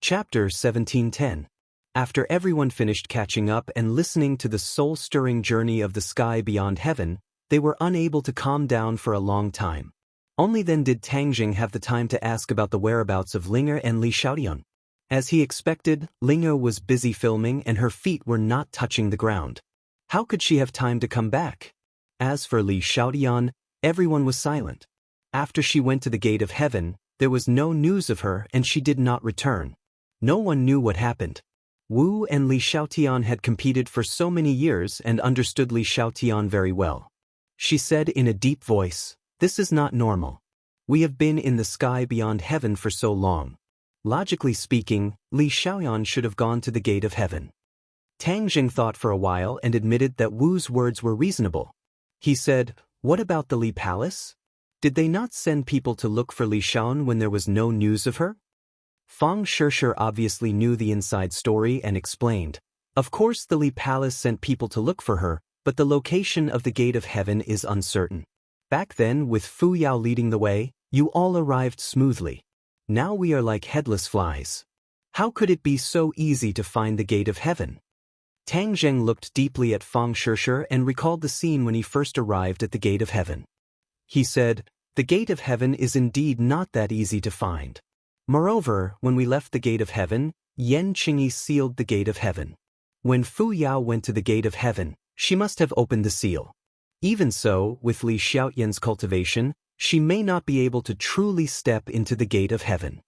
Chapter 1710. After everyone finished catching up and listening to the soul-stirring journey of the sky beyond heaven, they were unable to calm down for a long time. Only then did Tang Jing have the time to ask about the whereabouts of Linger and Li Xiaotian. As he expected, Linger was busy filming and her feet were not touching the ground. How could she have time to come back? As for Li Xiaotian, everyone was silent. After she went to the gate of heaven, there was no news of her and she did not return. No one knew what happened. Wu and Li Xiaotian had competed for so many years and understood Li Xiaotian very well. She said in a deep voice, "This is not normal. We have been in the sky beyond heaven for so long. Logically speaking, Li Xiaotian should have gone to the gate of heaven." Tang Jing thought for a while and admitted that Wu's words were reasonable. He said, "What about the Li Palace? Did they not send people to look for Li Xiaotian when there was no news of her?" Fang Shishir obviously knew the inside story and explained, "Of course the Li Palace sent people to look for her, but the location of the gate of heaven is uncertain. Back then, with Fu Yao leading the way, you all arrived smoothly. Now we are like headless flies. How could it be so easy to find the gate of heaven?" Tang Zheng looked deeply at Fang Shishir and recalled the scene when he first arrived at the gate of heaven. He said, "The gate of heaven is indeed not that easy to find. Moreover, when we left the gate of heaven, Yan Qingyi sealed the gate of heaven. When Fu Yao went to the gate of heaven, she must have opened the seal. Even so, with Li Xiaotian's cultivation, she may not be able to truly step into the gate of heaven."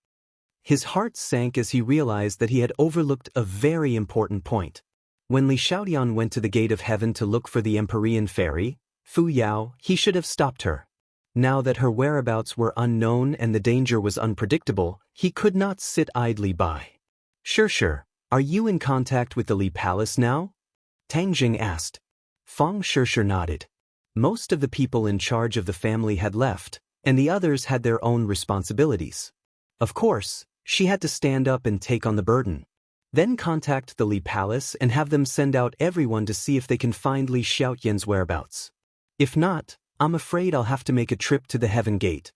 His heart sank as he realized that he had overlooked a very important point. When Li Xiaotian went to the gate of heaven to look for the Empyrean fairy, Fu Yao, he should have stopped her. Now that her whereabouts were unknown and the danger was unpredictable, he could not sit idly by. "Shishir, are you in contact with the Li Palace now?" Tang Jing asked. Fang Shishir nodded. Most of the people in charge of the family had left, and the others had their own responsibilities. Of course, she had to stand up and take on the burden. Then contact the Li Palace and have them send out everyone to see if they can find Li Xiaotian's whereabouts. If not, I'm afraid I'll have to make a trip to the Heaven Gate."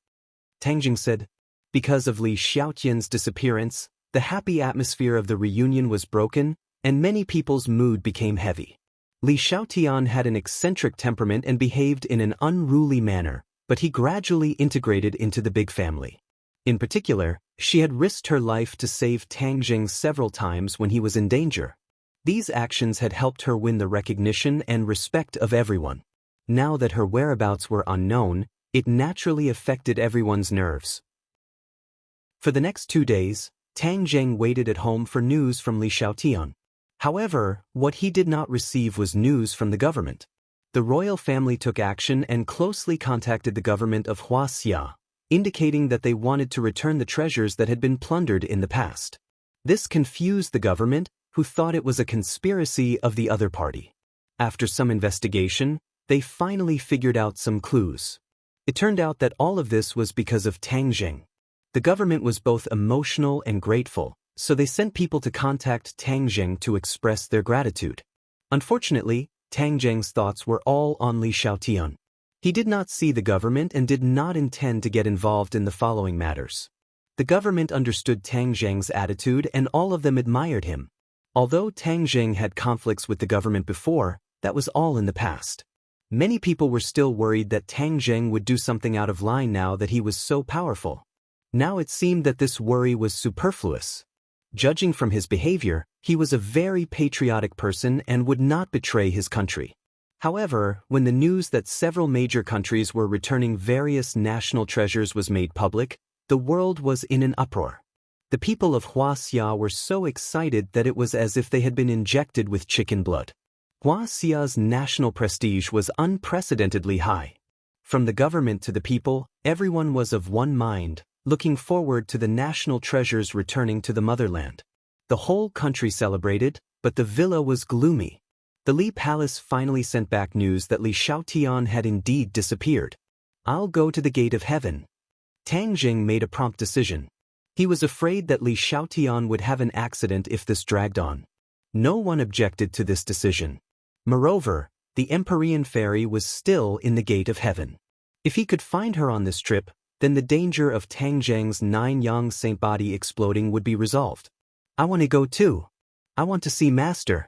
Tang Jing said. Because of Li Xiaotian's disappearance, the happy atmosphere of the reunion was broken, and many people's mood became heavy. Li Xiaotian had an eccentric temperament and behaved in an unruly manner, but he gradually integrated into the big family. In particular, she had risked her life to save Tang Jing several times when he was in danger. These actions had helped her win the recognition and respect of everyone. Now that her whereabouts were unknown, it naturally affected everyone's nerves. For the next 2 days, Tang Jing waited at home for news from Li Xiaotian. However, what he did not receive was news from the government. The royal family took action and closely contacted the government of Huaxia, indicating that they wanted to return the treasures that had been plundered in the past. This confused the government, who thought it was a conspiracy of the other party. After some investigation, they finally figured out some clues. It turned out that all of this was because of Tang Jing. The government was both emotional and grateful, so they sent people to contact Tang Jing to express their gratitude. Unfortunately, Tang Jing's thoughts were all on Li Xiaotian. He did not see the government and did not intend to get involved in the following matters. The government understood Tang Jing's attitude and all of them admired him. Although Tang Jing had conflicts with the government before, that was all in the past. Many people were still worried that Tang Jing would do something out of line now that he was so powerful. Now it seemed that this worry was superfluous. Judging from his behavior, he was a very patriotic person and would not betray his country. However, when the news that several major countries were returning various national treasures was made public, the world was in an uproar. The people of Huaxia were so excited that it was as if they had been injected with chicken blood. Huaxia's national prestige was unprecedentedly high. From the government to the people, everyone was of one mind, looking forward to the national treasures returning to the motherland. The whole country celebrated, but the villa was gloomy. The Li Palace finally sent back news that Li Xiaotian had indeed disappeared. "I'll go to the gate of heaven." Tang Jing made a prompt decision. He was afraid that Li Xiaotian would have an accident if this dragged on. No one objected to this decision. Moreover, the Empyrean fairy was still in the gate of heaven. If he could find her on this trip, then the danger of Tang Jing's 9 Yang Saint body exploding would be resolved. I want to go too. I want to see Master.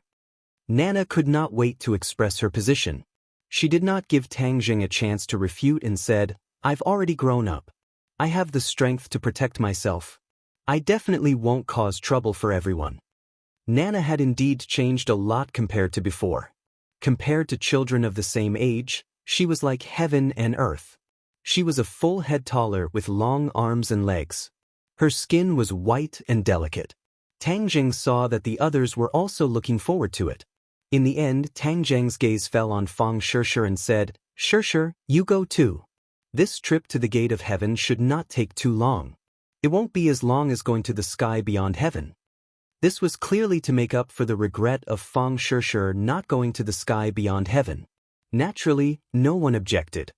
Nana could not wait to express her position. She did not give Tang Jing a chance to refute and said, I've already grown up. I have the strength to protect myself. I definitely won't cause trouble for everyone. Nana had indeed changed a lot compared to before. Compared to children of the same age, she was like heaven and earth. She was a full head taller with long arms and legs. Her skin was white and delicate. Tang Jing saw that the others were also looking forward to it. In the end, Tang Jing's gaze fell on Fang Shishir and said, Shishir, you go too. This trip to the gate of heaven should not take too long. It won't be as long as going to the sky beyond heaven. This was clearly to make up for the regret of Fang Shishir not going to the sky beyond heaven. Naturally, no one objected.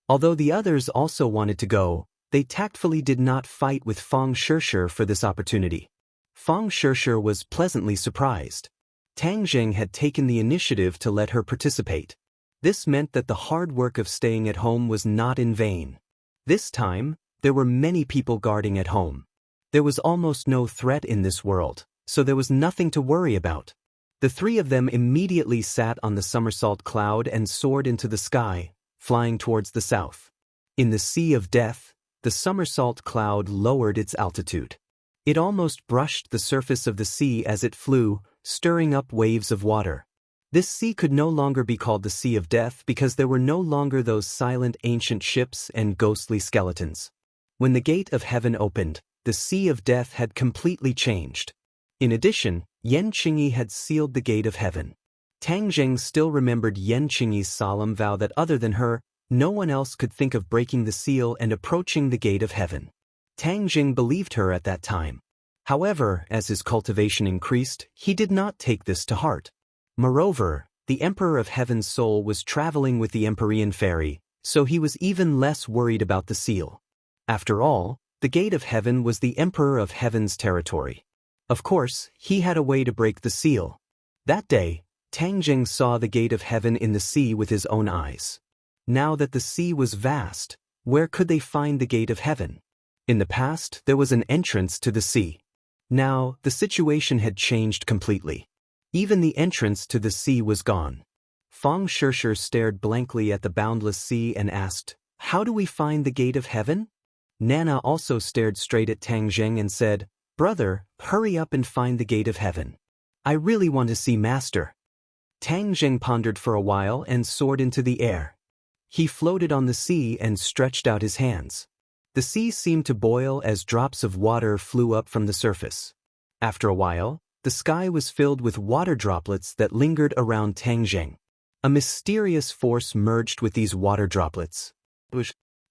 Although the others also wanted to go, they tactfully did not fight with Fang Shishir for this opportunity. Fang Shishir was pleasantly surprised. Tang Jing had taken the initiative to let her participate. This meant that the hard work of staying at home was not in vain. This time, there were many people guarding at home. There was almost no threat in this world, so there was nothing to worry about. The three of them immediately sat on the somersault cloud and soared into the sky, flying towards the south. In the Sea of Death, the somersault cloud lowered its altitude. It almost brushed the surface of the sea as it flew, stirring up waves of water. This sea could no longer be called the Sea of Death because there were no longer those silent ancient ships and ghostly skeletons. When the gate of heaven opened, the Sea of Death had completely changed. In addition, Yan Qingyi had sealed the gate of heaven. Tang Jing still remembered Yan Qingyi's solemn vow that other than her, no one else could think of breaking the seal and approaching the gate of heaven. Tang Jing believed her at that time. However, as his cultivation increased, he did not take this to heart. Moreover, the Emperor of Heaven's soul was traveling with the Empyrean fairy, so he was even less worried about the seal. After all, the gate of heaven was the Emperor of Heaven's territory. Of course, he had a way to break the seal. That day, Tang Jing saw the gate of heaven in the sea with his own eyes. Now that the sea was vast, where could they find the gate of heaven? In the past, there was an entrance to the sea. Now, the situation had changed completely. Even the entrance to the sea was gone. Fang Shishir stared blankly at the boundless sea and asked, How do we find the gate of heaven? Nana also stared straight at Tang Jing and said, Brother, hurry up and find the gate of heaven. I really want to see Master. Tang Jing pondered for a while and soared into the air. He floated on the sea and stretched out his hands. The sea seemed to boil as drops of water flew up from the surface. After a while, the sky was filled with water droplets that lingered around Tang Jing. A mysterious force merged with these water droplets.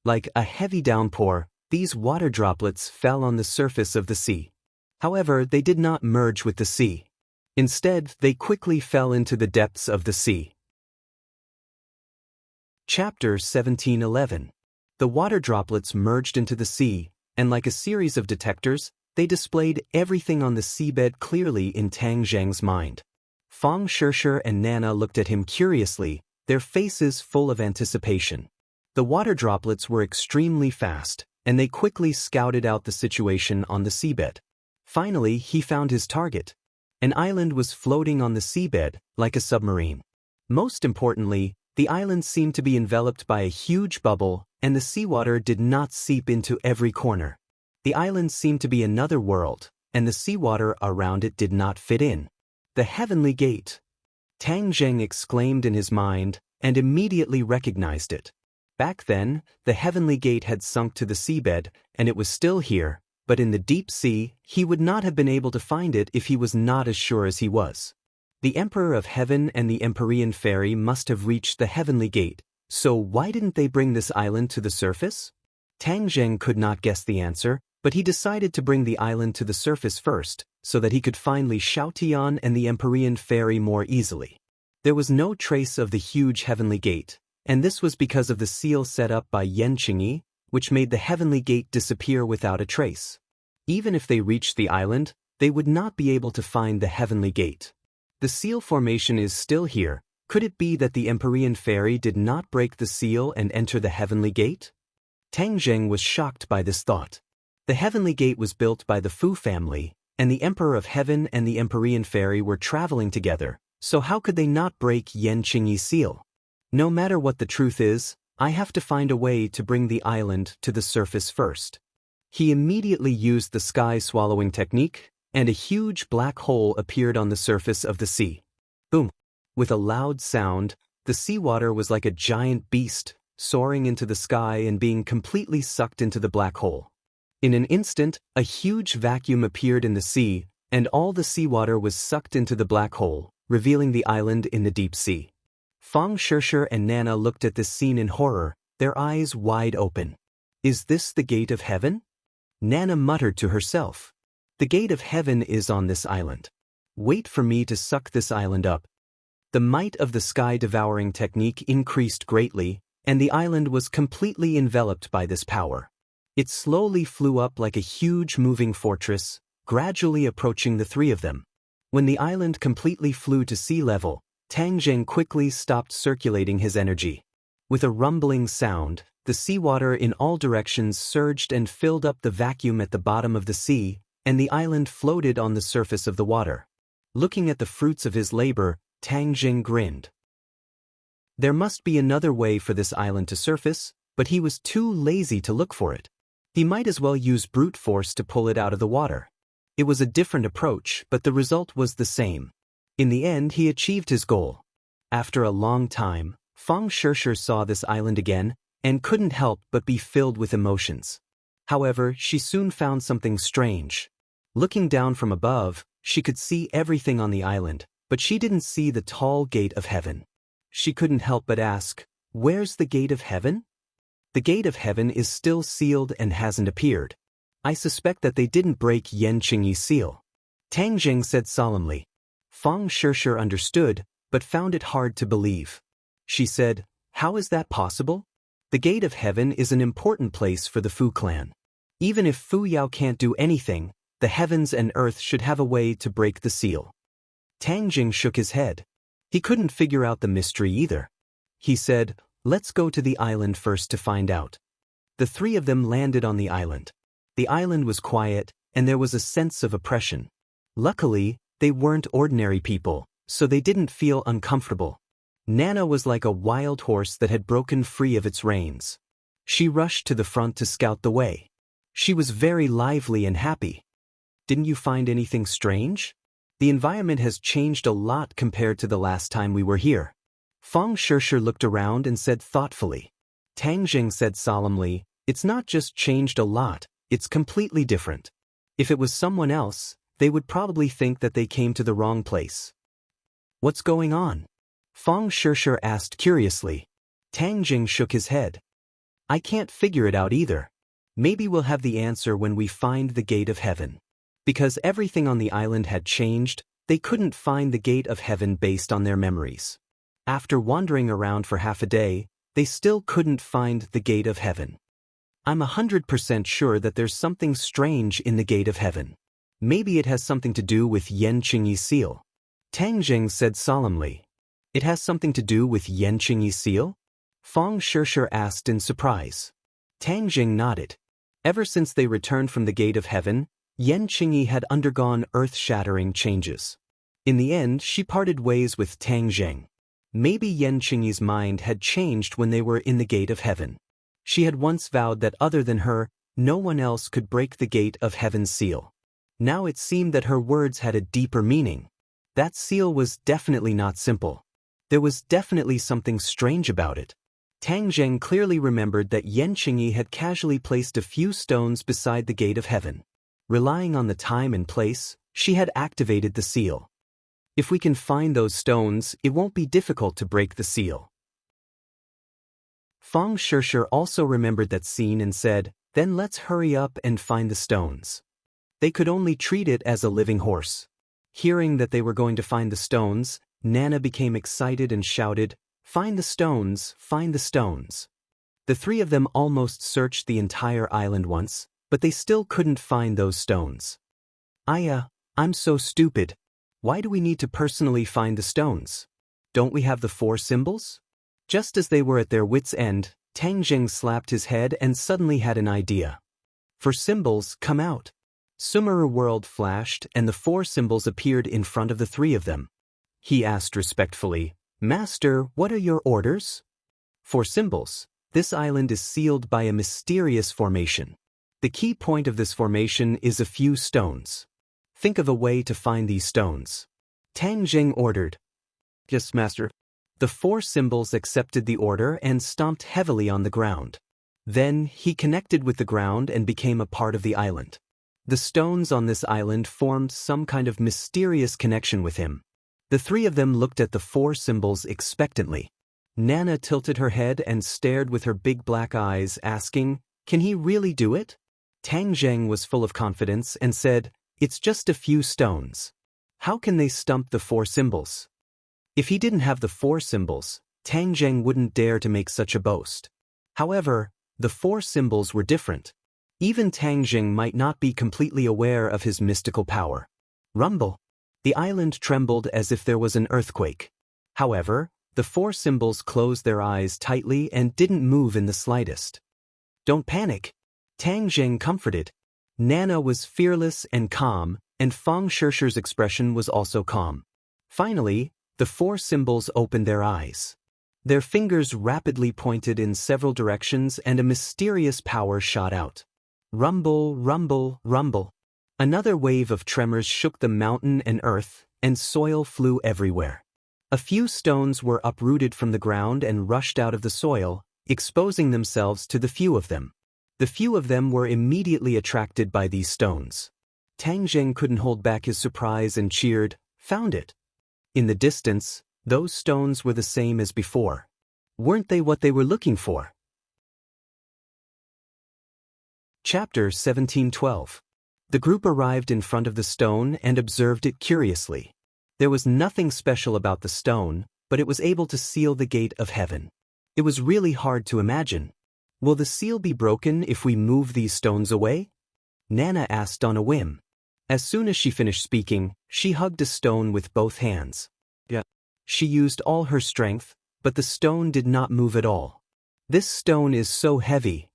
Like a heavy downpour, these water droplets fell on the surface of the sea. However, they did not merge with the sea. Instead, they quickly fell into the depths of the sea. Chapter 17:11. The water droplets merged into the sea, and like a series of detectors, they displayed everything on the seabed clearly in Tang Jing's mind. Fang Shishir and Nana looked at him curiously, their faces full of anticipation. The water droplets were extremely fast, and they quickly scouted out the situation on the seabed. Finally, he found his target. An island was floating on the seabed, like a submarine. Most importantly, the island seemed to be enveloped by a huge bubble, and the seawater did not seep into every corner. The island seemed to be another world, and the seawater around it did not fit in. The heavenly gate! Tang Jing exclaimed in his mind, and immediately recognized it. Back then, the heavenly gate had sunk to the seabed, and it was still here, but in the deep sea, he would not have been able to find it if he was not as sure as he was. The Emperor of Heaven and the Empyrean fairy must have reached the heavenly gate, so why didn't they bring this island to the surface? Tang Jing could not guess the answer, but he decided to bring the island to the surface first, so that he could find Li Xiaotian and the Empyrean fairy more easily. There was no trace of the huge heavenly gate, and this was because of the seal set up by Yan Qingyi, which made the heavenly gate disappear without a trace. Even if they reached the island, they would not be able to find the heavenly gate. The seal formation is still here. Could it be that the Empyrean fairy did not break the seal and enter the heavenly gate? Tang Jing was shocked by this thought. The heavenly gate was built by the Fu family, and the Emperor of Heaven and the Empyrean Fairy were traveling together, so how could they not break Yen Qingyi's seal? No matter what the truth is, I have to find a way to bring the island to the surface first. He immediately used the sky-swallowing technique, and a huge black hole appeared on the surface of the sea. Boom! With a loud sound, the seawater was like a giant beast, soaring into the sky and being completely sucked into the black hole. In an instant, a huge vacuum appeared in the sea, and all the seawater was sucked into the black hole, revealing the island in the deep sea. Fang Shishir and Nana looked at this scene in horror, their eyes wide open. Is this the gate of heaven? Nana muttered to herself. The gate of heaven is on this island. Wait for me to suck this island up. The might of the sky-devouring technique increased greatly, and the island was completely enveloped by this power. It slowly flew up like a huge moving fortress, gradually approaching the three of them. When the island completely flew to sea level, Tang Zheng quickly stopped circulating his energy. With a rumbling sound, the seawater in all directions surged and filled up the vacuum at the bottom of the sea, and the island floated on the surface of the water. Looking at the fruits of his labor, Tang Zheng grinned. There must be another way for this island to surface, but he was too lazy to look for it. He might as well use brute force to pull it out of the water. It was a different approach, but the result was the same. In the end, he achieved his goal. After a long time, Fang Shishir saw this island again, and couldn't help but be filled with emotions. However, she soon found something strange. Looking down from above, she could see everything on the island, but she didn't see the tall gate of heaven. She couldn't help but ask, "Where's the gate of heaven?" The gate of heaven is still sealed and hasn't appeared. I suspect that they didn't break Yen Qingyi's seal. Tang Zheng said solemnly. Fang Shishir understood, but found it hard to believe. She said, "How is that possible? The gate of heaven is an important place for the Fu clan. Even if Fu Yao can't do anything, the heavens and earth should have a way to break the seal." Tang Jing shook his head. He couldn't figure out the mystery either. He said, "Let's go to the island first to find out." The three of them landed on the island. The island was quiet, and there was a sense of oppression. Luckily, they weren't ordinary people, so they didn't feel uncomfortable. Nana was like a wild horse that had broken free of its reins. She rushed to the front to scout the way. She was very lively and happy. "Didn't you find anything strange? The environment has changed a lot compared to the last time we were here." Fang Shishir looked around and said thoughtfully. Tang Jing said solemnly, "It's not just changed a lot, it's completely different. If it was someone else, they would probably think that they came to the wrong place." "What's going on?" Fang Shishir asked curiously. Tang Jing shook his head. "I can't figure it out either. Maybe we'll have the answer when we find the gate of heaven." Because everything on the island had changed, they couldn't find the gate of heaven based on their memories. After wandering around for half a day, they still couldn't find the gate of heaven. "I'm 100% sure that there's something strange in the gate of heaven. Maybe it has something to do with Yen Qingyi's seal." Tang Jing said solemnly. "It has something to do with Yen Qingyi's seal?" Fang Shishir asked in surprise. Tang Jing nodded. Ever since they returned from the gate of heaven, Yen Qingyi had undergone earth-shattering changes. In the end, she parted ways with Tang Zheng. Maybe Yen Qingyi's mind had changed when they were in the gate of heaven. She had once vowed that other than her, no one else could break the gate of heaven's seal. Now it seemed that her words had a deeper meaning. That seal was definitely not simple. There was definitely something strange about it. Tang Zheng clearly remembered that Yen Qingyi had casually placed a few stones beside the gate of heaven. Relying on the time and place, she had activated the seal. If we can find those stones, it won't be difficult to break the seal. Fang Shishir also remembered that scene and said, "Then let's hurry up and find the stones." They could only treat it as a living horse. Hearing that they were going to find the stones, Nana became excited and shouted, "Find the stones, find the stones." The three of them almost searched the entire island once, but they still couldn't find those stones. I'm so stupid. Why do we need to personally find the stones? Don't we have the 4 symbols? Just as they were at their wits' end, Tang Jing slapped his head and suddenly had an idea. "For symbols, come out." Sumeru world flashed and the 4 symbols appeared in front of the 3 of them. He asked respectfully, "Master, what are your orders?" 4 symbols. This island is sealed by a mysterious formation. The key point of this formation is a few stones. Think of a way to find these stones. Tang Jing ordered. Yes, master. The 4 symbols accepted the order and stomped heavily on the ground. Then he connected with the ground and became a part of the island. The stones on this island formed some kind of mysterious connection with him. The 3 of them looked at the 4 symbols expectantly. Nana tilted her head and stared with her big black eyes, asking, "Can he really do it?" Tang Zheng was full of confidence and said, "It's just a few stones. How can they stump the 4 symbols?" If he didn't have the 4 symbols, Tang Zheng wouldn't dare to make such a boast. However, the 4 symbols were different. Even Tang Zheng might not be completely aware of his mystical power. Rumble. The island trembled as if there was an earthquake. However, the 4 symbols closed their eyes tightly and didn't move in the slightest. "Don't panic," Tang Zheng comforted. Nana was fearless and calm, and Fang Shishir's expression was also calm. Finally, the 4 symbols opened their eyes. Their fingers rapidly pointed in several directions and a mysterious power shot out. Rumble, rumble, rumble. Another wave of tremors shook the mountain and earth, and soil flew everywhere. A few stones were uprooted from the ground and rushed out of the soil, exposing themselves to the few of them. The few of them were immediately attracted by these stones. Tang Zheng couldn't hold back his surprise and cheered, "Found it!" In the distance, those stones were the same as before. Weren't they what they were looking for? Chapter 17:12. The group arrived in front of the stone and observed it curiously. There was nothing special about the stone, but it was able to seal the gate of heaven. It was really hard to imagine. Will the seal be broken if we move these stones away? Nana asked on a whim. As soon as she finished speaking, she hugged a stone with both hands. Yeah. She used all her strength, but the stone did not move at all. "This stone is so heavy."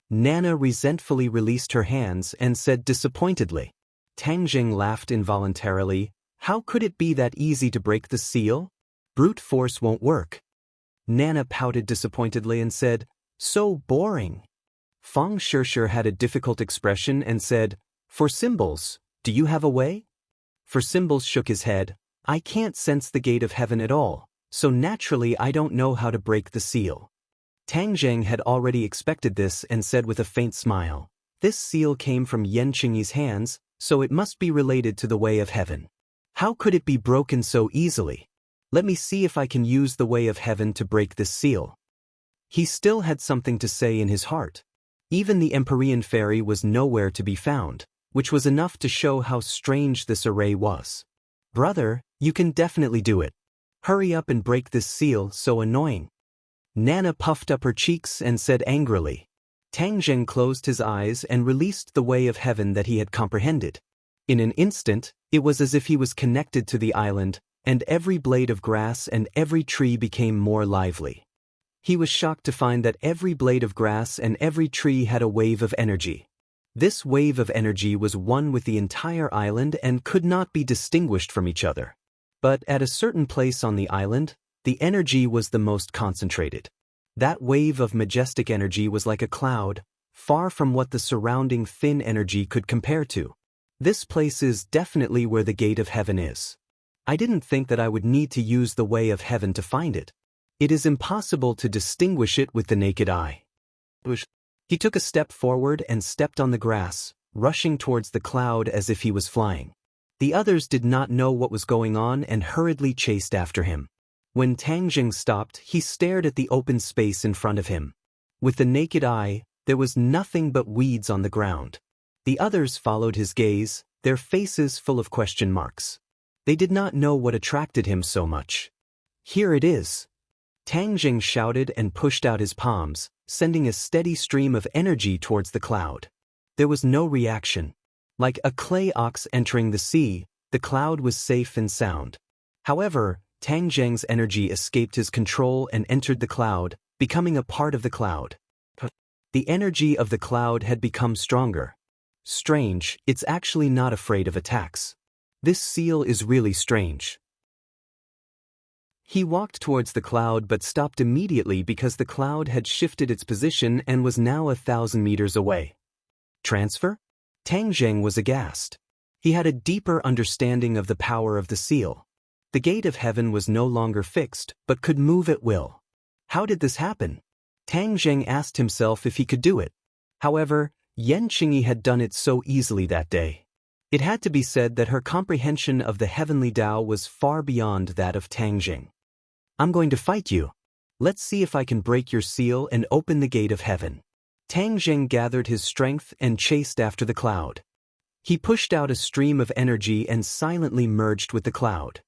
Nana resentfully released her hands and said disappointedly. Tang Jing laughed involuntarily. "How could it be that easy to break the seal? Brute force won't work." Nana pouted disappointedly and said, "So boring." Fang Shishir had a difficult expression and said, "For symbols, do you have a way?" For symbols shook his head. "I can't sense the gate of heaven at all, so naturally I don't know how to break the seal." Tang Zheng had already expected this and said with a faint smile, "This seal came from Yen Qingyi's hands, so it must be related to the way of heaven. How could it be broken so easily? Let me see if I can use the way of heaven to break this seal." He still had something to say in his heart. Even the Empyrean fairy was nowhere to be found, which was enough to show how strange this array was. "Brother, you can definitely do it. Hurry up and break this seal, so annoying." Nana puffed up her cheeks and said angrily. Tang Zheng closed his eyes and released the way of heaven that he had comprehended. In an instant, it was as if he was connected to the island, and every blade of grass and every tree became more lively. He was shocked to find that every blade of grass and every tree had a wave of energy. This wave of energy was one with the entire island and could not be distinguished from each other. But at a certain place on the island, the energy was the most concentrated. That wave of majestic energy was like a cloud, far from what the surrounding thin energy could compare to. This place is definitely where the gate of heaven is. I didn't think that I would need to use the way of heaven to find it. It is impossible to distinguish it with the naked eye. He took a step forward and stepped on the grass, rushing towards the cloud as if he was flying. The others did not know what was going on and hurriedly chased after him. When Tang Jing stopped, he stared at the open space in front of him. With the naked eye, there was nothing but weeds on the ground. The others followed his gaze, their faces full of question marks. They did not know what attracted him so much. "Here it is." Tang Jing shouted and pushed out his palms, sending a steady stream of energy towards the cloud. There was no reaction. Like a clay ox entering the sea, the cloud was safe and sound. However, Tang Zheng's energy escaped his control and entered the cloud, becoming a part of the cloud. The energy of the cloud had become stronger. Strange, it's actually not afraid of attacks. This seal is really strange. He walked towards the cloud but stopped immediately because the cloud had shifted its position and was now 1,000 meters away. Transfer? Tang Zheng was aghast. He had a deeper understanding of the power of the seal. The gate of heaven was no longer fixed, but could move at will. How did this happen? Tang Zheng asked himself if he could do it. However, Yan Qingyi had done it so easily that day. It had to be said that her comprehension of the heavenly Tao was far beyond that of Tang Zheng. I'm going to fight you. Let's see if I can break your seal and open the gate of heaven. Tang Zheng gathered his strength and chased after the cloud. He pushed out a stream of energy and silently merged with the cloud.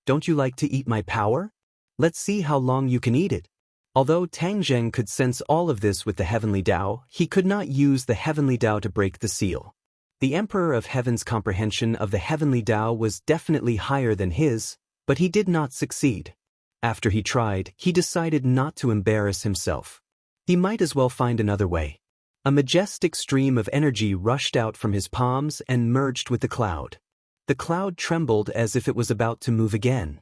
Don't you like to eat my power? Let's see how long you can eat it. Although Tang Zheng could sense all of this with the heavenly Tao, he could not use the heavenly Tao to break the seal. The Emperor of Heaven's comprehension of the heavenly Tao was definitely higher than his, but he did not succeed. After he tried, he decided not to embarrass himself. He might as well find another way. A majestic stream of energy rushed out from his palms and merged with the cloud. The cloud trembled as if it was about to move again.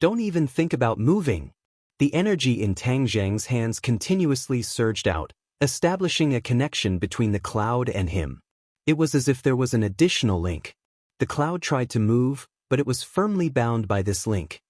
Don't even think about moving. The energy in Tang Zheng's hands continuously surged out, establishing a connection between the cloud and him. It was as if there was an additional link. The cloud tried to move, but it was firmly bound by this link.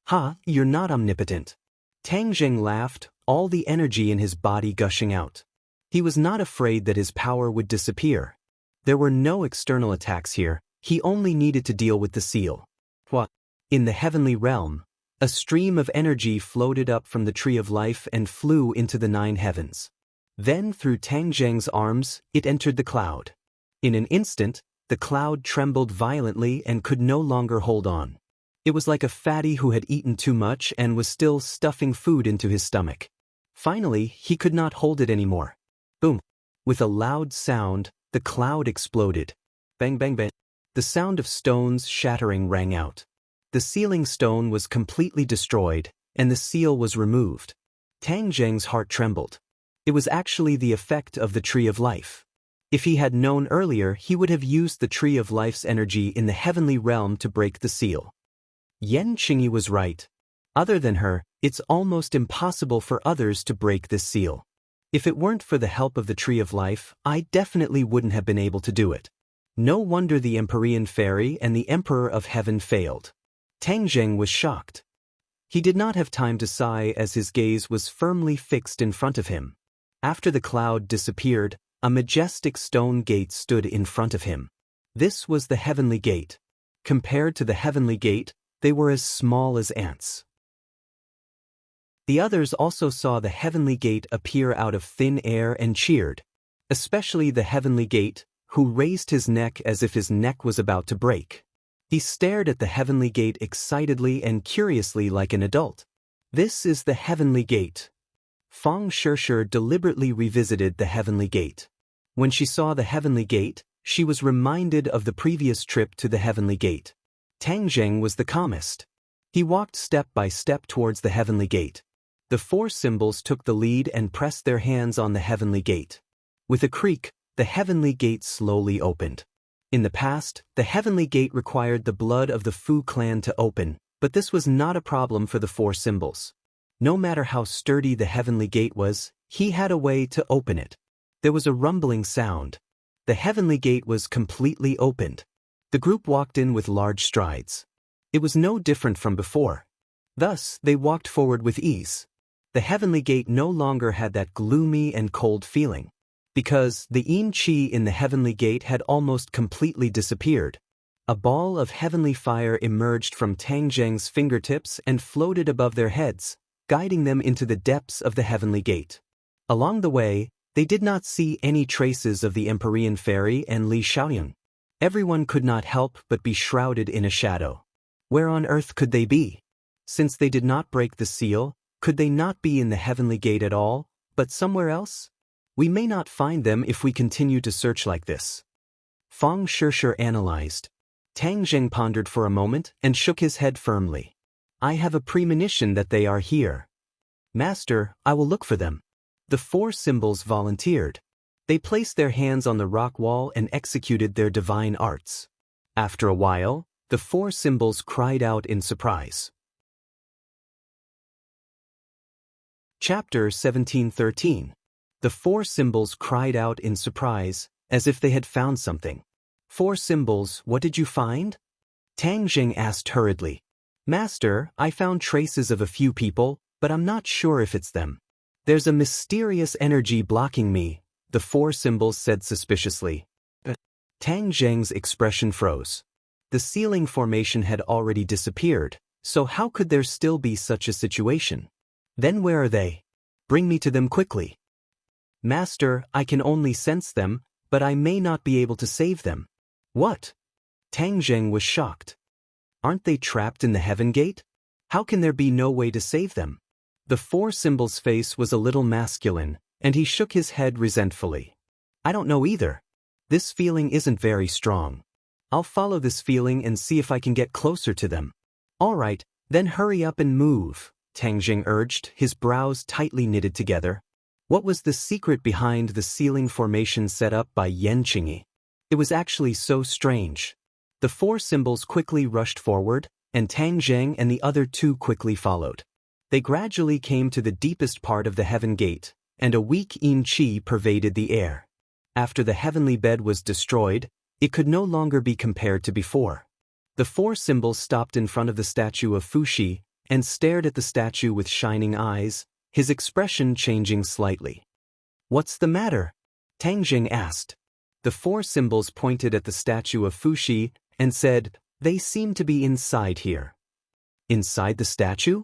Ha, you're not omnipotent. Tang Zheng laughed, all the energy in his body gushing out. He was not afraid that his power would disappear. There were no external attacks here, he only needed to deal with the seal. What? In the heavenly realm, a stream of energy floated up from the tree of life and flew into the 9 heavens. Then through Tang Zheng's arms, it entered the cloud. In an instant, the cloud trembled violently and could no longer hold on. It was like a fatty who had eaten too much and was still stuffing food into his stomach. Finally, he could not hold it anymore. Boom! With a loud sound, the cloud exploded. Bang bang bang. The sound of stones shattering rang out. The sealing stone was completely destroyed, and the seal was removed. Tang Zheng's heart trembled. It was actually the effect of the Tree of Life. If he had known earlier, he would have used the Tree of Life's energy in the heavenly realm to break the seal. Yan Qingyi was right. Other than her, it's almost impossible for others to break this seal. If it weren't for the help of the Tree of Life, I definitely wouldn't have been able to do it. No wonder the Empyrean Fairy and the Emperor of Heaven failed. Tang Zheng was shocked. He did not have time to sigh as his gaze was firmly fixed in front of him. After the cloud disappeared, a majestic stone gate stood in front of him. This was the heavenly gate. Compared to the heavenly gate, they were as small as ants. The others also saw the heavenly gate appear out of thin air and cheered, especially the heavenly gate, who raised his neck as if his neck was about to break. He stared at the heavenly gate excitedly and curiously like an adult. This is the heavenly gate. Fang Shishir deliberately revisited the heavenly gate. When she saw the heavenly gate, she was reminded of the previous trip to the heavenly gate. Tang Zheng was the calmest. He walked step by step towards the heavenly gate. The 4 symbols took the lead and pressed their hands on the heavenly gate. With a creak, the heavenly gate slowly opened. In the past, the heavenly gate required the blood of the Fu clan to open, but this was not a problem for the 4 symbols. No matter how sturdy the heavenly gate was, he had a way to open it. There was a rumbling sound. The heavenly gate was completely opened. The group walked in with large strides. It was no different from before. Thus, they walked forward with ease. The heavenly gate no longer had that gloomy and cold feeling. Because the yin qi in the heavenly gate had almost completely disappeared. A ball of heavenly fire emerged from Tang Zheng's fingertips and floated above their heads, guiding them into the depths of the heavenly gate. Along the way, they did not see any traces of the Empyrean Fairy and Li Xiaoyang. Everyone could not help but be shrouded in a shadow. Where on earth could they be? Since they did not break the seal, could they not be in the heavenly gate at all, but somewhere else? We may not find them if we continue to search like this. Fang Shishir analyzed. Tang Zheng pondered for a moment and shook his head firmly. I have a premonition that they are here. Master, I will look for them. The 4 symbols volunteered. They placed their hands on the rock wall and executed their divine arts. After a while, the four symbols cried out in surprise. Chapter 1713. The four symbols cried out in surprise, as if they had found something. Four symbols, what did you find? Tang Jing asked hurriedly. Master, I found traces of a few people, but I'm not sure if it's them. There's a mysterious energy blocking me, the four symbols said suspiciously. Tang Zheng's expression froze. The ceiling formation had already disappeared, so how could there still be such a situation? Then where are they? Bring me to them quickly. Master, I can only sense them, but I may not be able to save them. What? Tang Zheng was shocked. Aren't they trapped in the heaven gate? How can there be no way to save them? The four symbols' face was a little masculine, and he shook his head resentfully. I don't know either. This feeling isn't very strong. I'll follow this feeling and see if I can get closer to them. All right, then hurry up and move, Tang Jing urged, his brows tightly knitted together. What was the secret behind the ceiling formation set up by Yan Qingyi? It was actually so strange. The four symbols quickly rushed forward, and Tang Zheng and the other two quickly followed. They gradually came to the deepest part of the heaven gate, and a weak yin qi pervaded the air. After the heavenly bed was destroyed, it could no longer be compared to before. The four symbols stopped in front of the statue of Fuxi and stared at the statue with shining eyes, his expression changing slightly. What's the matter? Tang Jing asked. The four symbols pointed at the statue of Fuxi and said, they seem to be inside here. Inside the statue?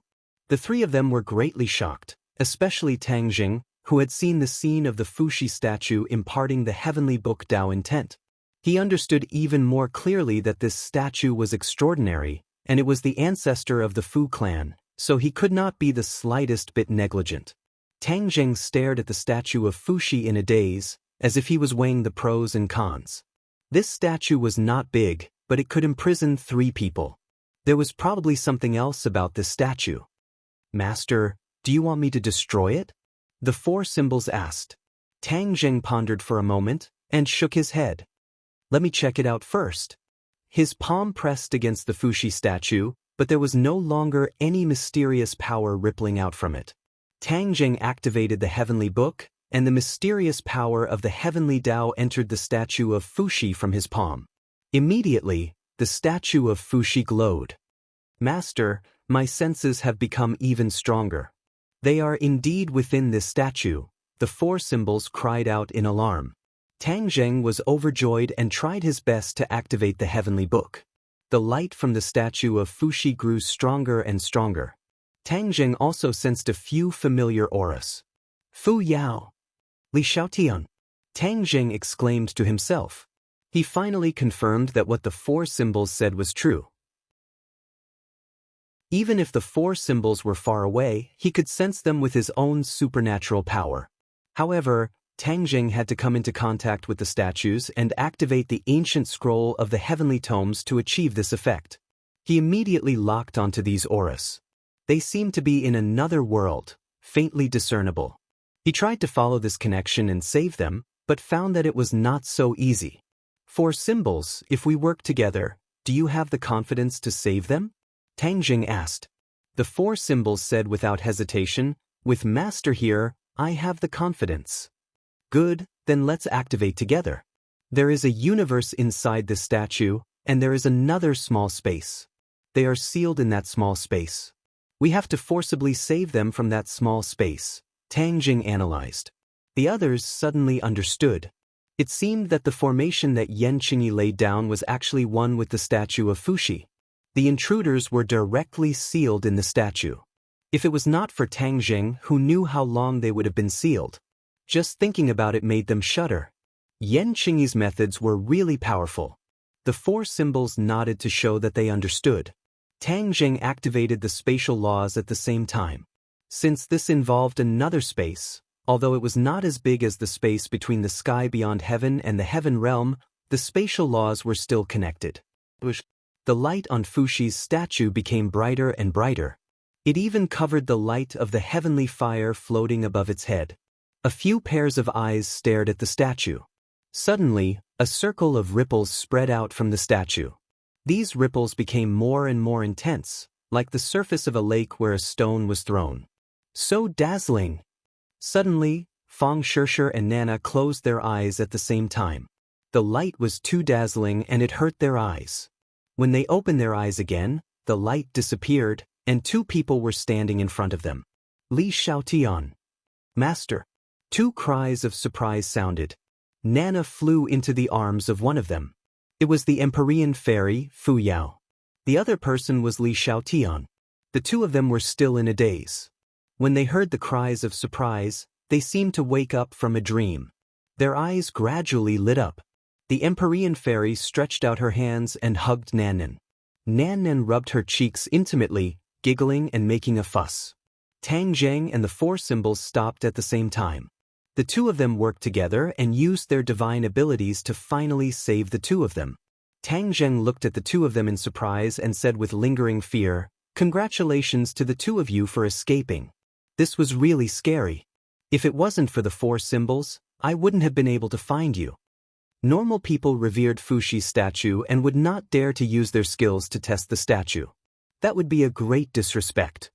The three of them were greatly shocked, especially Tang Jing, who had seen the scene of the Fuxi statue imparting the heavenly book Tao intent. He understood even more clearly that this statue was extraordinary, and it was the ancestor of the Fu clan, so he could not be the slightest bit negligent. Tang Jing stared at the statue of Fuxi in a daze, as if he was weighing the pros and cons. This statue was not big, but it could imprison 3 people. There was probably something else about this statue. Master, do you want me to destroy it? The four symbols asked. Tang Jing pondered for a moment and shook his head. Let me check it out first. His palm pressed against the Fuxi statue, but there was no longer any mysterious power rippling out from it. Tang Jing activated the heavenly book, and the mysterious power of the heavenly Tao entered the statue of Fuxi from his palm. Immediately, the statue of Fuxi glowed. Master, my senses have become even stronger. They are indeed within this statue, the four symbols cried out in alarm. Tang Zheng was overjoyed and tried his best to activate the heavenly book. The light from the statue of Fuxi grew stronger and stronger. Tang Zheng also sensed a few familiar auras. Fu Yao! Li Xiaotian! Tang Zheng exclaimed to himself. He finally confirmed that what the four symbols said was true. Even if the four symbols were far away, he could sense them with his own supernatural power. However, Tang Jing had to come into contact with the statues and activate the ancient scroll of the heavenly tomes to achieve this effect. He immediately locked onto these auras. They seemed to be in another world, faintly discernible. He tried to follow this connection and save them, but found that it was not so easy. Four symbols, if we work together, do you have the confidence to save them? Tang Jing asked. The four symbols said without hesitation, with Master here, I have the confidence. Good, then let's activate together. There is a universe inside this statue, and there is another small space. They are sealed in that small space. We have to forcibly save them from that small space, Tang Jing analyzed. The others suddenly understood. It seemed that the formation that Yan Qingyi laid down was actually one with the statue of Fuxi. The intruders were directly sealed in the statue. If it was not for Tang Jing, who knew how long they would have been sealed, just thinking about it made them shudder. Yan Qingyi's methods were really powerful. The four symbols nodded to show that they understood. Tang Jing activated the spatial laws at the same time. Since this involved another space, although it was not as big as the space between the sky beyond heaven and the heaven realm, the spatial laws were still connected. The light on Fuxi's statue became brighter and brighter. It even covered the light of the heavenly fire floating above its head. A few pairs of eyes stared at the statue. Suddenly, a circle of ripples spread out from the statue. These ripples became more and more intense, like the surface of a lake where a stone was thrown. So dazzling! Suddenly, Fong Shishir and Nana closed their eyes at the same time. The light was too dazzling and it hurt their eyes. When they opened their eyes again, the light disappeared, and two people were standing in front of them. Li Xiaotian. Master. Two cries of surprise sounded. Nana flew into the arms of one of them. It was the Empyrean fairy, Fu Yao. The other person was Li Xiaotian. The two of them were still in a daze. When they heard the cries of surprise, they seemed to wake up from a dream. Their eyes gradually lit up. The Empyrean fairy stretched out her hands and hugged Nanan. Nanan rubbed her cheeks intimately, giggling and making a fuss. Tang Zheng and the four symbols stopped at the same time. The two of them worked together and used their divine abilities to finally save the two of them. Tang Zheng looked at the two of them in surprise and said with lingering fear, "Congratulations to the two of you for escaping. This was really scary. If it wasn't for the four symbols, I wouldn't have been able to find you." Normal people revered Fuxi's statue and would not dare to use their skills to test the statue. That would be a great disrespect.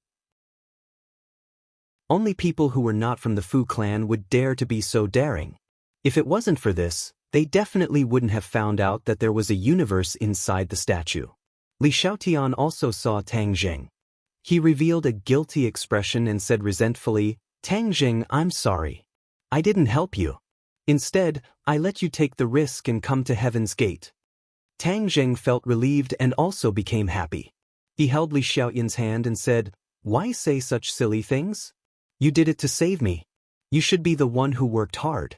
Only people who were not from the Fu clan would dare to be so daring. If it wasn't for this, they definitely wouldn't have found out that there was a universe inside the statue. Li Xiaotian also saw Tang Zheng. He revealed a guilty expression and said resentfully, "Tang Zheng, I'm sorry. I didn't help you. Instead, I let you take the risk and come to Heaven's Gate." Tang Zheng felt relieved and also became happy. He held Li Xiaotian's hand and said, "Why say such silly things? You did it to save me. You should be the one who worked hard."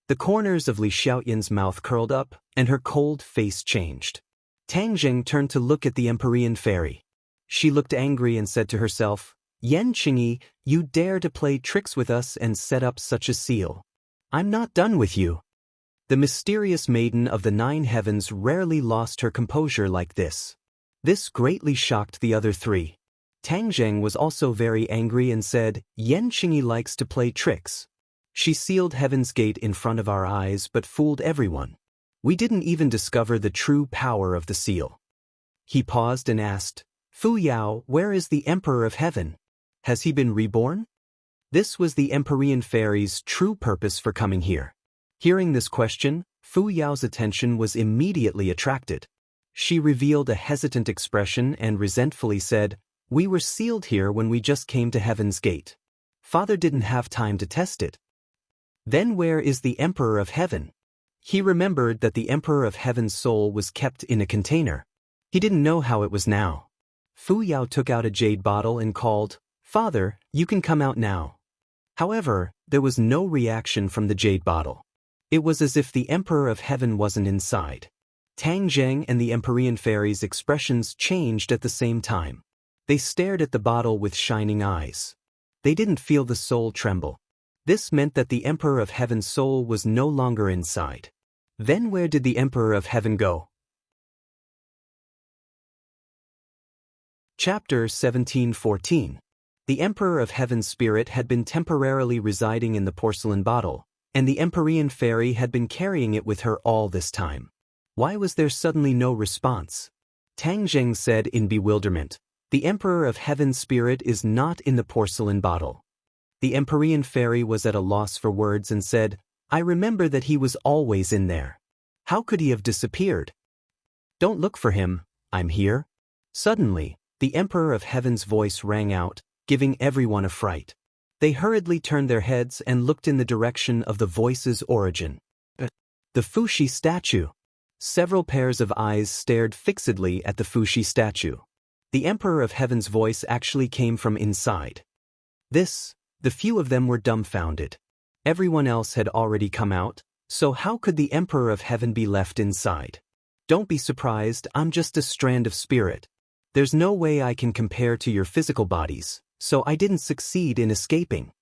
The corners of Li Xiaotian's mouth curled up, and her cold face changed. Tang Zheng turned to look at the Empyrean fairy. She looked angry and said to herself, "Yan Qingyi, you dare to play tricks with us and set up such a seal. I'm not done with you." The mysterious maiden of the 9 heavens rarely lost her composure like this. This greatly shocked the other three. Tang Zheng was also very angry and said, "Yan Qingyi likes to play tricks. She sealed Heaven's Gate in front of our eyes but fooled everyone. We didn't even discover the true power of the seal." He paused and asked, "Fu Yao, where is the Emperor of Heaven? Has he been reborn?" This was the Empyrean fairy's true purpose for coming here. Hearing this question, Fu Yao's attention was immediately attracted. She revealed a hesitant expression and resentfully said, "We were sealed here when we just came to Heaven's Gate. Father didn't have time to test it." "Then where is the Emperor of Heaven?" He remembered that the Emperor of Heaven's soul was kept in a container. He didn't know how it was now. Fu Yao took out a jade bottle and called, "Father, you can come out now." However, there was no reaction from the jade bottle. It was as if the Emperor of Heaven wasn't inside. Tang Zheng and the Empyrean fairy's expressions changed at the same time. They stared at the bottle with shining eyes. They didn't feel the soul tremble. This meant that the Emperor of Heaven's soul was no longer inside. Then where did the Emperor of Heaven go? Chapter 17:14. The Emperor of Heaven's spirit had been temporarily residing in the porcelain bottle, and the Empyrean fairy had been carrying it with her all this time. Why was there suddenly no response? Tang Zheng said in bewilderment, "The Emperor of Heaven's spirit is not in the porcelain bottle." The Empyrean fairy was at a loss for words and said, "I remember that he was always in there. How could he have disappeared?" "Don't look for him, I'm here." Suddenly, the Emperor of Heaven's voice rang out, giving everyone a fright. They hurriedly turned their heads and looked in the direction of the voice's origin. The Fuxi statue. Several pairs of eyes stared fixedly at the Fuxi statue. The Emperor of Heaven's voice actually came from inside. The few of them were dumbfounded. Everyone else had already come out, so how could the Emperor of Heaven be left inside? "Don't be surprised, I'm just a strand of spirit. There's no way I can compare to your physical bodies, so I didn't succeed in escaping."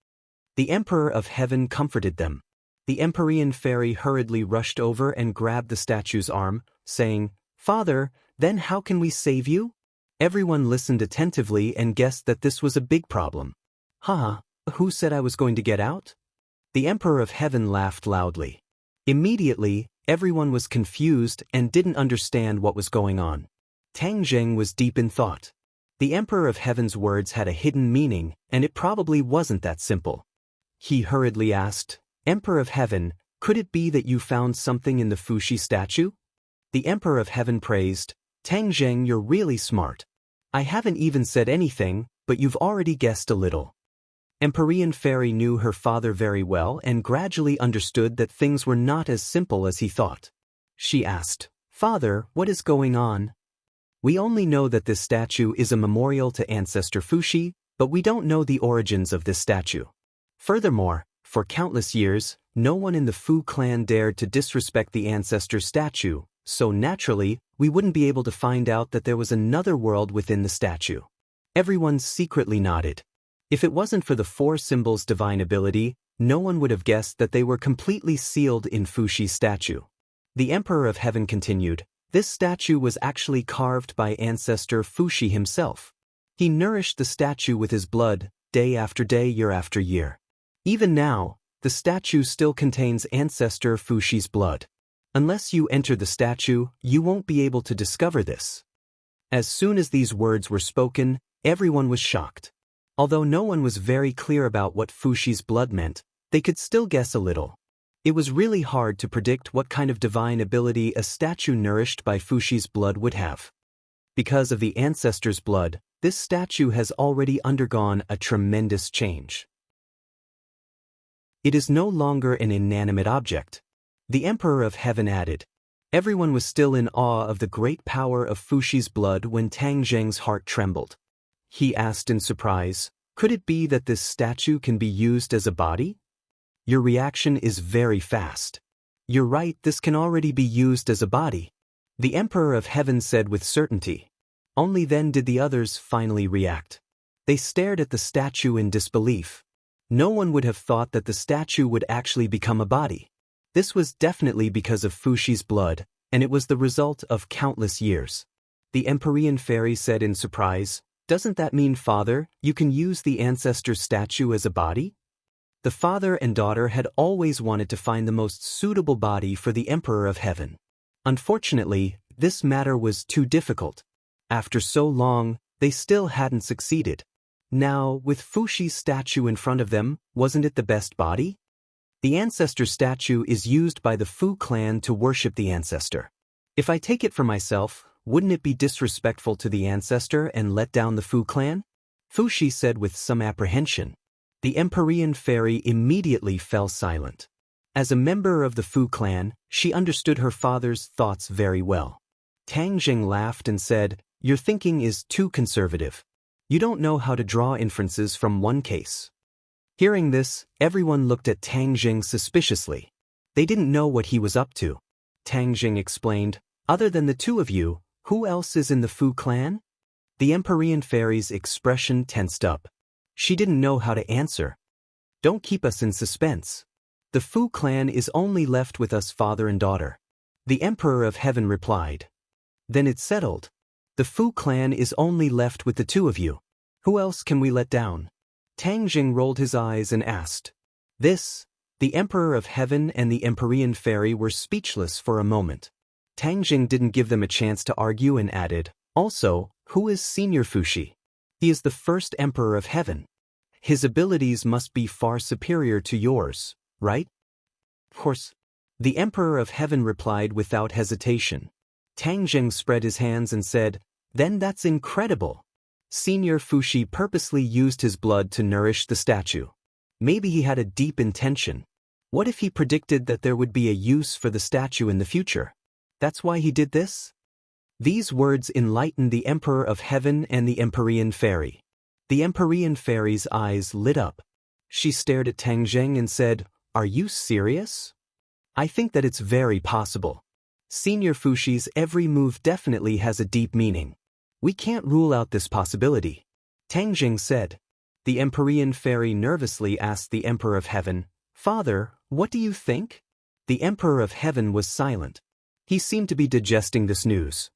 The Emperor of Heaven comforted them. The Empyrean fairy hurriedly rushed over and grabbed the statue's arm, saying, "Father, then how can we save you?" Everyone listened attentively and guessed that this was a big problem. "Haha, who said I was going to get out?" The Emperor of Heaven laughed loudly. Immediately, everyone was confused and didn't understand what was going on. Tang Zheng was deep in thought. The Emperor of Heaven's words had a hidden meaning, and it probably wasn't that simple. He hurriedly asked, "Emperor of Heaven, could it be that you found something in the Fuxi statue?" The Emperor of Heaven praised, "Tang Zheng, you're really smart. I haven't even said anything, but you've already guessed a little." Empyrean Fairy knew her father very well and gradually understood that things were not as simple as he thought. She asked, "Father, what is going on?" "We only know that this statue is a memorial to Ancestor Fuxi, but we don't know the origins of this statue. Furthermore, for countless years, no one in the Fu clan dared to disrespect the ancestor statue, so naturally, we wouldn't be able to find out that there was another world within the statue." Everyone secretly nodded. If it wasn't for the four symbols' divine ability, no one would have guessed that they were completely sealed in Fuxi's statue. The Emperor of Heaven continued, "This statue was actually carved by Ancestor Fuxi himself. He nourished the statue with his blood, day after day, year after year. Even now, the statue still contains Ancestor Fuxi's blood. Unless you enter the statue, you won't be able to discover this." As soon as these words were spoken, everyone was shocked. Although no one was very clear about what Fuxi's blood meant, they could still guess a little. It was really hard to predict what kind of divine ability a statue nourished by Fuxi's blood would have. Because of the ancestor's blood, this statue has already undergone a tremendous change. It is no longer an inanimate object. The Emperor of Heaven added. Everyone was still in awe of the great power of Fuxi's blood when Tang Zheng's heart trembled. He asked in surprise, "Could it be that this statue can be used as a body?" "Your reaction is very fast. You're right, this can already be used as a body," the Emperor of Heaven said with certainty. Only then did the others finally react. They stared at the statue in disbelief. No one would have thought that the statue would actually become a body. This was definitely because of Fuxi's blood, and it was the result of countless years. The Empyrean Fairy said in surprise, "Doesn't that mean, Father, you can use the ancestor statue as a body?" The father and daughter had always wanted to find the most suitable body for the Emperor of Heaven. Unfortunately, this matter was too difficult. After so long, they still hadn't succeeded. Now, with Fuxi's statue in front of them, wasn't it the best body? The ancestor statue is used by the Fu clan to worship the ancestor. If I take it for myself, wouldn't it be disrespectful to the ancestor and let down the Fu clan? Fuxi said with some apprehension. The Empyrean Fairy immediately fell silent. As a member of the Fu clan, she understood her father's thoughts very well. Tang Zheng laughed and said, "Your thinking is too conservative. You don't know how to draw inferences from one case." Hearing this, everyone looked at Tang Zheng suspiciously. They didn't know what he was up to. Tang Zheng explained, "Other than the two of you, who else is in the Fu clan?" The Empyrean Fairy's expression tensed up. She didn't know how to answer. "Don't keep us in suspense. The Fu clan is only left with us, father and daughter," the Emperor of Heaven replied. "Then it's settled. The Fu clan is only left with the two of you. Who else can we let down?" Tang Zheng rolled his eyes and asked. The Emperor of Heaven and the Empyrean Fairy were speechless for a moment. Tang Zheng didn't give them a chance to argue and added, "Also, who is Senior Fuxi? He is the first Emperor of Heaven. His abilities must be far superior to yours, right?" "Of course." The Emperor of Heaven replied without hesitation. Tang Zheng spread his hands and said, "Then that's incredible. Senior Fuxi purposely used his blood to nourish the statue. Maybe he had a deep intention. What if he predicted that there would be a use for the statue in the future? That's why he did this?" These words enlightened the Emperor of Heaven and the Empyrean Fairy. The Empyrean Fairy's eyes lit up. She stared at Tang Zheng and said, "Are you serious? I think that it's very possible. Senior Fuxi's every move definitely has a deep meaning. We can't rule out this possibility," Tang Zheng said. The Empyrean Fairy nervously asked the Emperor of Heaven, "Father, what do you think?" The Emperor of Heaven was silent. He seemed to be digesting this news.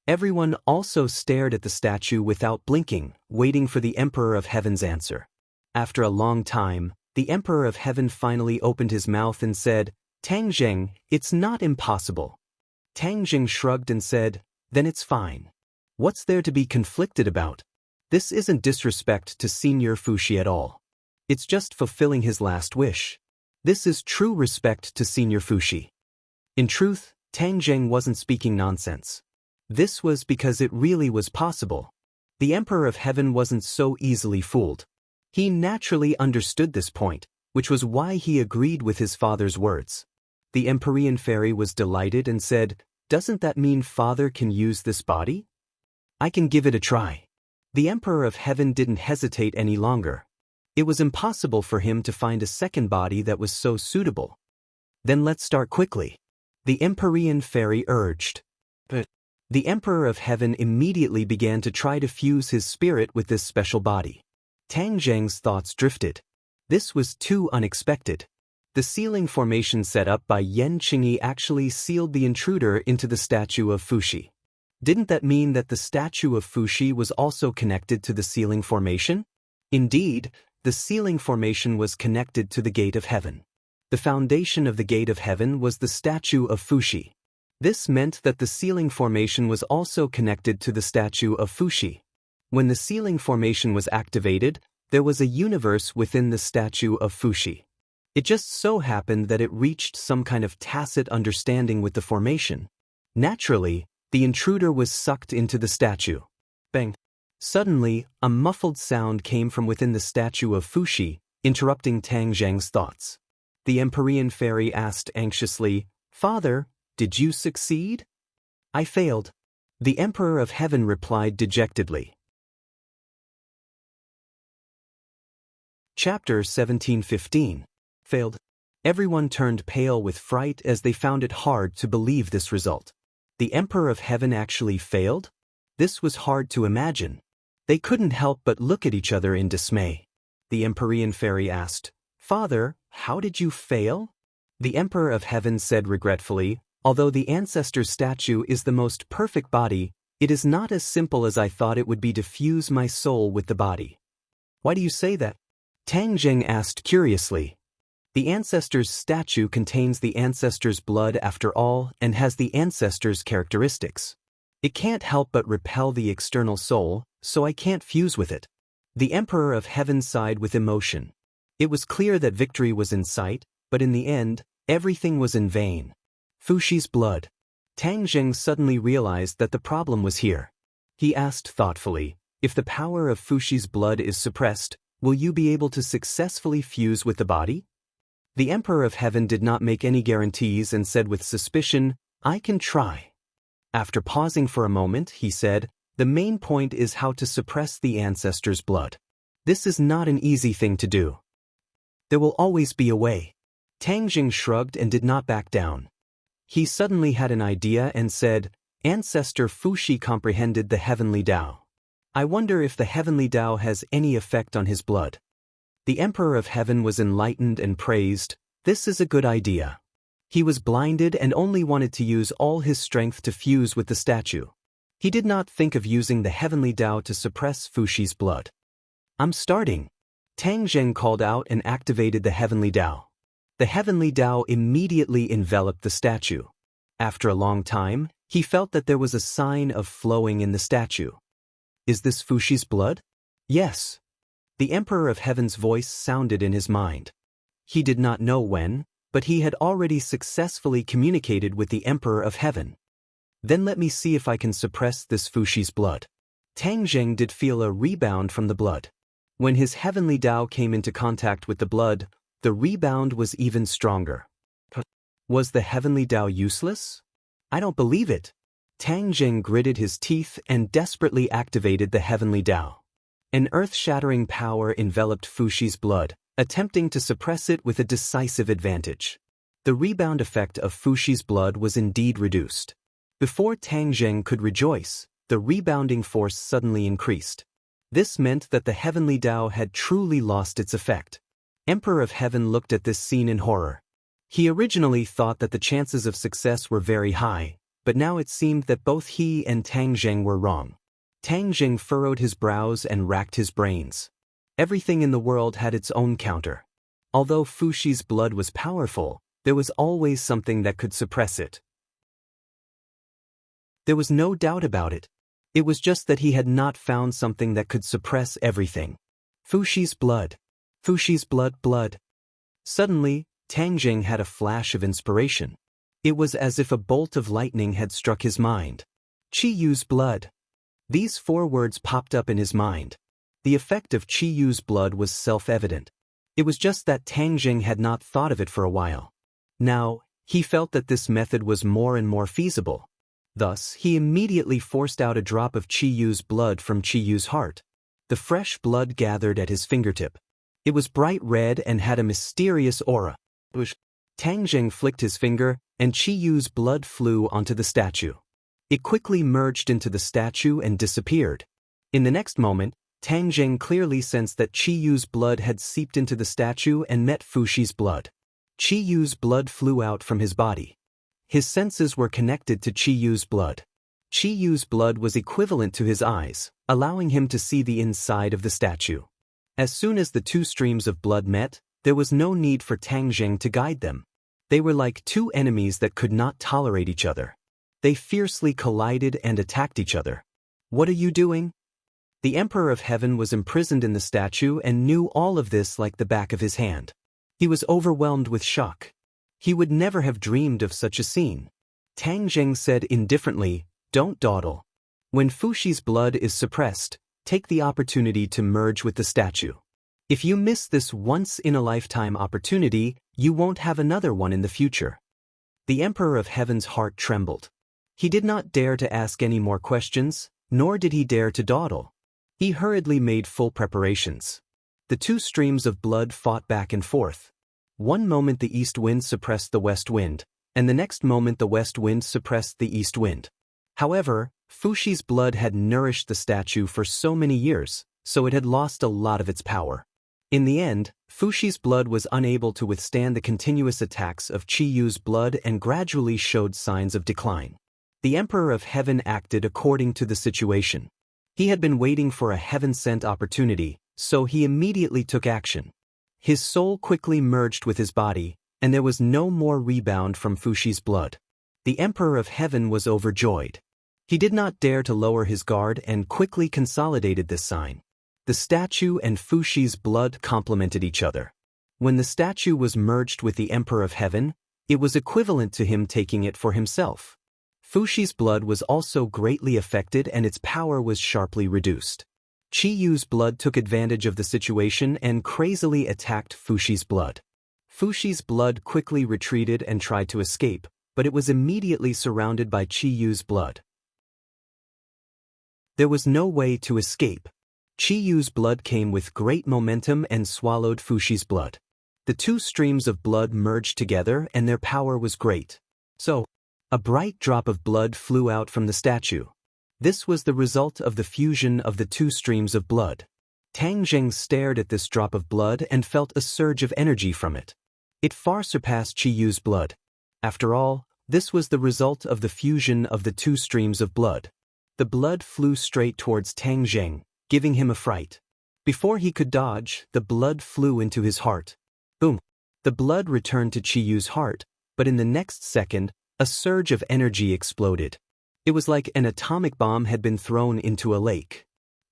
Everyone also stared at the statue without blinking, waiting for the Emperor of Heaven's answer. After a long time, The Emperor of Heaven finally opened his mouth and said, "Tang Zheng, it's not impossible." Tang Zheng shrugged and said, "Then it's fine. What's there to be conflicted about? This isn't disrespect to Senior Fuxi at all. It's just fulfilling his last wish. This is true respect to Senior Fuxi." In truth, Tang Zheng wasn't speaking nonsense. This was because it really was possible. The Emperor of Heaven wasn't so easily fooled. He naturally understood this point, which was why he agreed with his father's words. The Empyrean fairy was delighted and said, "Doesn't that mean Father can use this body? I can give it a try." The Emperor of Heaven didn't hesitate any longer. It was impossible for him to find a second body that was so suitable. "Then let's start quickly," the Empyrean fairy urged. But the Emperor of Heaven immediately began to try to fuse his spirit with this special body. Tang Zheng's thoughts drifted. This was too unexpected. The sealing formation set up by Yan Qingyi actually sealed the intruder into the statue of Fuxi. Didn't that mean that the statue of Fuxi was also connected to the sealing formation? Indeed, the sealing formation was connected to the gate of heaven. The foundation of the gate of heaven was the statue of Fuxi. This meant that the sealing formation was also connected to the statue of Fuxi. When the sealing formation was activated, there was a universe within the statue of Fuxi. It just so happened that it reached some kind of tacit understanding with the formation. Naturally, the intruder was sucked into the statue. Bang! Suddenly, a muffled sound came from within the statue of Fuxi, interrupting Tang Zheng's thoughts. The Empyrean fairy asked anxiously, "Father, did you succeed?" "I failed," the Emperor of Heaven replied dejectedly. Chapter 17:15. Failed. Everyone turned pale with fright as they found it hard to believe this result. The Emperor of Heaven actually failed? This was hard to imagine. They couldn't help but look at each other in dismay. The Empyrean fairy asked, "Father, how did you fail?" The Emperor of Heaven said regretfully, "Although the ancestor's statue is the most perfect body, it is not as simple as I thought it would be to fuse my soul with the body." "Why do you say that?" Tang Zheng asked curiously. "The ancestor's statue contains the ancestor's blood after all and has the ancestor's characteristics. It can't help but repel the external soul, so I can't fuse with it." The Emperor of Heaven sighed with emotion. It was clear that victory was in sight, but in the end, everything was in vain. Fuxi's blood. Tang Zheng suddenly realized that the problem was here. He asked thoughtfully, "If the power of Fuxi's blood is suppressed, will you be able to successfully fuse with the body?" The Emperor of Heaven did not make any guarantees and said with suspicion, "I can try." After pausing for a moment, he said, "The main point is how to suppress the ancestor's blood. This is not an easy thing to do. There will always be a way." Tang Zheng shrugged and did not back down. He suddenly had an idea and said, "Ancestor Fuxi comprehended the heavenly Tao. I wonder if the heavenly Tao has any effect on his blood." The Emperor of Heaven was enlightened and praised, "This is a good idea." He was blinded and only wanted to use all his strength to fuse with the statue. He did not think of using the heavenly Tao to suppress Fuxi's blood. "I'm starting." Tang Zheng called out and activated the heavenly Tao. The heavenly Tao immediately enveloped the statue. After a long time, he felt that there was a sign of flowing in the statue. "Is this Fuxi's blood?" "Yes." The Emperor of Heaven's voice sounded in his mind. He did not know when, but he had already successfully communicated with the Emperor of Heaven. "Then let me see if I can suppress this Fuxi's blood." Tang Zheng did feel a rebound from the blood. When his heavenly Tao came into contact with the blood, the rebound was even stronger. Was the heavenly Tao useless? "I don't believe it." Tang Zheng gritted his teeth and desperately activated the heavenly Tao. An earth-shattering power enveloped Fuxi's blood, attempting to suppress it with a decisive advantage. The rebound effect of Fuxi's blood was indeed reduced. Before Tang Zheng could rejoice, the rebounding force suddenly increased. This meant that the heavenly Tao had truly lost its effect. Emperor of Heaven looked at this scene in horror. He originally thought that the chances of success were very high, but now it seemed that both he and Tang Zheng were wrong. Tang Zheng furrowed his brows and racked his brains. Everything in the world had its own counter. Although Fuxi's blood was powerful, there was always something that could suppress it. There was no doubt about it. It was just that he had not found something that could suppress everything. Fuxi's blood. Fuxi's blood. Suddenly, Tang Jing had a flash of inspiration. It was as if a bolt of lightning had struck his mind. Qi Yu's blood. These 4 words popped up in his mind. The effect of Qi Yu's blood was self-evident. It was just that Tang Jing had not thought of it for a while. Now, he felt that this method was more and more feasible. Thus, he immediately forced out a drop of Qi Yu's blood from Qi Yu's heart. The fresh blood gathered at his fingertip. It was bright red and had a mysterious aura. Tang Jing flicked his finger, and Qi Yu's blood flew onto the statue. It quickly merged into the statue and disappeared. In the next moment, Tang Jing clearly sensed that Qi Yu's blood had seeped into the statue and met Fuxi's blood. Qi Yu's blood flew out from his body. His senses were connected to Qi Yu's blood. Qi Yu's blood was equivalent to his eyes, allowing him to see the inside of the statue. As soon as the 2 streams of blood met, there was no need for Tang Jing to guide them. They were like 2 enemies that could not tolerate each other. They fiercely collided and attacked each other. "What are you doing?" The Emperor of Heaven was imprisoned in the statue and knew all of this like the back of his hand. He was overwhelmed with shock. He would never have dreamed of such a scene. Tang Jing said indifferently, "Don't dawdle. When Fuxi's blood is suppressed, take the opportunity to merge with the statue. If you miss this once-in-a-lifetime opportunity, you won't have another one in the future." The Emperor of Heaven's heart trembled. He did not dare to ask any more questions, nor did he dare to dawdle. He hurriedly made full preparations. The 2 streams of blood fought back and forth. One moment the east wind suppressed the west wind, and the next moment the west wind suppressed the east wind. However, Fuxi's blood had nourished the statue for so many years, so it had lost a lot of its power. In the end, Fuxi's blood was unable to withstand the continuous attacks of Qi Yu's blood and gradually showed signs of decline. The Emperor of Heaven acted according to the situation. He had been waiting for a heaven-sent opportunity, so he immediately took action. His soul quickly merged with his body, and there was no more rebound from Fuxi's blood. The Emperor of Heaven was overjoyed. He did not dare to lower his guard and quickly consolidated this sign. The statue and Fuxi's blood complemented each other. When the statue was merged with the Emperor of Heaven, it was equivalent to him taking it for himself. Fuxi's blood was also greatly affected and its power was sharply reduced. Qi Yu's blood took advantage of the situation and crazily attacked Fuxi's blood. Fuxi's blood quickly retreated and tried to escape, but it was immediately surrounded by Qi Yu's blood. There was no way to escape. Qi Yu's blood came with great momentum and swallowed Fuxi's blood. The 2 streams of blood merged together and their power was great. So, a bright drop of blood flew out from the statue. This was the result of the fusion of the 2 streams of blood. Tang Jing stared at this drop of blood and felt a surge of energy from it. It far surpassed Qi Yu's blood. After all, this was the result of the fusion of the 2 streams of blood. The blood flew straight towards Tang Jing, giving him a fright. Before he could dodge, the blood flew into his heart. Boom! The blood returned to Qi Yu's heart, but in the next second, a surge of energy exploded. It was like an atomic bomb had been thrown into a lake.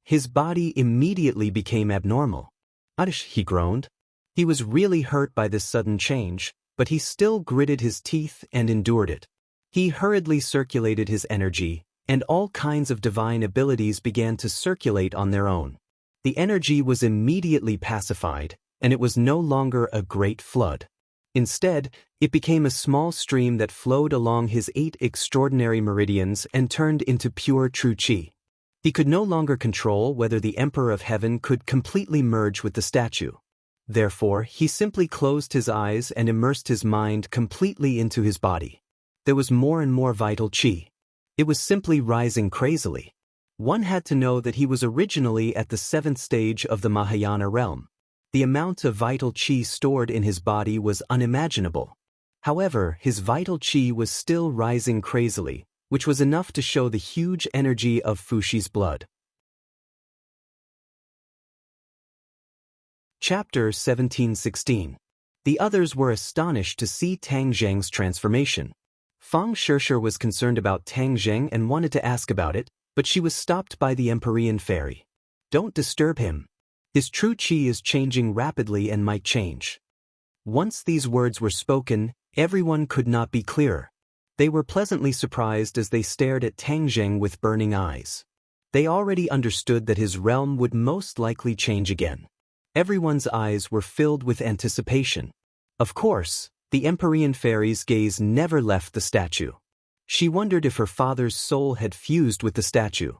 His body immediately became abnormal. "Adish," he groaned. He was really hurt by this sudden change, but he still gritted his teeth and endured it. He hurriedly circulated his energy, and all kinds of divine abilities began to circulate on their own. The energy was immediately pacified, and it was no longer a great flood. Instead, it became a small stream that flowed along his 8 extraordinary meridians and turned into pure true qi. He could no longer control whether the Emperor of Heaven could completely merge with the statue. Therefore, he simply closed his eyes and immersed his mind completely into his body. There was more and more vital qi. It was simply rising crazily. One had to know that he was originally at the 7th stage of the Mahayana realm. The amount of vital qi stored in his body was unimaginable. However, his vital qi was still rising crazily, which was enough to show the huge energy of Fuxi's blood. Chapter 1716. The others were astonished to see Tang Zheng's transformation. Fang Shishir was concerned about Tang Zheng and wanted to ask about it, but she was stopped by the Empyrean fairy. Don't disturb him. His true qi is changing rapidly and might change. Once these words were spoken, everyone could not be clearer. They were pleasantly surprised as they stared at Tang Zheng with burning eyes. They already understood that his realm would most likely change again. Everyone's eyes were filled with anticipation. Of course, the Empyrean fairy's gaze never left the statue. She wondered if her father's soul had fused with the statue.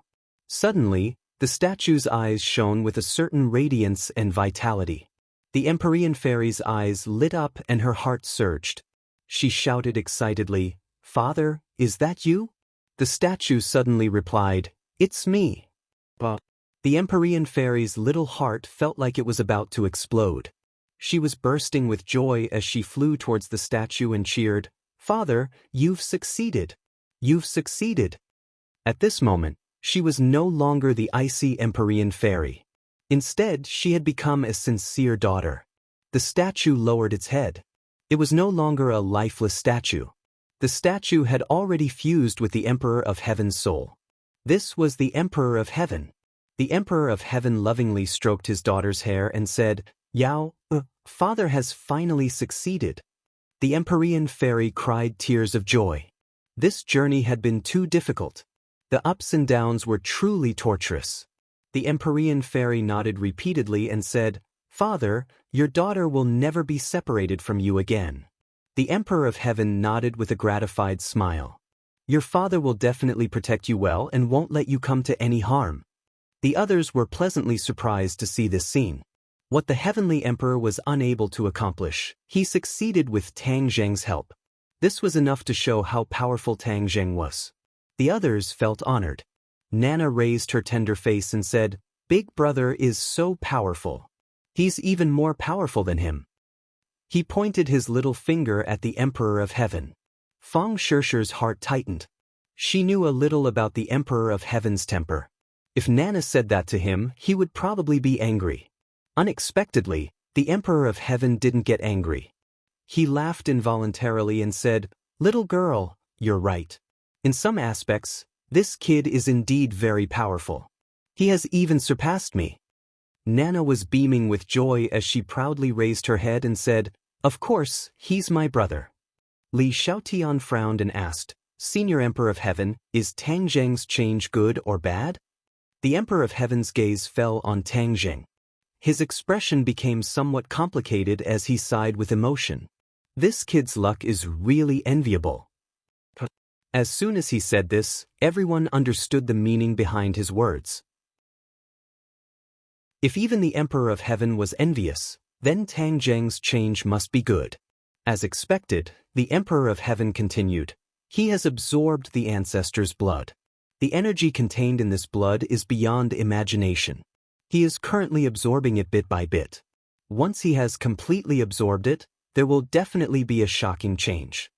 Suddenly, the statue's eyes shone with a certain radiance and vitality. The Empyrean fairy's eyes lit up and her heart surged. She shouted excitedly, "Father, is that you?" The statue suddenly replied, "It's me." But the Empyrean fairy's little heart felt like it was about to explode. She was bursting with joy as she flew towards the statue and cheered, "Father, you've succeeded. You've succeeded." At this moment, she was no longer the icy Empyrean fairy. Instead, she had become a sincere daughter. The statue lowered its head. It was no longer a lifeless statue. The statue had already fused with the Emperor of Heaven's soul. This was the Emperor of Heaven. The Emperor of Heaven lovingly stroked his daughter's hair and said, "Yao, Father has finally succeeded." The Empyrean fairy cried tears of joy. This journey had been too difficult. The ups and downs were truly torturous. The Empyrean fairy nodded repeatedly and said, "Father, your daughter will never be separated from you again." The Emperor of Heaven nodded with a gratified smile. "Your father will definitely protect you well and won't let you come to any harm." The others were pleasantly surprised to see this scene. What the Heavenly Emperor was unable to accomplish, he succeeded with Tang Zheng's help. This was enough to show how powerful Tang Zheng was. The others felt honored. Nana raised her tender face and said, "Big brother is so powerful. He's even more powerful than him." He pointed his little finger at the Emperor of Heaven. Fang Shishir's heart tightened. She knew a little about the Emperor of Heaven's temper. If Nana said that to him, he would probably be angry. Unexpectedly, the Emperor of Heaven didn't get angry. He laughed involuntarily and said, "Little girl, you're right. In some aspects, this kid is indeed very powerful. He has even surpassed me." Nana was beaming with joy as she proudly raised her head and said, "Of course, he's my brother." Li Xiaotian frowned and asked, "Senior Emperor of Heaven, is Tang Zheng's change good or bad?" The Emperor of Heaven's gaze fell on Tang Zheng. His expression became somewhat complicated as he sighed with emotion. "This kid's luck is really enviable." As soon as he said this, everyone understood the meaning behind his words. If even the Emperor of Heaven was envious, then Tang Zheng's change must be good. As expected, the Emperor of Heaven continued, "He has absorbed the ancestors' blood. The energy contained in this blood is beyond imagination. He is currently absorbing it bit by bit. Once he has completely absorbed it, there will definitely be a shocking change."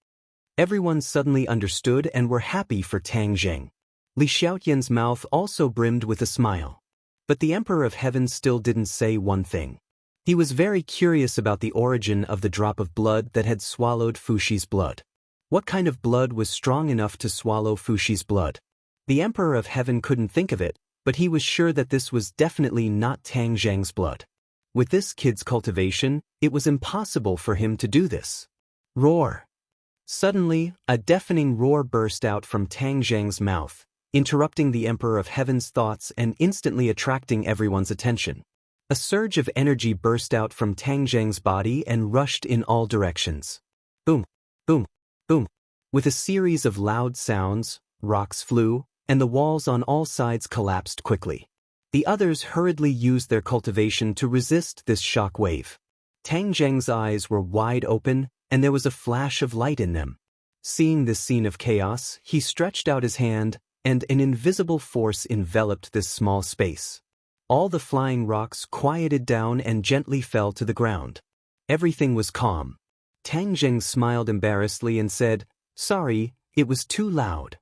Everyone suddenly understood and were happy for Tang Zheng. Li Xiaotian's mouth also brimmed with a smile. But the Emperor of Heaven still didn't say one thing. He was very curious about the origin of the drop of blood that had swallowed Fushi's blood. What kind of blood was strong enough to swallow Fushi's blood? The Emperor of Heaven couldn't think of it, but he was sure that this was definitely not Tang Zheng's blood. With this kid's cultivation, it was impossible for him to do this. Roar! Suddenly, a deafening roar burst out from Tang Zheng's mouth, interrupting the Emperor of Heaven's thoughts and instantly attracting everyone's attention. A surge of energy burst out from Tang Zheng's body and rushed in all directions. Boom, boom, boom. With a series of loud sounds, rocks flew, and the walls on all sides collapsed quickly. The others hurriedly used their cultivation to resist this shock wave. Tang Zheng's eyes were wide open, and there was a flash of light in them. Seeing this scene of chaos, he stretched out his hand, and an invisible force enveloped this small space. All the flying rocks quieted down and gently fell to the ground. Everything was calm. Tang Zheng smiled embarrassedly and said, "Sorry, it was too loud."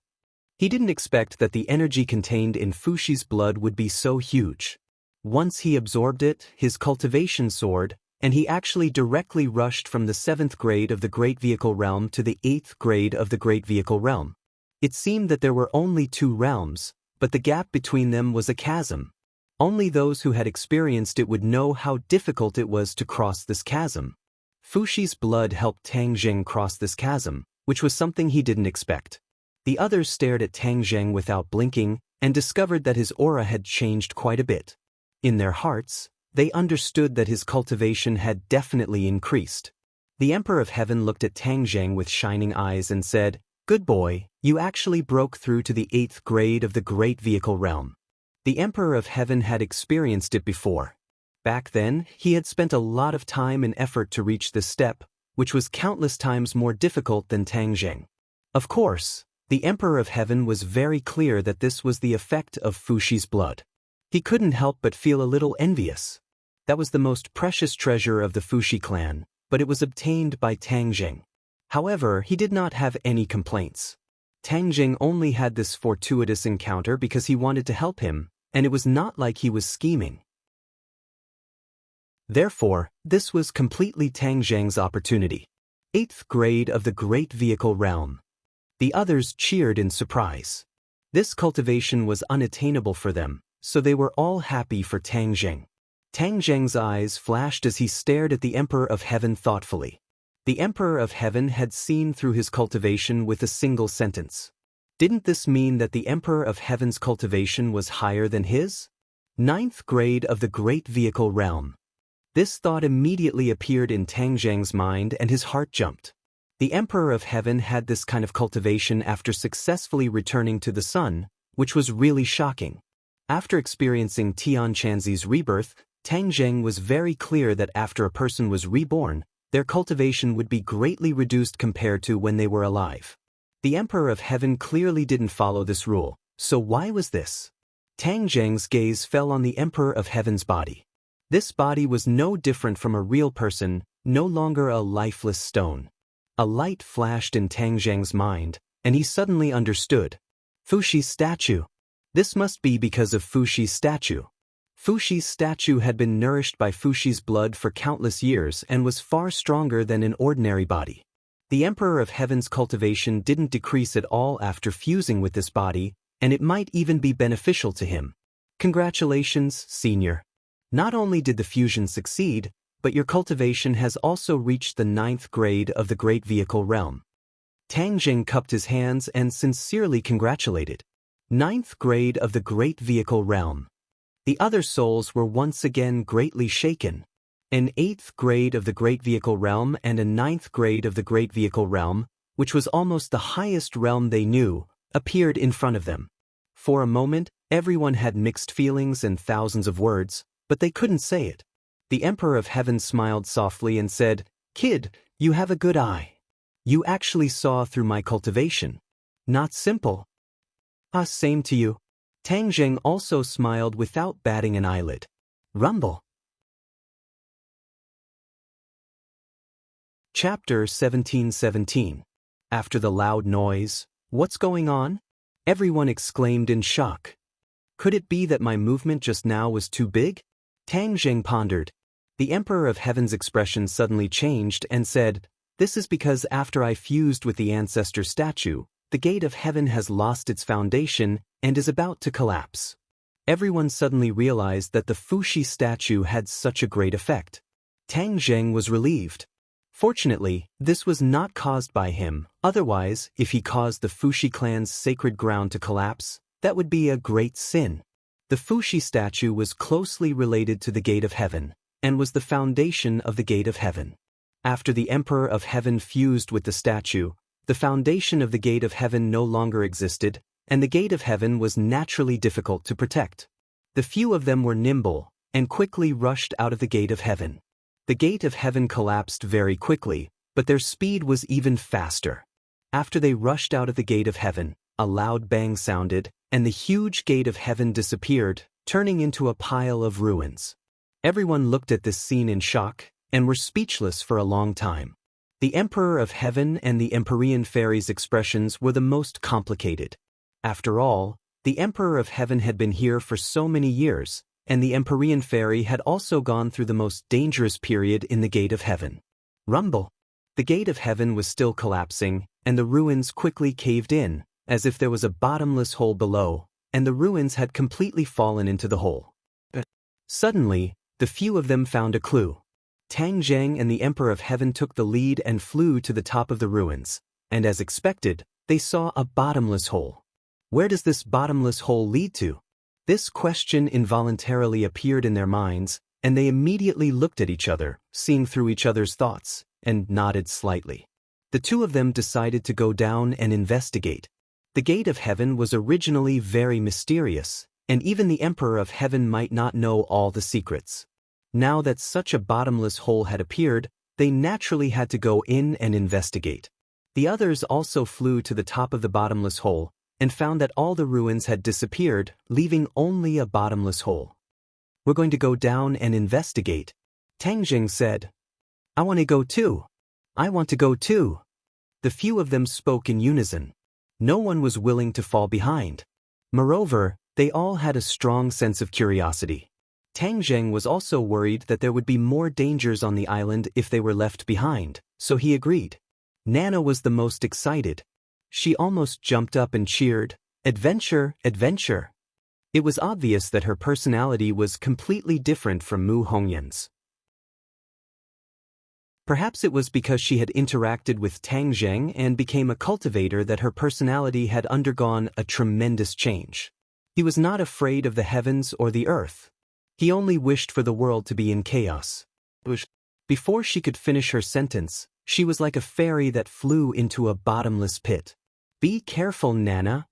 He didn't expect that the energy contained in Fushi's blood would be so huge. Once he absorbed it, his cultivation soared, and he actually directly rushed from the 7th grade of the Great Vehicle Realm to the 8th grade of the Great Vehicle Realm. It seemed that there were only 2 realms, but the gap between them was a chasm. Only those who had experienced it would know how difficult it was to cross this chasm. Fushi's blood helped Tang Zheng cross this chasm, which was something he didn't expect. The others stared at Tang Zheng without blinking and discovered that his aura had changed quite a bit. In their hearts, they understood that his cultivation had definitely increased. The Emperor of Heaven looked at Tang Zheng with shining eyes and said, "Good boy, you actually broke through to the 8th grade of the Great Vehicle Realm." The Emperor of Heaven had experienced it before. Back then, he had spent a lot of time and effort to reach this step, which was countless times more difficult than Tang Zheng. Of course, the Emperor of Heaven was very clear that this was the effect of Fushi's blood. He couldn't help but feel a little envious. That was the most precious treasure of the Fushi clan, but it was obtained by Tang Zheng. However, he did not have any complaints. Tang Zheng only had this fortuitous encounter because he wanted to help him, and it was not like he was scheming. Therefore, this was completely Tang Zheng's opportunity. 8th grade of the Great Vehicle Realm. The others cheered in surprise. This cultivation was unattainable for them, so they were all happy for Tang Zheng. Tang Zheng's eyes flashed as he stared at the Emperor of Heaven thoughtfully. The Emperor of Heaven had seen through his cultivation with a single sentence. Didn't this mean that the Emperor of Heaven's cultivation was higher than his? 9th grade of the Great Vehicle Realm. This thought immediately appeared in Tang Zheng's mind and his heart jumped. The Emperor of Heaven had this kind of cultivation after successfully returning to the sun, which was really shocking. After experiencing Tian Chanzi's rebirth, Tang Zheng was very clear that after a person was reborn, their cultivation would be greatly reduced compared to when they were alive. The Emperor of Heaven clearly didn't follow this rule, so why was this? Tang Zheng's gaze fell on the Emperor of Heaven's body. This body was no different from a real person, no longer a lifeless stone. A light flashed in Tang Zheng's mind, and he suddenly understood. Fushi's statue. This must be because of Fushi's statue. Fushi's statue had been nourished by Fushi's blood for countless years and was far stronger than an ordinary body. The Emperor of Heaven's cultivation didn't decrease at all after fusing with this body, and it might even be beneficial to him. Congratulations, Senior. Not only did the fusion succeed, but your cultivation has also reached the 9th grade of the Great Vehicle Realm. Tang Zheng cupped his hands and sincerely congratulated. 9th grade of the Great Vehicle Realm. The other souls were once again greatly shaken. An 8th grade of the Great Vehicle Realm and a 9th grade of the Great Vehicle Realm, which was almost the highest realm they knew, appeared in front of them. For a moment, everyone had mixed feelings and thousands of words, but they couldn't say it. The Emperor of Heaven smiled softly and said, "Kid, you have a good eye. You actually saw through my cultivation. Not simple." "Ah, same to you." Tang Zheng also smiled without batting an eyelid. Rumble. Chapter 1717. After the loud noise, "What's going on?" everyone exclaimed in shock. Could it be that my movement just now was too big? Tang Zheng pondered. The Emperor of Heaven's expression suddenly changed and said, "This is because after I fused with the ancestor statue, the gate of heaven has lost its foundation and is about to collapse." Everyone suddenly realized that the Fushi statue had such a great effect. Tang Zheng was relieved. Fortunately, this was not caused by him, otherwise, if he caused the Fushi clan's sacred ground to collapse, that would be a great sin. The Fushi statue was closely related to the Gate of Heaven, and was the foundation of the Gate of Heaven. After the Emperor of Heaven fused with the statue, the foundation of the Gate of Heaven no longer existed, and the Gate of Heaven was naturally difficult to protect. The few of them were nimble, and quickly rushed out of the Gate of Heaven. The Gate of Heaven collapsed very quickly, but their speed was even faster. After they rushed out of the Gate of Heaven, a loud bang sounded, and the huge Gate of Heaven disappeared, turning into a pile of ruins. Everyone looked at this scene in shock, and were speechless for a long time. The Emperor of Heaven and the Empyrean Fairy's expressions were the most complicated. After all, the Emperor of Heaven had been here for so many years, and the Empyrean Fairy had also gone through the most dangerous period in the Gate of Heaven. Rumble! The Gate of Heaven was still collapsing, and the ruins quickly caved in, as if there was a bottomless hole below, and the ruins had completely fallen into the hole. Suddenly, the few of them found a clue. Tang Zheng and the Emperor of Heaven took the lead and flew to the top of the ruins, and as expected, they saw a bottomless hole. Where does this bottomless hole lead to? This question involuntarily appeared in their minds, and they immediately looked at each other, seeing through each other's thoughts, and nodded slightly. The two of them decided to go down and investigate. The Gate of Heaven was originally very mysterious, and even the Emperor of Heaven might not know all the secrets. Now that such a bottomless hole had appeared, they naturally had to go in and investigate. The others also flew to the top of the bottomless hole, and found that all the ruins had disappeared, leaving only a bottomless hole. "We're going to go down and investigate," Tang Zheng said. "I want to go too. I want to go too." The few of them spoke in unison. No one was willing to fall behind. Moreover, they all had a strong sense of curiosity. Tang Zheng was also worried that there would be more dangers on the island if they were left behind, so he agreed. Nana was the most excited. She almost jumped up and cheered, "Adventure, adventure!" It was obvious that her personality was completely different from Mu Hongyan's. Perhaps it was because she had interacted with Tang Zheng and became a cultivator that her personality had undergone a tremendous change. He was not afraid of the heavens or the earth. He only wished for the world to be in chaos. Before she could finish her sentence, she was like a fairy that flew into a bottomless pit. "Be careful, Nana."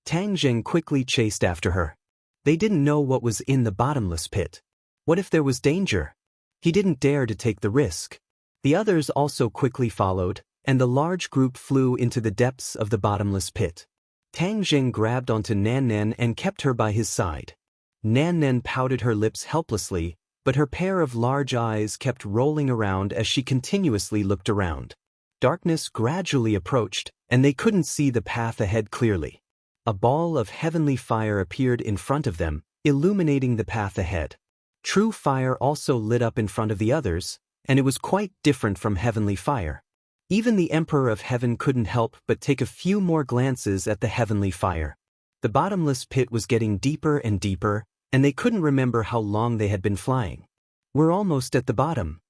Tang Zheng quickly chased after her. They didn't know what was in the bottomless pit. What if there was danger? He didn't dare to take the risk. The others also quickly followed, and the large group flew into the depths of the bottomless pit. Tang Zheng grabbed onto Nan Nan and kept her by his side. Nan Nan pouted her lips helplessly, but her pair of large eyes kept rolling around as she continuously looked around. Darkness gradually approached, and they couldn't see the path ahead clearly. A ball of heavenly fire appeared in front of them, illuminating the path ahead. True fire also lit up in front of the others, and it was quite different from heavenly fire. Even the Emperor of Heaven couldn't help but take a few more glances at the heavenly fire. The bottomless pit was getting deeper and deeper, and they couldn't remember how long they had been flying. "We're almost at the bottom."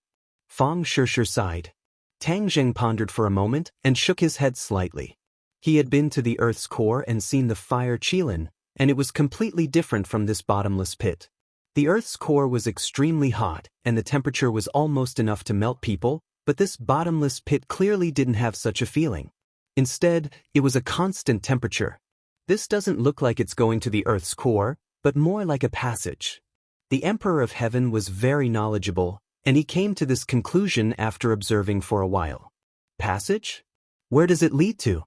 Fang Shishir sighed. Tang Zheng pondered for a moment and shook his head slightly. He had been to the Earth's core and seen the fire Qilin, and it was completely different from this bottomless pit. The Earth's core was extremely hot, and the temperature was almost enough to melt people, but this bottomless pit clearly didn't have such a feeling. Instead, it was a constant temperature. This doesn't look like it's going to the Earth's core, but more like a passage. The Emperor of Heaven was very knowledgeable, and he came to this conclusion after observing for a while. "Passage? Where does it lead to?"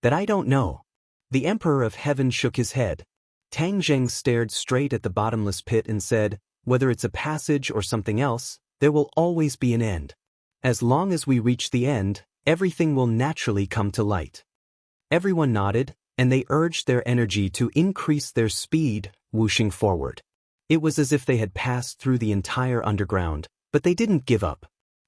"That I don't know." The Emperor of Heaven shook his head. Tang Zheng stared straight at the bottomless pit and said, "Whether it's a passage or something else, there will always be an end. As long as we reach the end, everything will naturally come to light." Everyone nodded, and they urged their energy to increase their speed, whooshing forward. It was as if they had passed through the entire underground, but they didn't give up.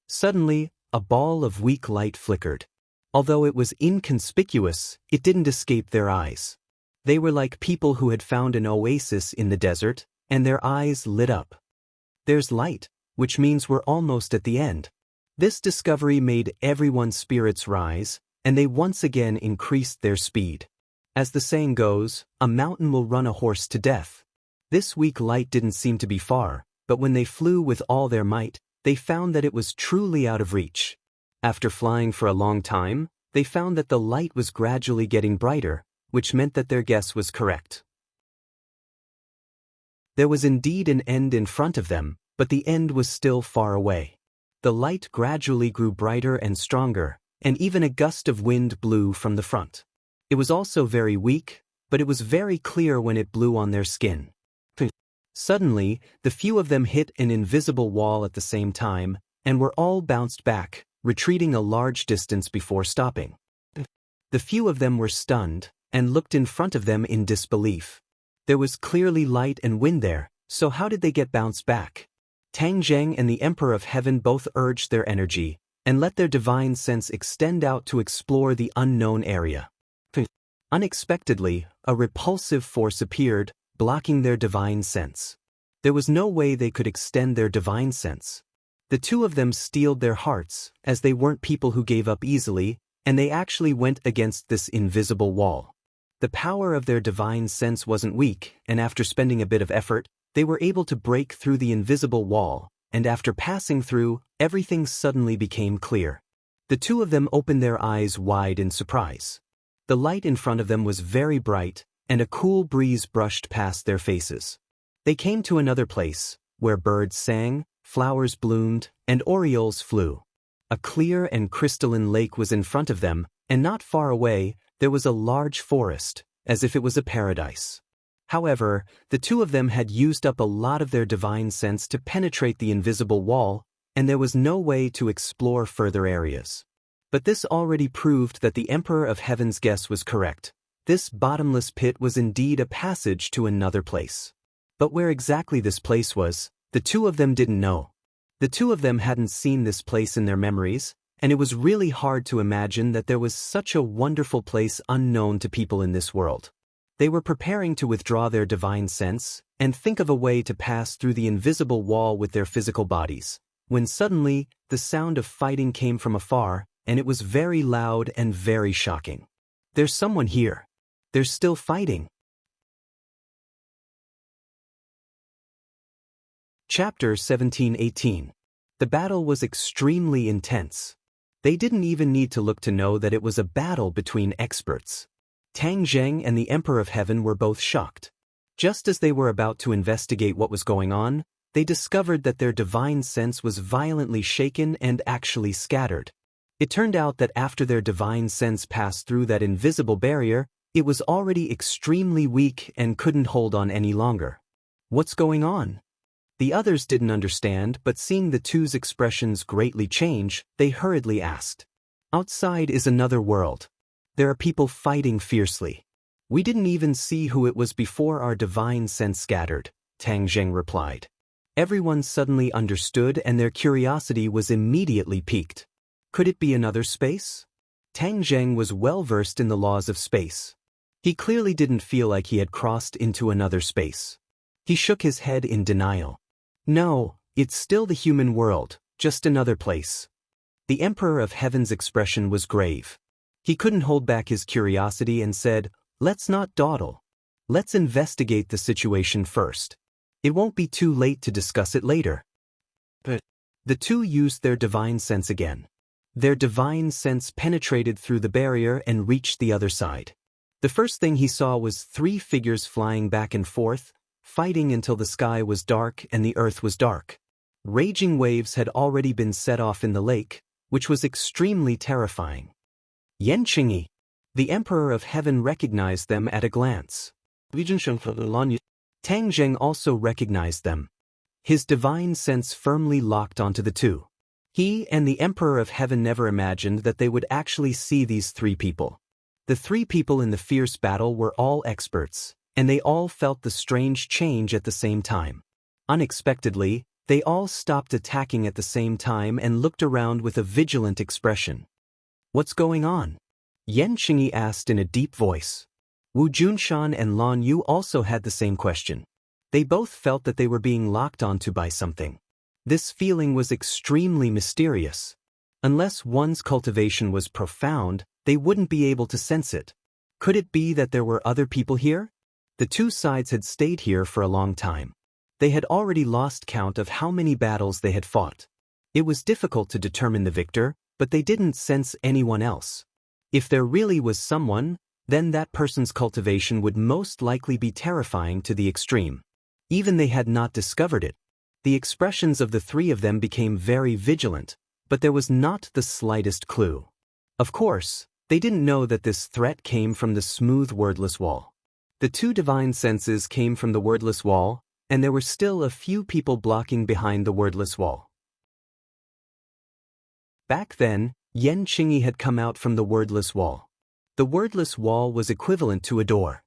Suddenly, a ball of weak light flickered. Although it was inconspicuous, it didn't escape their eyes. They were like people who had found an oasis in the desert, and their eyes lit up. "There's light, which means we're almost at the end." This discovery made everyone's spirits rise, and they once again increased their speed. As the saying goes, a mountain will run a horse to death. This weak light didn't seem to be far, but when they flew with all their might, they found that it was truly out of reach. After flying for a long time, they found that the light was gradually getting brighter, which meant that their guess was correct. There was indeed an end in front of them, but the end was still far away. The light gradually grew brighter and stronger, and even a gust of wind blew from the front. It was also very weak, but it was very clear when it blew on their skin. Suddenly, the few of them hit an invisible wall at the same time, and were all bounced back, retreating a large distance before stopping. The few of them were stunned, and looked in front of them in disbelief. There was clearly light and wind there, So how did they get bounced back? Tang Zheng and the Emperor of Heaven both urged their energy and let their divine sense extend out to explore the unknown area. Unexpectedly, a repulsive force appeared, blocking their divine sense. There was no way they could extend their divine sense. The two of them steeled their hearts, as they weren't people who gave up easily, and they actually went against this invisible wall. The power of their divine sense wasn't weak, and after spending a bit of effort, they were able to break through the invisible wall, and after passing through, everything suddenly became clear. The two of them opened their eyes wide in surprise. The light in front of them was very bright, and a cool breeze brushed past their faces. They came to another place, where birds sang, flowers bloomed, and orioles flew. A clear and crystalline lake was in front of them, and not far away, there was a large forest, as if it was a paradise. However, the two of them had used up a lot of their divine sense to penetrate the invisible wall, and there was no way to explore further areas. But this already proved that the Emperor of Heaven's guess was correct. This bottomless pit was indeed a passage to another place. But where exactly this place was, the two of them didn't know. The two of them hadn't seen this place in their memories, and it was really hard to imagine that there was such a wonderful place unknown to people in this world. They were preparing to withdraw their divine sense and think of a way to pass through the invisible wall with their physical bodies, when suddenly, the sound of fighting came from afar, and it was very loud and very shocking. There's someone here. They're still fighting. Chapter 17-18. The battle was extremely intense. They didn't even need to look to know that it was a battle between experts. Tang Zheng and the Emperor of Heaven were both shocked. Just as they were about to investigate what was going on, they discovered that their divine sense was violently shaken and actually scattered. It turned out that after their divine sense passed through that invisible barrier, it was already extremely weak and couldn't hold on any longer. What's going on? The others didn't understand, but seeing the two's expressions greatly change, they hurriedly asked. Outside is another world. There are people fighting fiercely. We didn't even see who it was before our divine sense scattered, Tang Zheng replied. Everyone suddenly understood and their curiosity was immediately piqued. Could it be another space? Tang Zheng was well versed in the laws of space. He clearly didn't feel like he had crossed into another space. He shook his head in denial. No, it's still the human world, just another place. The Emperor of Heaven's expression was grave. He couldn't hold back his curiosity and said, Let's not dawdle. Let's investigate the situation first. It won't be too late to discuss it later. But the two used their divine sense again. Their divine sense penetrated through the barrier and reached the other side. The first thing he saw was 3 figures flying back and forth, fighting until the sky was dark and the earth was dark. Raging waves had already been set off in the lake, which was extremely terrifying. Yan Qingyi, the Emperor of Heaven, recognized them at a glance. Tang Zheng also recognized them. His divine sense firmly locked onto the two. He and the Emperor of Heaven never imagined that they would actually see these 3 people. The 3 people in the fierce battle were all experts, and they all felt the strange change at the same time. Unexpectedly, they all stopped attacking at the same time and looked around with a vigilant expression. What's going on? Yan Qingyi asked in a deep voice. Wu Junshan and Lan Yu also had the same question. They both felt that they were being locked onto by something. This feeling was extremely mysterious. Unless one's cultivation was profound, they wouldn't be able to sense it. Could it be that there were other people here? The two sides had stayed here for a long time. They had already lost count of how many battles they had fought. It was difficult to determine the victor, but they didn't sense anyone else. If there really was someone, then that person's cultivation would most likely be terrifying to the extreme. Even they had not discovered it. The expressions of the 3 of them became very vigilant, but there was not the slightest clue. Of course, they didn't know that this threat came from the smooth wordless wall. The 2 divine senses came from the wordless wall, and there were still a few people blocking behind the wordless wall. Back then, Yan Qingyi had come out from the wordless wall. The wordless wall was equivalent to a door.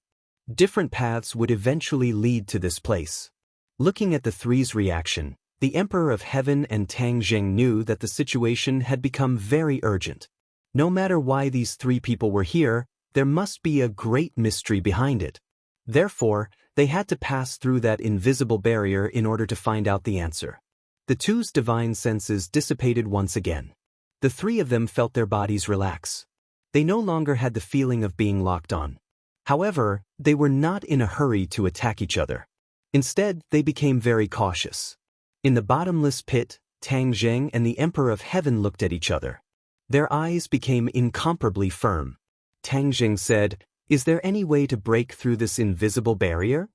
Different paths would eventually lead to this place. Looking at the three's reaction, the Emperor of Heaven and Tang Jing knew that the situation had become very urgent. No matter why these three people were here, there must be a great mystery behind it. Therefore, they had to pass through that invisible barrier in order to find out the answer. The two's divine senses dissipated once again. The three of them felt their bodies relax. They no longer had the feeling of being locked on. However, they were not in a hurry to attack each other. Instead, they became very cautious. In the bottomless pit, Tang Jing and the Emperor of Heaven looked at each other. Their eyes became incomparably firm. Tang Jing said, "Is there any way to break through this invisible barrier?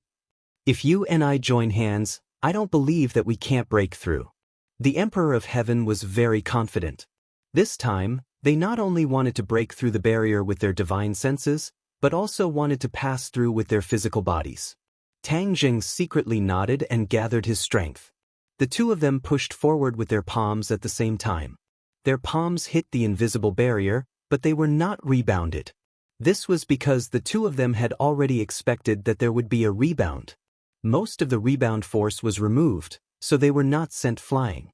If you and I join hands, I don't believe that we can't break through." The Emperor of Heaven was very confident. This time, they not only wanted to break through the barrier with their divine senses, but also wanted to pass through with their physical bodies. Tang Jing secretly nodded and gathered his strength. The two of them pushed forward with their palms at the same time. Their palms hit the invisible barrier, but they were not rebounded. This was because the two of them had already expected that there would be a rebound. Most of the rebound force was removed, so they were not sent flying.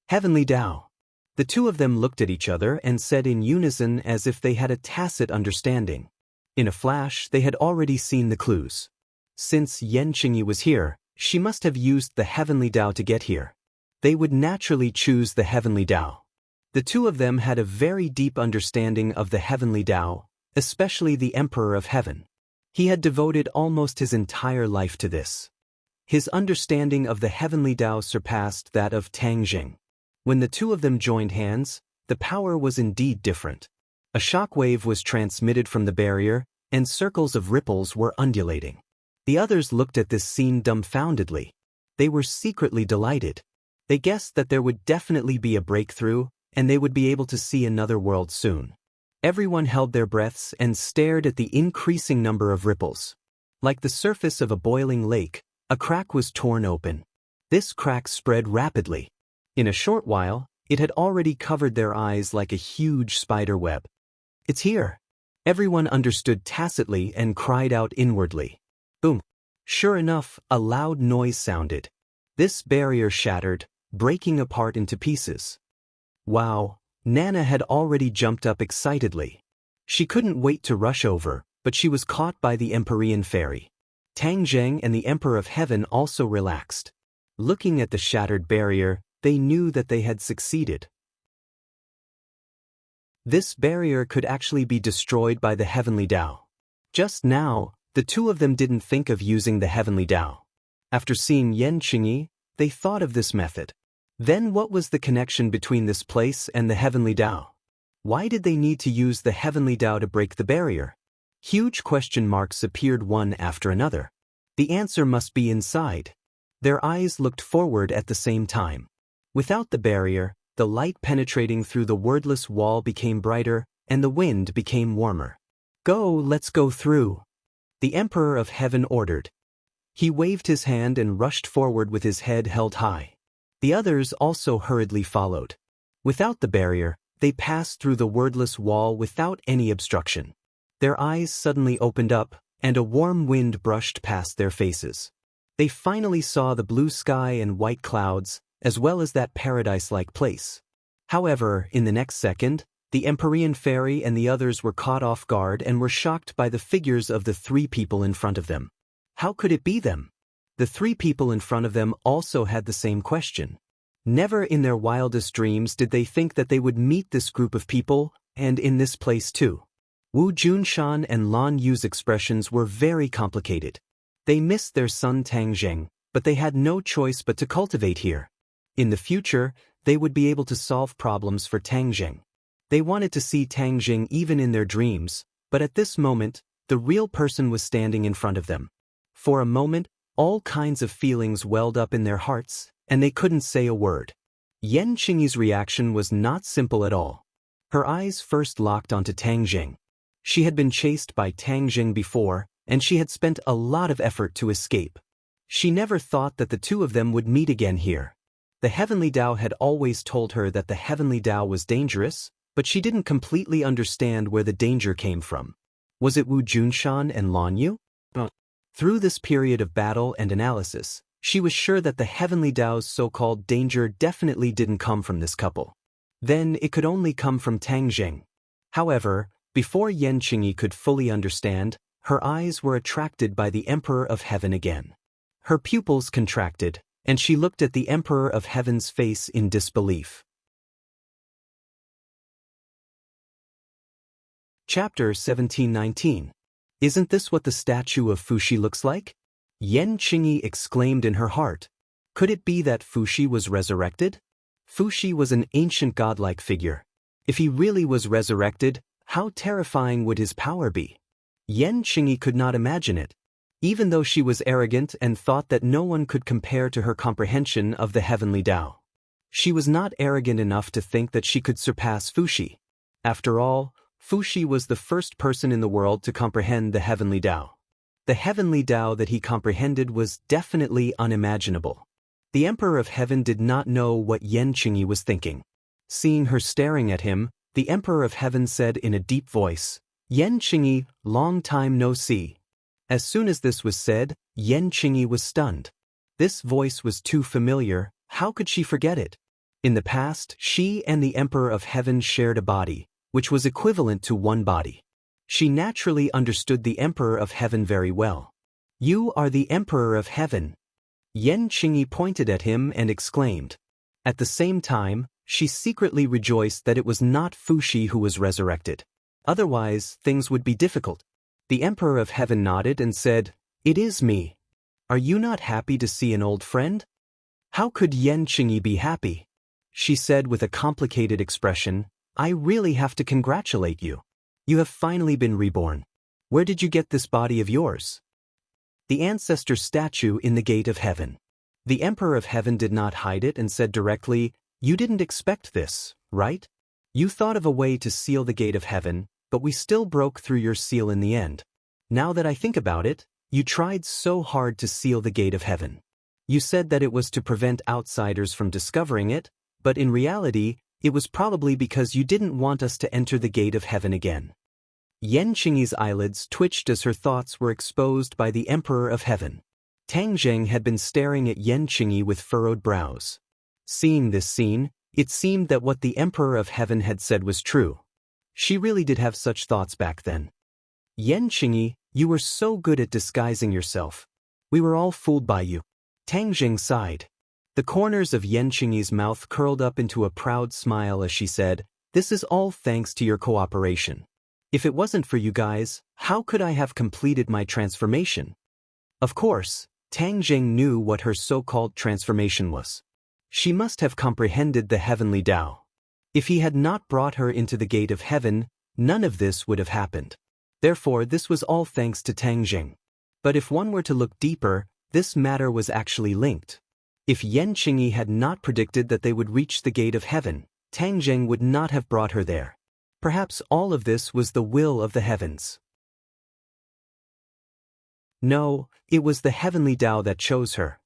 Heavenly Tao. The two of them looked at each other and said in unison as if they had a tacit understanding. In a flash, they had already seen the clues. Since Yan Qingyi was here, she must have used the Heavenly Tao to get here. They would naturally choose the Heavenly Tao. The two of them had a very deep understanding of the Heavenly Tao, especially the Emperor of Heaven. He had devoted almost his entire life to this. His understanding of the Heavenly Tao surpassed that of Tang Jing. When the two of them joined hands, the power was indeed different. A shock wave was transmitted from the barrier, and circles of ripples were undulating. The others looked at this scene dumbfoundedly. They were secretly delighted. They guessed that there would definitely be a breakthrough, and they would be able to see another world soon. Everyone held their breaths and stared at the increasing number of ripples. Like the surface of a boiling lake, a crack was torn open. This crack spread rapidly. In a short while, it had already covered their eyes like a huge spider web. "It's here!" Everyone understood tacitly and cried out inwardly. Boom! Sure enough, a loud noise sounded. This barrier shattered, breaking apart into pieces. Wow! Nana had already jumped up excitedly. She couldn't wait to rush over, but she was caught by the Empyrean fairy. Tang Jing and the Emperor of Heaven also relaxed. Looking at the shattered barrier, they knew that they had succeeded. This barrier could actually be destroyed by the Heavenly Tao. Just now, the two of them didn't think of using the Heavenly Tao. After seeing Yan Qingyi, they thought of this method. Then what was the connection between this place and the Heavenly Tao? Why did they need to use the Heavenly Tao to break the barrier? Huge question marks appeared one after another. The answer must be inside. Their eyes looked forward at the same time. Without the barrier, the light penetrating through the wordless wall became brighter, and the wind became warmer. Let's go through," the Emperor of Heaven ordered. He waved his hand and rushed forward with his head held high. The others also hurriedly followed. Without the barrier, they passed through the wordless wall without any obstruction. Their eyes suddenly opened up, and a warm wind brushed past their faces. They finally saw the blue sky and white clouds, as well as that paradise-like place. However, in the next second, the Empyrean fairy and the others were caught off guard and were shocked by the figures of the three people in front of them. How could it be them? The three people in front of them also had the same question. Never in their wildest dreams did they think that they would meet this group of people, and in this place too. Wu Junshan and Lan Yu's expressions were very complicated. They missed their son Tang Jing, but they had no choice but to cultivate here. In the future, they would be able to solve problems for Tang Jing. They wanted to see Tang Jing even in their dreams, but at this moment, the real person was standing in front of them. For a moment, all kinds of feelings welled up in their hearts, and they couldn't say a word. Yan Qingyi's reaction was not simple at all. Her eyes first locked onto Tang Jing. She had been chased by Tang Jing before, and she had spent a lot of effort to escape. She never thought that the two of them would meet again here. The Heavenly Tao had always told her that the Heavenly Tao was dangerous, but she didn't completely understand where the danger came from. Was it Wu Junshan and Lan Yu? Through this period of battle and analysis, She was sure that the Heavenly Tao's so-called danger definitely didn't come from this couple. Then it could only come from Tang Jing. However, before Yan Qingyi could fully understand, her eyes were attracted by the Emperor of Heaven again. Her pupils contracted, and she looked at the Emperor of Heaven's face in disbelief. Chapter 1719. Isn't this what the statue of Fuxi looks like? Yan Qingyi exclaimed in her heart. Could it be that Fuxi was resurrected? Fuxi was an ancient godlike figure. If he really was resurrected, how terrifying would his power be? Yan Qingyi could not imagine it. Even though she was arrogant and thought that no one could compare to her comprehension of the Heavenly Tao, she was not arrogant enough to think that she could surpass Fuxi. After all, Fuxi was the first person in the world to comprehend the Heavenly Tao. The Heavenly Tao that he comprehended was definitely unimaginable. The Emperor of Heaven did not know what Yan Qingyi was thinking. Seeing her staring at him, the Emperor of Heaven said in a deep voice, Yan Qingyi, long time no see. As soon as this was said, Yan Qingyi was stunned. This voice was too familiar, how could she forget it? In the past, she and the Emperor of Heaven shared a body, which was equivalent to one body. She naturally understood the Emperor of Heaven very well. You are the Emperor of Heaven. Yan Qingyi pointed at him and exclaimed. At the same time, she secretly rejoiced that it was not Fuxi who was resurrected. Otherwise, things would be difficult. The Emperor of Heaven nodded and said, It is me. Are you not happy to see an old friend? How could Yan Qingyi be happy? She said with a complicated expression, I really have to congratulate you. You have finally been reborn. Where did you get this body of yours? The ancestor statue in the gate of heaven. The Emperor of Heaven did not hide it and said directly, You didn't expect this, right? You thought of a way to seal the gate of heaven, but we still broke through your seal in the end. Now that I think about it, you tried so hard to seal the gate of heaven. You said that it was to prevent outsiders from discovering it, but in reality, it was probably because you didn't want us to enter the gate of heaven again. Yan Qingyi's eyelids twitched as her thoughts were exposed by the Emperor of Heaven. Tang Zheng had been staring at Yan Qingyi with furrowed brows. Seeing this scene, it seemed that what the Emperor of Heaven had said was true. She really did have such thoughts back then. Yan Qingyi, you were so good at disguising yourself. We were all fooled by you. Tang Zheng sighed. The corners of Yan Qingyi's mouth curled up into a proud smile as she said, This is all thanks to your cooperation. If it wasn't for you guys, how could I have completed my transformation? Of course, Tang Zheng knew what her so-called transformation was. She must have comprehended the Heavenly Tao. If he had not brought her into the gate of heaven, none of this would have happened. Therefore, this was all thanks to Tang Zheng. But if one were to look deeper, this matter was actually linked. If Yan Qingyi had not predicted that they would reach the gate of heaven, Tang Zheng would not have brought her there. Perhaps all of this was the will of the heavens. No, it was the Heavenly Tao that chose her.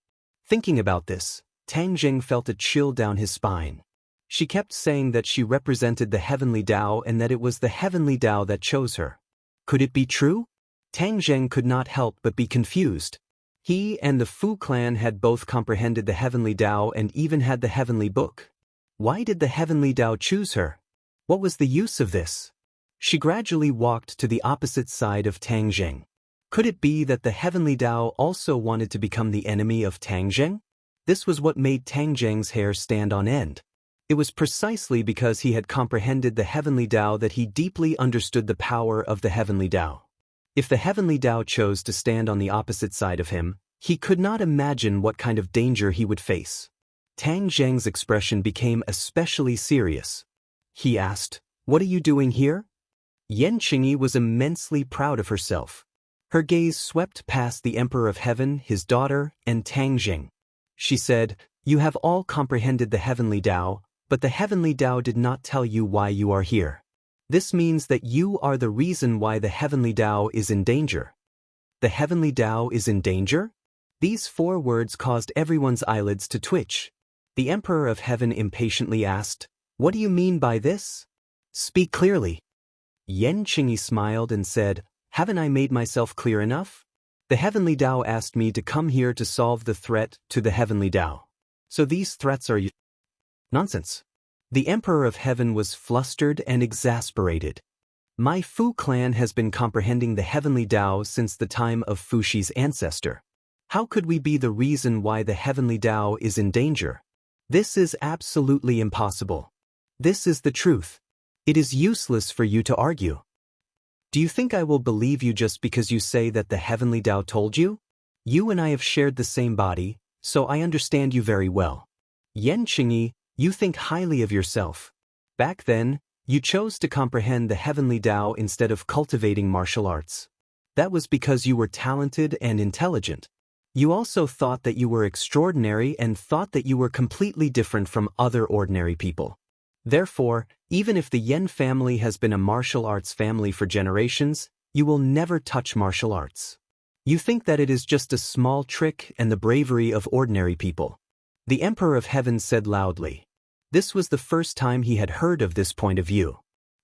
Thinking about this, Tang Zheng felt a chill down his spine. She kept saying that she represented the Heavenly Tao and that it was the Heavenly Tao that chose her. Could it be true? Tang Zheng could not help but be confused. He and the Fu clan had both comprehended the Heavenly Tao and even had the Heavenly Book. Why did the Heavenly Tao choose her? What was the use of this? She gradually walked to the opposite side of Tang Zheng. Could it be that the Heavenly Tao also wanted to become the enemy of Tang Zheng? This was what made Tang Zheng's hair stand on end. It was precisely because he had comprehended the Heavenly Tao that he deeply understood the power of the Heavenly Tao. If the Heavenly Tao chose to stand on the opposite side of him, he could not imagine what kind of danger he would face. Tang Zheng's expression became especially serious. He asked, What are you doing here? Yan Qingyi was immensely proud of herself. Her gaze swept past the Emperor of Heaven, his daughter, and Tang Zheng. She said, You have all comprehended the Heavenly Tao, but the Heavenly Tao did not tell you why you are here. This means that you are the reason why the Heavenly Tao is in danger. The Heavenly Tao is in danger? These 4 words caused everyone's eyelids to twitch. The Emperor of Heaven impatiently asked, What do you mean by this? Speak clearly. Yan Qingyi smiled and said, Haven't I made myself clear enough? The Heavenly Tao asked me to come here to solve the threat to the Heavenly Tao. So these threats are nonsense. The Emperor of Heaven was flustered and exasperated. My Fu clan has been comprehending the Heavenly Tao since the time of Fuxi's ancestor. How could we be the reason why the Heavenly Tao is in danger? This is absolutely impossible. This is the truth. It is useless for you to argue. Do you think I will believe you just because you say that the Heavenly Tao told you? You and I have shared the same body, so I understand you very well. Yan Qingyi, you think highly of yourself. Back then, you chose to comprehend the Heavenly Tao instead of cultivating martial arts. That was because you were talented and intelligent. You also thought that you were extraordinary and thought that you were completely different from other ordinary people. Therefore, even if the Yen family has been a martial arts family for generations, you will never touch martial arts. You think that it is just a small trick and the bravery of ordinary people. The Emperor of Heaven said loudly. This was the first time he had heard of this point of view.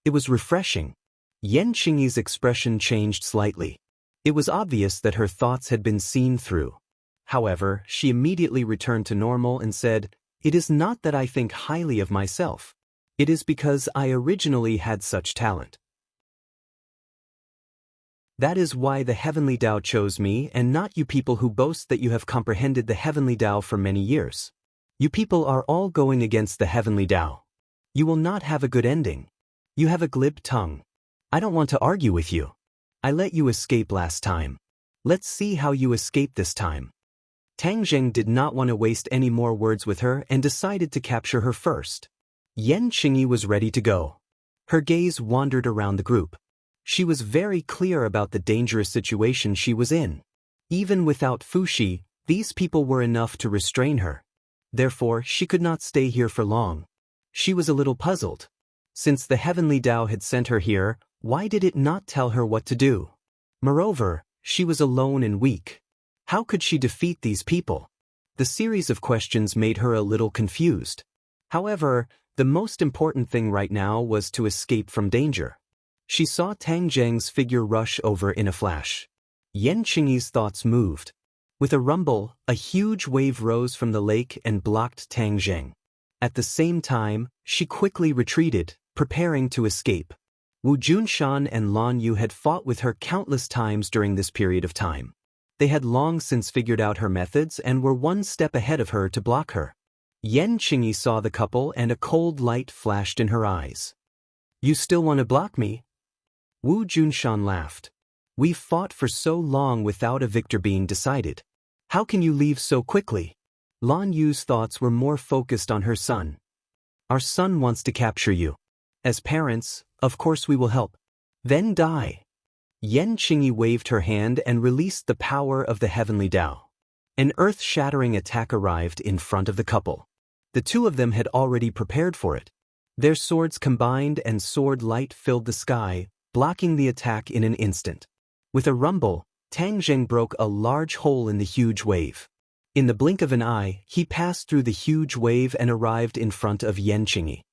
It was refreshing. Yan Qingyi's expression changed slightly. It was obvious that her thoughts had been seen through. However, she immediately returned to normal and said, "It is not that I think highly of myself. It is because I originally had such talent. That is why the Heavenly Tao chose me and not you people who boast that you have comprehended the Heavenly Tao for many years. You people are all going against the Heavenly Tao. You will not have a good ending. You have a glib tongue. I don't want to argue with you. I let you escape last time. Let's see how you escape this time." Tang Zheng did not want to waste any more words with her and decided to capture her first. Yan Qingyi was ready to go. Her gaze wandered around the group. She was very clear about the dangerous situation she was in. Even without Fuxi, these people were enough to restrain her. Therefore, she could not stay here for long. She was a little puzzled. Since the Heavenly Tao had sent her here, why did it not tell her what to do? Moreover, she was alone and weak. How could she defeat these people? The series of questions made her a little confused. However, the most important thing right now was to escape from danger. She saw Tang Zheng's figure rush over in a flash. Yan Qingyi's thoughts moved. With a rumble, a huge wave rose from the lake and blocked Tang Zheng. At the same time, she quickly retreated, preparing to escape. Wu Junshan and Lan Yu had fought with her countless times during this period of time. They had long since figured out her methods and were one step ahead of her to block her. Yan Qingyi saw the couple and a cold light flashed in her eyes. "You still want to block me?" Wu Junshan laughed. "We've fought for so long without a victor being decided. How can you leave so quickly?" Lan Yu's thoughts were more focused on her son. "Our son wants to capture you. As parents, of course we will help. Then die." Yan Qingyi waved her hand and released the power of the Heavenly Tao. An earth-shattering attack arrived in front of the couple. The two of them had already prepared for it. Their swords combined and sword light filled the sky, blocking the attack in an instant. With a rumble, Tang Zheng broke a large hole in the huge wave. In the blink of an eye, he passed through the huge wave and arrived in front of Yan Qingyi.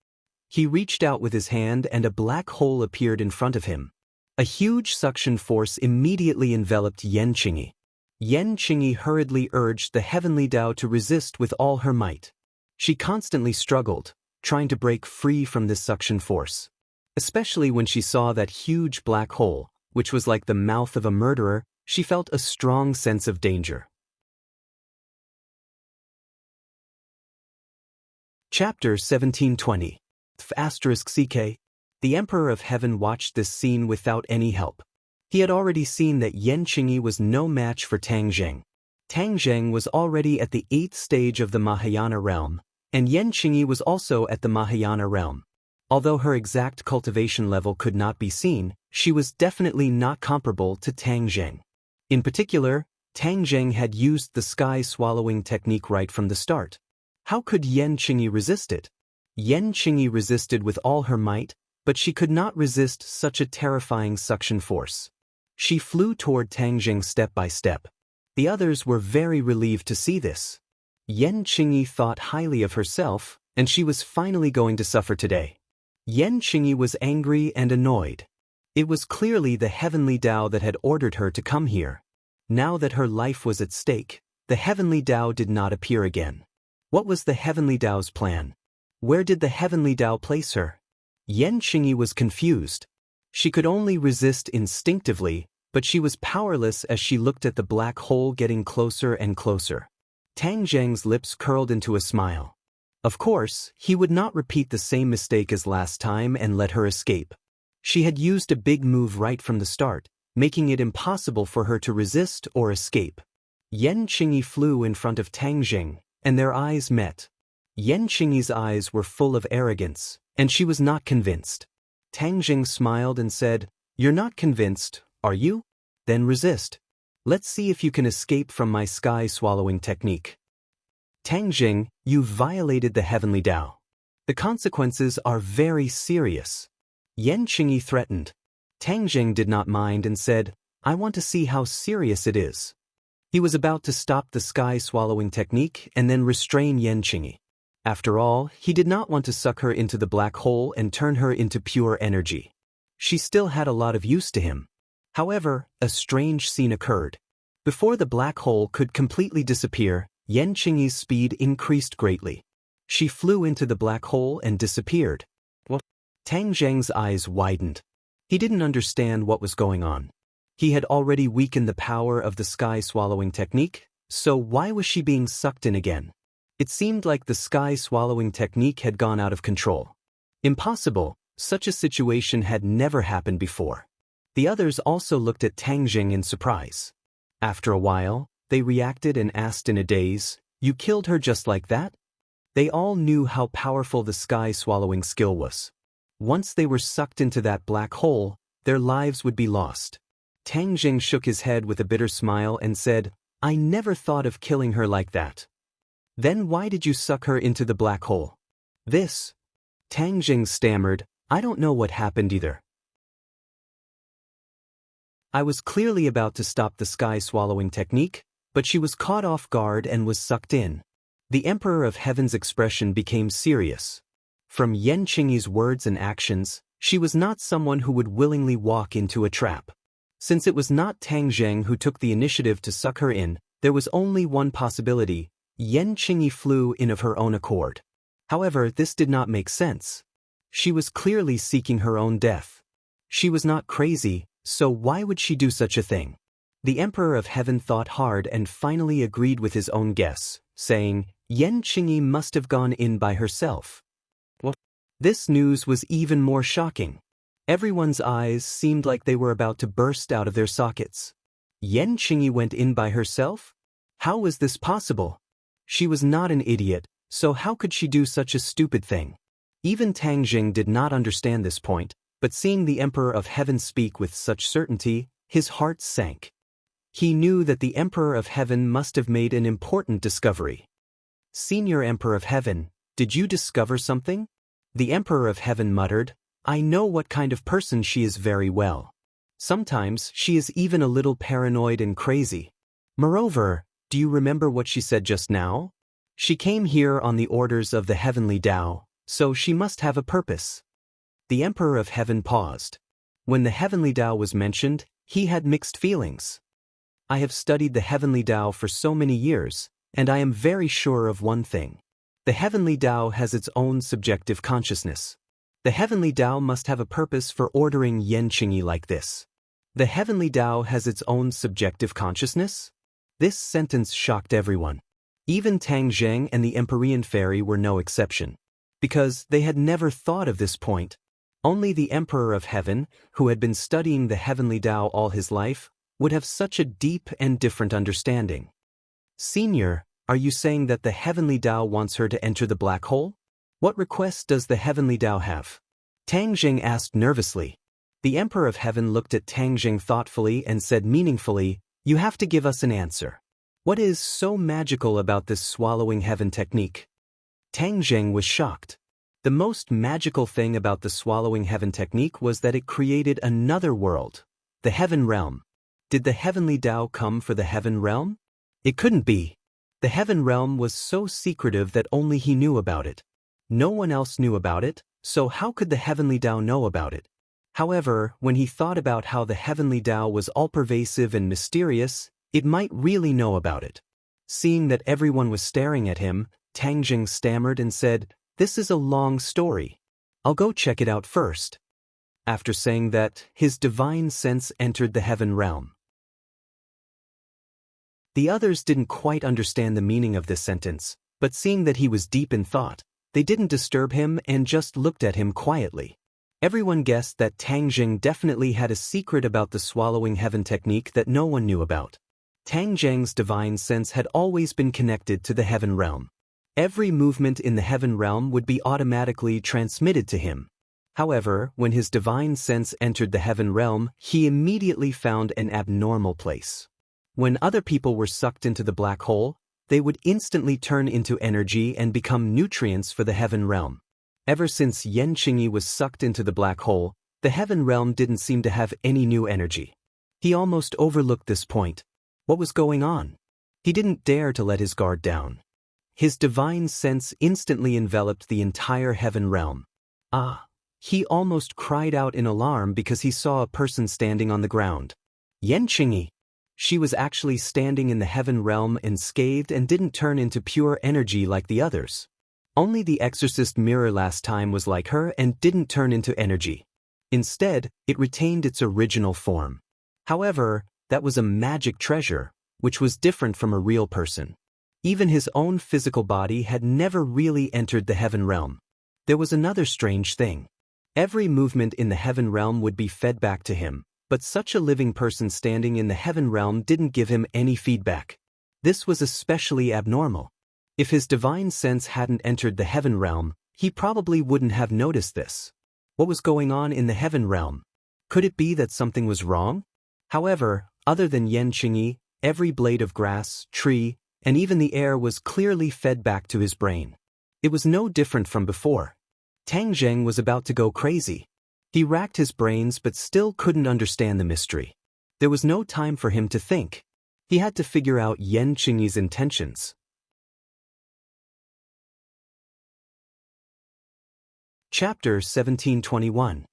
He reached out with his hand and a black hole appeared in front of him. A huge suction force immediately enveloped Yan Qingyi. Yan Qingyi hurriedly urged the Heavenly Tao to resist with all her might. She constantly struggled, trying to break free from this suction force. Especially when she saw that huge black hole, which was like the mouth of a murderer, she felt a strong sense of danger. Chapter 1720. *CK. The Emperor of Heaven watched this scene without any help. He had already seen that Yan Qingyi was no match for Tang Zheng. Tang Zheng was already at the 8th stage of the Mahayana realm, and Yan Qingyi was also at the Mahayana realm. Although her exact cultivation level could not be seen, she was definitely not comparable to Tang Zheng. In particular, Tang Zheng had used the sky-swallowing technique right from the start. How could Yan Qingyi resist it? Yan Qingyi resisted with all her might, but she could not resist such a terrifying suction force. She flew toward Tang Zheng step by step. The others were very relieved to see this. Yan Qingyi thought highly of herself, and she was finally going to suffer today. Yan Qingyi was angry and annoyed. It was clearly the Heavenly Tao that had ordered her to come here. Now that her life was at stake, the Heavenly Tao did not appear again. What was the Heavenly Tao's plan? Where did the Heavenly Tao place her? Yan Qingyi was confused. She could only resist instinctively, but she was powerless as she looked at the black hole getting closer and closer. Tang Zheng's lips curled into a smile. Of course, he would not repeat the same mistake as last time and let her escape. She had used a big move right from the start, making it impossible for her to resist or escape. Yan Qingyi flew in front of Tang Zheng, and their eyes met. Yan Qingyi's eyes were full of arrogance, and she was not convinced. Tang Zheng smiled and said, "You're not convinced, are you? Then resist. Let's see if you can escape from my sky-swallowing technique." Tang Zheng, you violated the Heavenly Tao. The consequences are very serious. Yan Qingyi threatened. Tang Zheng did not mind and said, "I want to see how serious it is." He was about to stop the sky-swallowing technique and then restrain Yan Qingyi. After all, he did not want to suck her into the black hole and turn her into pure energy. She still had a lot of use to him. However, a strange scene occurred. Before the black hole could completely disappear, Yan Qingyi's speed increased greatly. She flew into the black hole and disappeared. What? Tang Zheng's eyes widened. He didn't understand what was going on. He had already weakened the power of the sky-swallowing technique, so why was she being sucked in again? It seemed like the sky-swallowing technique had gone out of control. Impossible, such a situation had never happened before. The others also looked at Tang Zheng in surprise. After a while, they reacted and asked in a daze, "You killed her just like that?" They all knew how powerful the sky-swallowing skill was. Once they were sucked into that black hole, their lives would be lost. Tang Zheng shook his head with a bitter smile and said, "I never thought of killing her like that." "Then why did you suck her into the black hole?" "This." Tang Zheng stammered, "I don't know what happened either. I was clearly about to stop the sky-swallowing technique, but she was caught off guard and was sucked in." The Emperor of Heaven's expression became serious. From Yan Qingyi's words and actions, she was not someone who would willingly walk into a trap. Since it was not Tang Zheng who took the initiative to suck her in, there was only one possibility: Yan Qingyi flew in of her own accord. However, this did not make sense. She was clearly seeking her own death. She was not crazy, so why would she do such a thing? The Emperor of Heaven thought hard and finally agreed with his own guess, saying, "Yan Qingyi must have gone in by herself." What? This news was even more shocking. Everyone's eyes seemed like they were about to burst out of their sockets. Yan Qingyi went in by herself? How was this possible? She was not an idiot, so how could she do such a stupid thing? Even Tang Zheng did not understand this point, but seeing the Emperor of Heaven speak with such certainty, his heart sank. He knew that the Emperor of Heaven must have made an important discovery. "Senior Emperor of Heaven, did you discover something?" The Emperor of Heaven muttered, "I know what kind of person she is very well. Sometimes she is even a little paranoid and crazy. Moreover, do you remember what she said just now? She came here on the orders of the Heavenly Tao, so she must have a purpose." The Emperor of Heaven paused. When the Heavenly Tao was mentioned, he had mixed feelings. "I have studied the Heavenly Tao for so many years, and I am very sure of one thing. The Heavenly Tao has its own subjective consciousness. The Heavenly Tao must have a purpose for ordering Yan Qingyi like this." The Heavenly Tao has its own subjective consciousness? This sentence shocked everyone. Even Tang Zheng and the Empyrean Fairy were no exception. Because they had never thought of this point. Only the Emperor of Heaven, who had been studying the Heavenly Tao all his life, would have such a deep and different understanding. "Senior, are you saying that the Heavenly Tao wants her to enter the black hole? What request does the Heavenly Tao have?" Tang Zheng asked nervously. The Emperor of Heaven looked at Tang Zheng thoughtfully and said meaningfully, "You have to give us an answer. What is so magical about this swallowing heaven technique?" Tang Zheng was shocked. The most magical thing about the swallowing heaven technique was that it created another world, the heaven realm. Did the Heavenly Tao come for the heaven realm? It couldn't be. The heaven realm was so secretive that only he knew about it. No one else knew about it, so how could the Heavenly Tao know about it? However, when he thought about how the Heavenly Tao was all-pervasive and mysterious, It might really know about it. Seeing that everyone was staring at him, Tang Jing stammered and said, "This is a long story. I'll go check it out first." After saying that, his divine sense entered the heaven realm. The others didn't quite understand the meaning of this sentence, but seeing that he was deep in thought, they didn't disturb him and just looked at him quietly. Everyone guessed that Tang Jing definitely had a secret about the swallowing heaven technique that no one knew about. Tang Jing's divine sense had always been connected to the heaven realm. Every movement in the heaven realm would be automatically transmitted to him. However, when his divine sense entered the heaven realm, he immediately found an abnormal place. When other people were sucked into the black hole, they would instantly turn into energy and become nutrients for the heaven realm. Ever since Yan Qingyi was sucked into the black hole, the heaven realm didn't seem to have any new energy. He almost overlooked this point. What was going on? He didn't dare to let his guard down. His divine sense instantly enveloped the entire heaven realm. Ah! He almost cried out in alarm because he saw a person standing on the ground. Yan Qingyi! She was actually standing in the heaven realm unscathed and didn't turn into pure energy like the others. Only the exorcist mirror last time was like her and didn't turn into energy. Instead, it retained its original form. However, that was a magic treasure, which was different from a real person. Even his own physical body had never really entered the heaven realm. There was another strange thing. Every movement in the heaven realm would be fed back to him, but such a living person standing in the heaven realm didn't give him any feedback. This was especially abnormal. If his divine sense hadn't entered the heaven realm, he probably wouldn't have noticed this. What was going on in the heaven realm? Could it be that something was wrong? However, other than Yan Qingyi, every blade of grass, tree, and even the air was clearly fed back to his brain. It was no different from before. Tang Jing was about to go crazy. He racked his brains but still couldn't understand the mystery. There was no time for him to think. He had to figure out Yan Qingyi's intentions. Chapter 1721.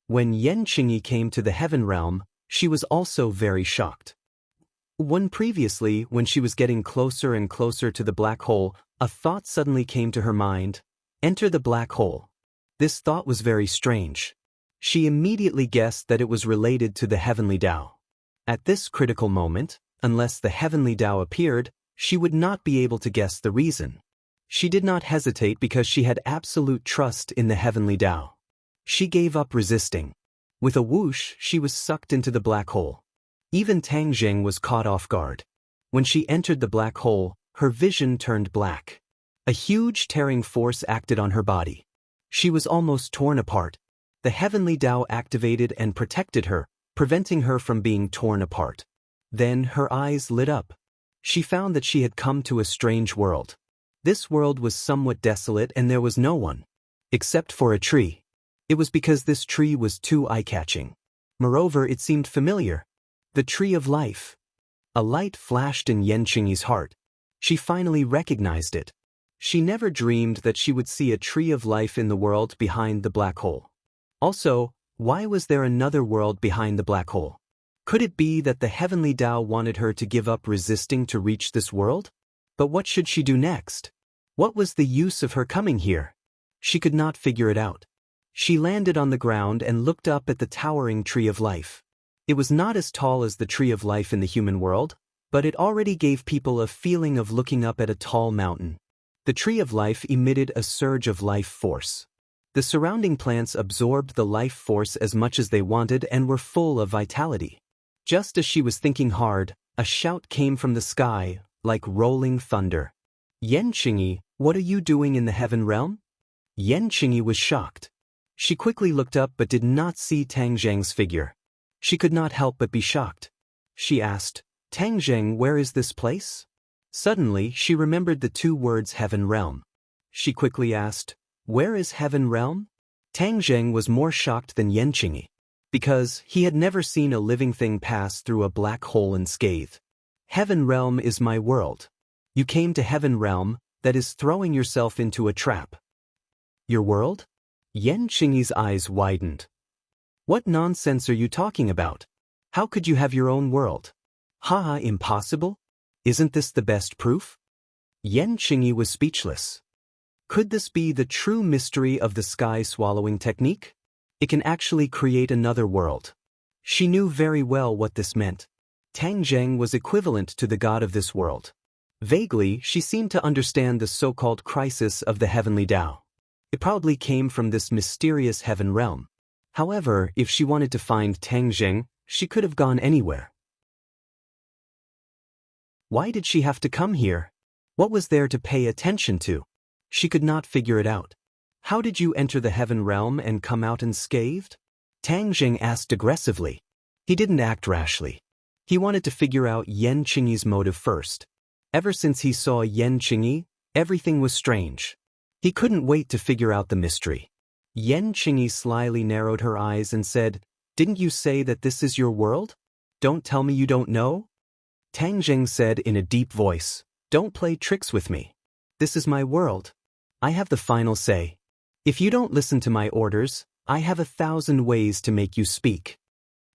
When Yan Qingyi came to the heaven realm, she was also very shocked. Previously, when she was getting closer and closer to the black hole, a thought suddenly came to her mind: enter the black hole. This thought was very strange. She immediately guessed that it was related to the heavenly Tao. At this critical moment, unless the heavenly Tao appeared, she would not be able to guess the reason. She did not hesitate because she had absolute trust in the heavenly Tao. She gave up resisting. With a whoosh, she was sucked into the black hole. Even Tang Jing was caught off guard. When she entered the black hole, her vision turned black. A huge tearing force acted on her body. She was almost torn apart. The heavenly Tao activated and protected her, preventing her from being torn apart. Then her eyes lit up. She found that she had come to a strange world. This world was somewhat desolate and there was no one. Except for a tree. It was because this tree was too eye-catching. Moreover, it seemed familiar. The tree of life. A light flashed in Yan Qingyi's heart. She finally recognized it. She never dreamed that she would see a tree of life in the world behind the black hole. Also, why was there another world behind the black hole? Could it be that the heavenly Tao wanted her to give up resisting to reach this world? But what should she do next? What was the use of her coming here? She could not figure it out. She landed on the ground and looked up at the towering tree of life. It was not as tall as the tree of life in the human world, but it already gave people a feeling of looking up at a tall mountain. The tree of life emitted a surge of life force. The surrounding plants absorbed the life force as much as they wanted and were full of vitality. Just as she was thinking hard, a shout came from the sky, like rolling thunder. Yan Qingyi, what are you doing in the heaven realm? Yan Qingyi was shocked. She quickly looked up but did not see Tang Jing's figure. She could not help but be shocked. She asked, Tang Jing, where is this place? Suddenly, she remembered the two words heaven realm. She quickly asked, where is heaven realm? Tang Jing was more shocked than Yan Qingyi, because he had never seen a living thing pass through a black hole unscathed. Heaven realm is my world. You came to heaven realm, that is throwing yourself into a trap. Your world? Yan Qingyi's eyes widened. What nonsense are you talking about? How could you have your own world? Haha, impossible? Isn't this the best proof? Yen Qingyi was speechless. Could this be the true mystery of the sky-swallowing technique? It can actually create another world. She knew very well what this meant. Tang Zheng was equivalent to the god of this world. Vaguely, she seemed to understand the so-called crisis of the heavenly Tao. It probably came from this mysterious heaven realm. However, if she wanted to find Tang Zheng, she could have gone anywhere. Why did she have to come here? What was there to pay attention to? She could not figure it out. How did you enter the heaven realm and come out unscathed? Tang Zheng asked aggressively. He didn't act rashly. He wanted to figure out Yen Qingyi's motive first. Ever since he saw Yen Qingyi, everything was strange. He couldn't wait to figure out the mystery. Yen Qingyi slyly narrowed her eyes and said, "Didn't you say that this is your world? Don't tell me you don't know?" Tang Zheng said in a deep voice, "Don't play tricks with me. This is my world. I have the final say. If you don't listen to my orders, I have 1,000 ways to make you speak."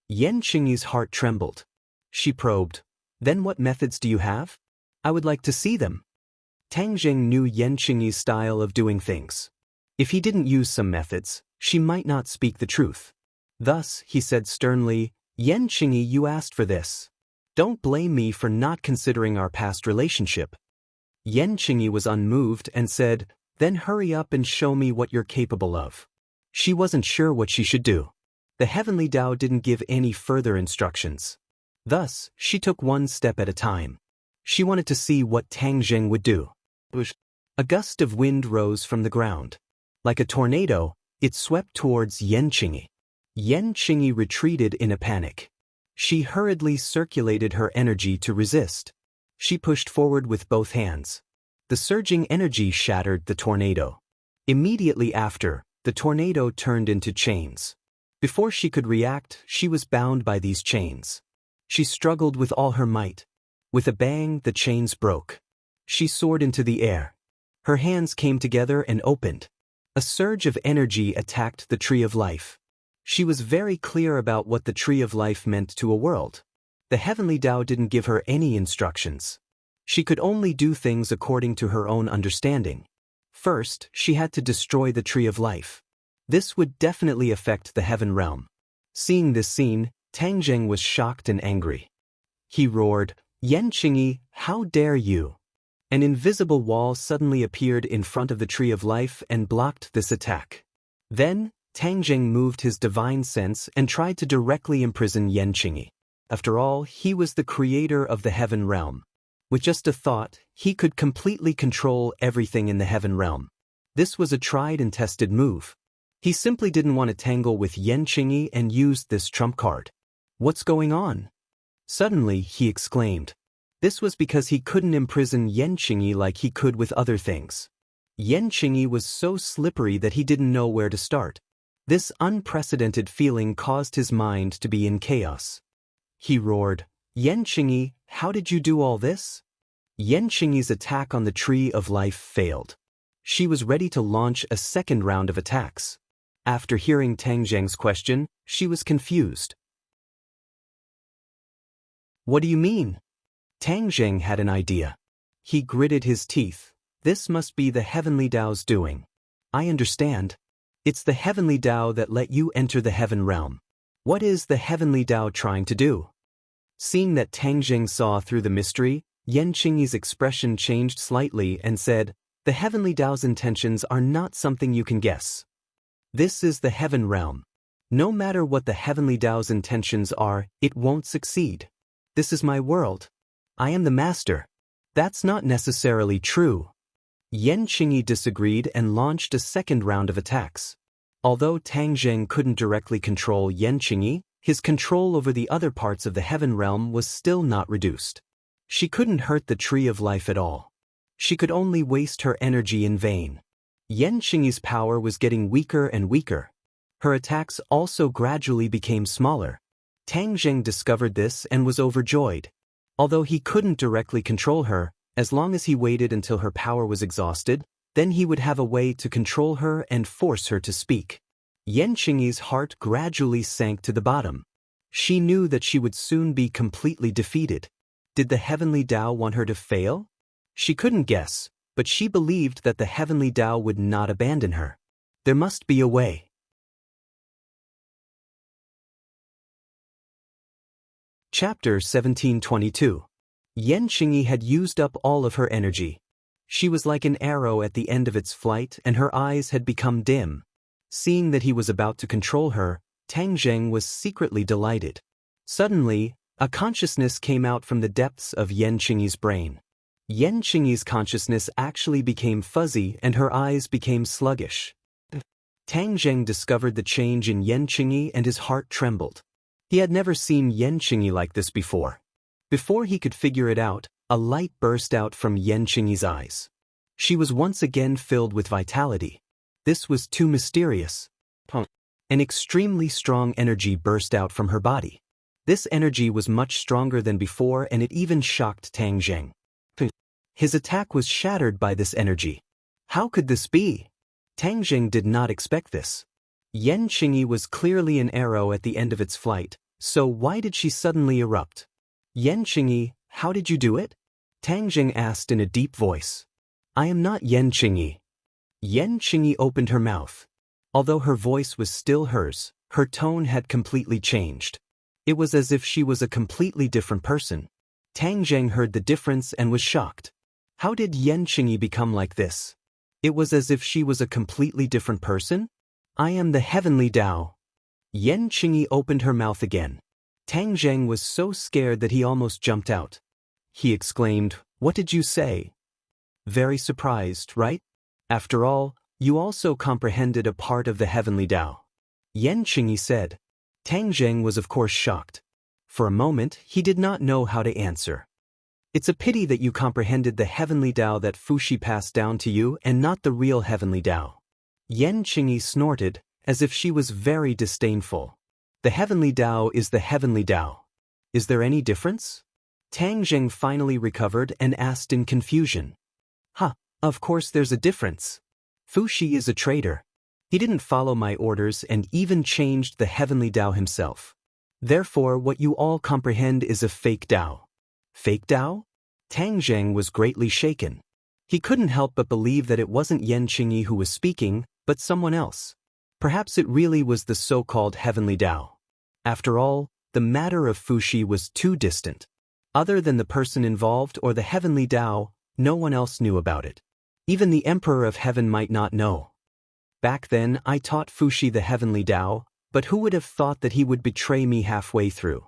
Yen Qingyi's heart trembled. She probed, "Then what methods do you have? I would like to see them." Tang Zheng knew Yen Qingyi's style of doing things. If he didn't use some methods, she might not speak the truth. Thus, he said sternly, "Yen Qingyi, you asked for this. Don't blame me for not considering our past relationship." Yen Qingyi was unmoved and said, "Then hurry up and show me what you're capable of." She wasn't sure what she should do. The heavenly Tao didn't give any further instructions. Thus, she took one step at a time. She wanted to see what Tang Zheng would do. A gust of wind rose from the ground. Like a tornado, it swept towards Yen Qingyi. Yen Qingyi retreated in a panic. She hurriedly circulated her energy to resist. She pushed forward with both hands. The surging energy shattered the tornado. Immediately after, the tornado turned into chains. Before she could react, she was bound by these chains. She struggled with all her might. With a bang, the chains broke. She soared into the air. Her hands came together and opened. A surge of energy attacked the Tree of Life. She was very clear about what the Tree of Life meant to a world. The heavenly Tao didn't give her any instructions. She could only do things according to her own understanding. First, she had to destroy the Tree of Life. This would definitely affect the heaven realm. Seeing this scene, Tang Zheng was shocked and angry. He roared, "Yen Qingyi, how dare you!" An invisible wall suddenly appeared in front of the Tree of Life and blocked this attack. Then, Tang Zheng moved his divine sense and tried to directly imprison Yen Qingyi. After all, he was the creator of the heaven realm. With just a thought, he could completely control everything in the heaven realm. This was a tried and tested move. He simply didn't want to tangle with Yen Qingyi and used this trump card. "What's going on?" Suddenly, he exclaimed. This was because he couldn't imprison Yen Qingyi like he could with other things. Yen Qingyi was so slippery that he didn't know where to start. This unprecedented feeling caused his mind to be in chaos. He roared, "Yen Qingyi, how did you do all this?" Yen Qingyi's attack on the Tree of Life failed. She was ready to launch a second round of attacks. After hearing Tang Zheng's question, she was confused. "What do you mean?" Tang Zheng had an idea. He gritted his teeth. "This must be the heavenly Tao's doing. I understand. It's the heavenly Tao that let you enter the heaven realm. What is the heavenly Tao trying to do?" Seeing that Tang Zheng saw through the mystery, Yen Qingyi's expression changed slightly and said, "The heavenly Tao's intentions are not something you can guess. This is the heaven realm. No matter what the heavenly Tao's intentions are, it won't succeed. This is my world. I am the master." "That's not necessarily true." Yen Qingyi disagreed and launched a second round of attacks. Although Tang Zheng couldn't directly control Yen Qingyi, his control over the other parts of the heaven realm was still not reduced. She couldn't hurt the Tree of Life at all. She could only waste her energy in vain. Yen Qingyi's power was getting weaker and weaker. Her attacks also gradually became smaller. Tang Zheng discovered this and was overjoyed. Although he couldn't directly control her, as long as he waited until her power was exhausted, then he would have a way to control her and force her to speak. Yen Qingyi's heart gradually sank to the bottom. She knew that she would soon be completely defeated. Did the heavenly Tao want her to fail? She couldn't guess, but she believed that the heavenly Tao would not abandon her. There must be a way. Chapter 1722. Yan Qingyi had used up all of her energy. She was like an arrow at the end of its flight, and her eyes had become dim. Seeing that he was about to control her, Tang Zheng was secretly delighted. Suddenly, a consciousness came out from the depths of Yan Qingyi's brain. Yan Qingyi's consciousness actually became fuzzy and her eyes became sluggish. Tang Zheng discovered the change in Yan Qingyi and his heart trembled. He had never seen Yan Qingyi like this before. Before he could figure it out, a light burst out from Yan Qingyi's eyes. She was once again filled with vitality. This was too mysterious. An extremely strong energy burst out from her body. This energy was much stronger than before, and it even shocked Tang Zheng. His attack was shattered by this energy. How could this be? Tang Zheng did not expect this. Yan Qingyi was clearly an arrow at the end of its flight, so why did she suddenly erupt? Yan Qingyi, how did you do it? Tang Zheng asked in a deep voice. I am not Yan Qingyi. Yan Qingyi opened her mouth. Although her voice was still hers, her tone had completely changed. It was as if she was a completely different person. Tang Zheng heard the difference and was shocked. How did Yan Qingyi become like this? It was as if she was a completely different person? I am the heavenly Tao. Yan Qingyi opened her mouth again. Tang Zheng was so scared that he almost jumped out. He exclaimed, What did you say? Very surprised, right? After all, you also comprehended a part of the heavenly Tao. Yan Qingyi said. Tang Zheng was of course shocked. For a moment, he did not know how to answer. It's a pity that you comprehended the heavenly Tao that Fuxi passed down to you and not the real heavenly Tao. Yan Qingyi snorted, as if she was very disdainful. The heavenly Tao is the heavenly Tao. Is there any difference? Tang Zheng finally recovered and asked in confusion. Of course there's a difference. Fuxi is a traitor. He didn't follow my orders and even changed the heavenly Tao himself. Therefore, what you all comprehend is a fake Tao. Fake Tao? Tang Zheng was greatly shaken. He couldn't help but believe that it wasn't Yan Qingyi who was speaking, but someone else. Perhaps it really was the so-called heavenly Tao. After all, the matter of Fuxi was too distant. Other than the person involved or the heavenly Tao, no one else knew about it. Even the Emperor of Heaven might not know. Back then, I taught Fuxi the heavenly Tao, but who would have thought that he would betray me halfway through?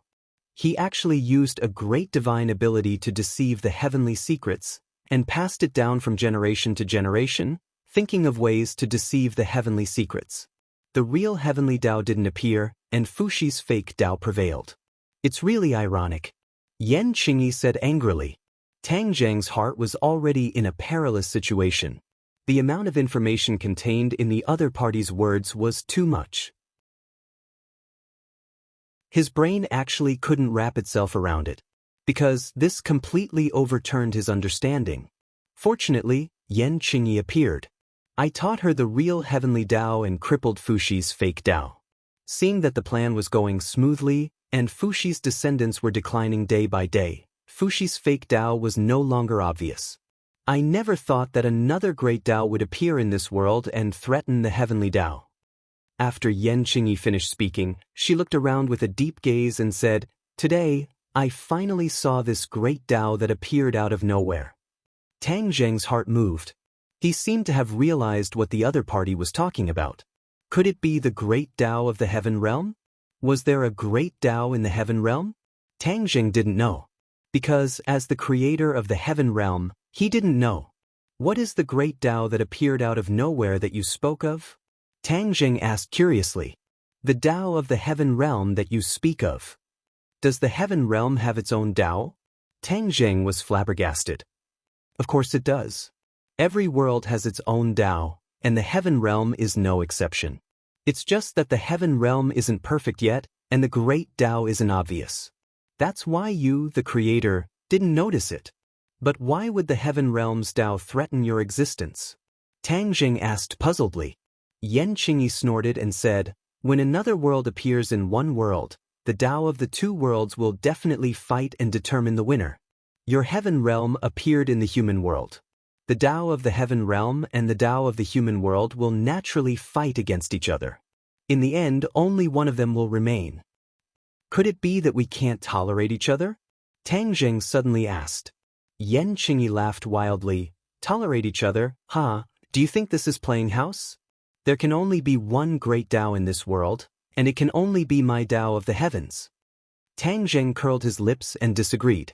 He actually used a great divine ability to deceive the heavenly secrets, and passed it down from generation to generation, thinking of ways to deceive the heavenly secrets. The real heavenly Tao didn't appear, and Fuxi's fake Tao prevailed. It's really ironic. Yan Qingyi said angrily. Tang Zheng's heart was already in a perilous situation. The amount of information contained in the other party's words was too much. His brain actually couldn't wrap itself around it, because this completely overturned his understanding. Fortunately, Yan Qingyi appeared. I taught her the real heavenly Tao and crippled Fuxi's fake Tao. Seeing that the plan was going smoothly, and Fuxi's descendants were declining day by day, Fuxi's fake Tao was no longer obvious. I never thought that another great Tao would appear in this world and threaten the heavenly Tao. After Yan Qingyi finished speaking, she looked around with a deep gaze and said, Today, I finally saw this great Tao that appeared out of nowhere. Tang Zheng's heart moved. He seemed to have realized what the other party was talking about. Could it be the great Tao of the heaven realm? Was there a great Tao in the heaven realm? Tang Zheng didn't know. Because, as the creator of the heaven realm, he didn't know. What is the great Tao that appeared out of nowhere that you spoke of? Tang Zheng asked curiously. The Tao of the heaven realm that you speak of. Does the heaven realm have its own Tao? Tang Zheng was flabbergasted. Of course it does. Every world has its own Tao, and the heaven realm is no exception. It's just that the heaven realm isn't perfect yet, and the great Tao isn't obvious. That's why you, the creator, didn't notice it. But why would the heaven realm's Tao threaten your existence? Tang Zheng asked puzzledly. Yan Qingyi snorted and said, When another world appears in one world, the Tao of the two worlds will definitely fight and determine the winner. Your heaven realm appeared in the human world. The Tao of the heaven realm and the Tao of the human world will naturally fight against each other. In the end, only one of them will remain. Could it be that we can't tolerate each other? Tang Zheng suddenly asked. Yan Qingyi laughed wildly. Tolerate each other, huh? Do you think this is playing house? There can only be one great Tao in this world, and it can only be my Tao of the heavens. Tang Zheng curled his lips and disagreed.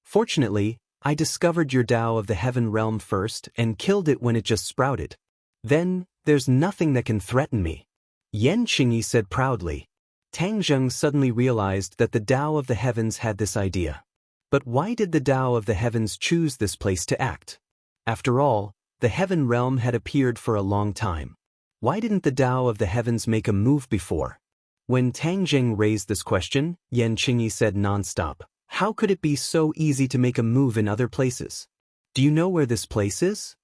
Fortunately, I discovered your Tao of the heaven realm first and killed it when it just sprouted. Then, there's nothing that can threaten me. Yan Qingyi said proudly. Tang Zheng suddenly realized that the Tao of the heavens had this idea. But why did the Tao of the heavens choose this place to act? After all, the heaven realm had appeared for a long time. Why didn't the Tao of the heavens make a move before? When Tang Zheng raised this question, Yan Qingyi said nonstop, how could it be so easy to make a move in other places? Do you know where this place is?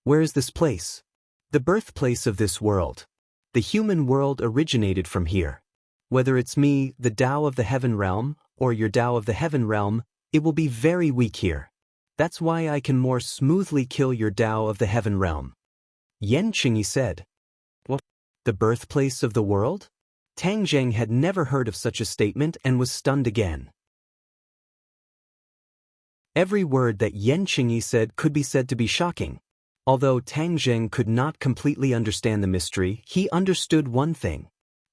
Where is this place? The birthplace of this world. The human world originated from here. Whether it's me, the Tao of the heaven realm, or your Tao of the heaven realm, it will be very weak here. That's why I can more smoothly kill your Tao of the heaven realm. Yan Qingyi said. What? The birthplace of the world? Tang Zheng had never heard of such a statement and was stunned again. Every word that Yan Qingyi said could be said to be shocking. Although Tang Zheng could not completely understand the mystery, he understood one thing.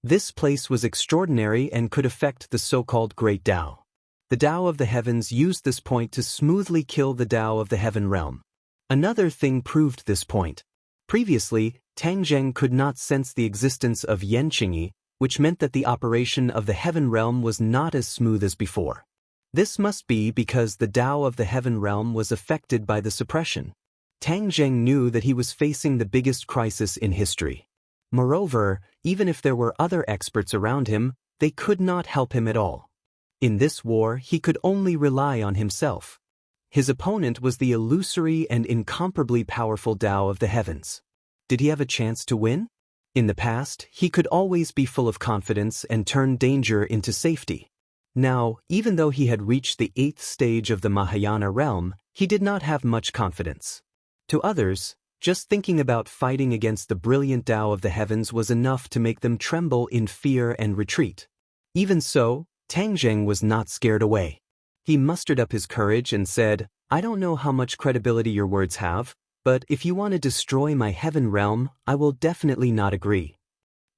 This place was extraordinary and could affect the so-called Great Tao. The Tao of the heavens used this point to smoothly kill the Tao of the heaven realm. Another thing proved this point. Previously, Tang Zheng could not sense the existence of Yan Qingyi, which meant that the operation of the heaven realm was not as smooth as before. This must be because the Tao of the heaven realm was affected by the suppression. Tang Zheng knew that he was facing the biggest crisis in history. Moreover, even if there were other experts around him, they could not help him at all. In this war, he could only rely on himself. His opponent was the illusory and incomparably powerful Tao of the heavens. Did he have a chance to win? In the past, he could always be full of confidence and turn danger into safety. Now, even though he had reached the 8th stage of the Mahayana realm, he did not have much confidence. To others, just thinking about fighting against the brilliant Tao of the heavens was enough to make them tremble in fear and retreat. Even so, Tang Zheng was not scared away. He mustered up his courage and said, I don't know how much credibility your words have, but if you want to destroy my heaven realm, I will definitely not agree.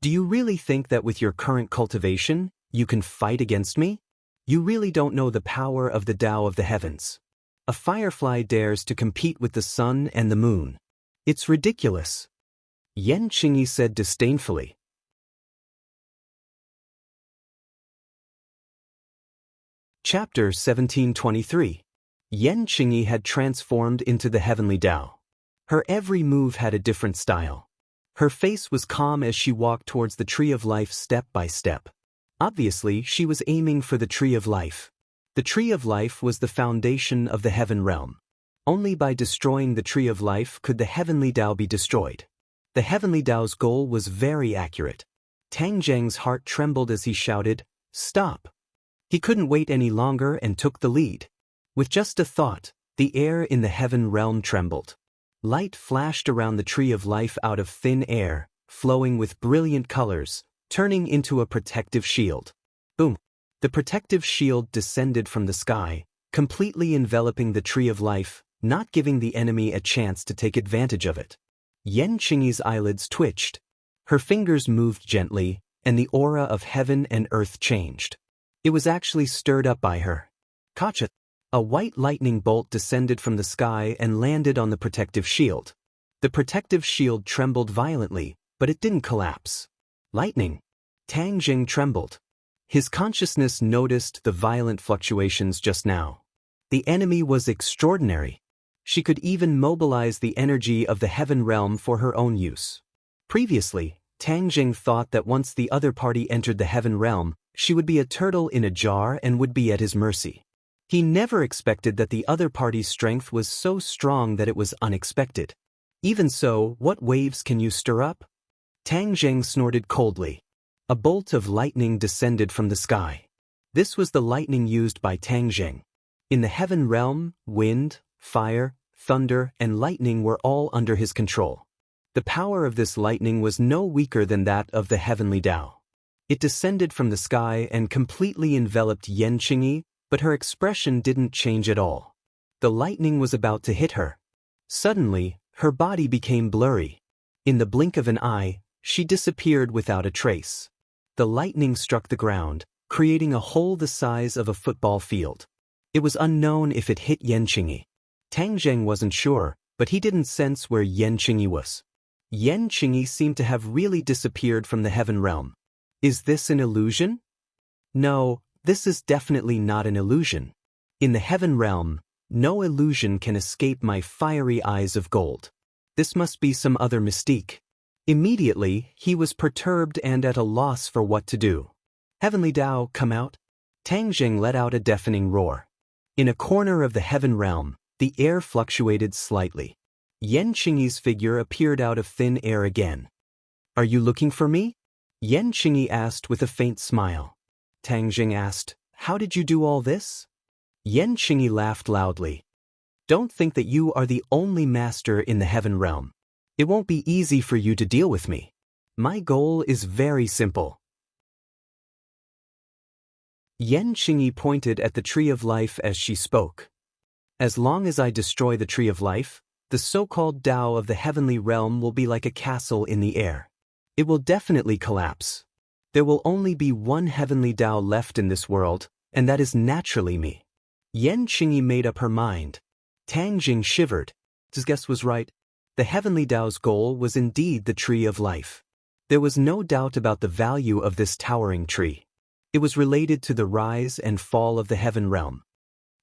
Do you really think that with your current cultivation, you can fight against me? You really don't know the power of the Tao of the heavens. A firefly dares to compete with the sun and the moon. It's ridiculous. Yan Qingyi said disdainfully. Chapter 1723. Yan Qingyi had transformed into the heavenly Tao. Her every move had a different style. Her face was calm as she walked towards the tree of life step by step. Obviously, she was aiming for the tree of life. The tree of life was the foundation of the heaven realm. Only by destroying the tree of life could the heavenly Tao be destroyed. The heavenly Tao's goal was very accurate. Tang Zheng's heart trembled as he shouted, "Stop!" He couldn't wait any longer and took the lead. With just a thought, the air in the heaven realm trembled. Light flashed around the tree of life out of thin air, flowing with brilliant colors, turning into a protective shield. Boom! The protective shield descended from the sky, completely enveloping the tree of life, not giving the enemy a chance to take advantage of it. Yan Qingyi's eyelids twitched. Her fingers moved gently, and the aura of heaven and earth changed. It was actually stirred up by her. Kacha! A white lightning bolt descended from the sky and landed on the protective shield. The protective shield trembled violently, but it didn't collapse. Lightning! Tang Zheng trembled. His consciousness noticed the violent fluctuations just now. The enemy was extraordinary. She could even mobilize the energy of the heaven realm for her own use. Previously, Tang Zheng thought that once the other party entered the heaven realm, she would be a turtle in a jar and would be at his mercy. He never expected that the other party's strength was so strong that it was unexpected. Even so, what waves can you stir up? Tang Zheng snorted coldly. A bolt of lightning descended from the sky. This was the lightning used by Tang Zheng. In the heaven realm, wind, fire, thunder, and lightning were all under his control. The power of this lightning was no weaker than that of the heavenly Tao. It descended from the sky and completely enveloped Yan Qingyi, but her expression didn't change at all. The lightning was about to hit her. Suddenly, her body became blurry. In the blink of an eye, she disappeared without a trace. The lightning struck the ground, creating a hole the size of a football field. It was unknown if it hit Yan Qingyi. Tang Zheng wasn't sure, but he didn't sense where Yan Qingyi was. Yan Qingyi seemed to have really disappeared from the heaven realm. Is this an illusion? No, this is definitely not an illusion. In the heaven realm, no illusion can escape my fiery eyes of gold. This must be some other mystique. Immediately, he was perturbed and at a loss for what to do. Heavenly Tao, come out! Tang Zheng let out a deafening roar. In a corner of the heaven realm, the air fluctuated slightly. Yan Qingyi's figure appeared out of thin air again. Are you looking for me? Yan Qingyi asked with a faint smile. Tang Zheng asked, how did you do all this? Yan Qingyi laughed loudly. Don't think that you are the only master in the heaven realm. It won't be easy for you to deal with me. My goal is very simple. Yan Qingyi pointed at the tree of life as she spoke. As long as I destroy the tree of life, the so-called Tao of the heavenly realm will be like a castle in the air. It will definitely collapse. There will only be one heavenly Tao left in this world, and that is naturally me. Yan Qingyi made up her mind. Tang Zheng shivered. His guess was right. The heavenly Tao's goal was indeed the tree of life. There was no doubt about the value of this towering tree. It was related to the rise and fall of the heaven realm.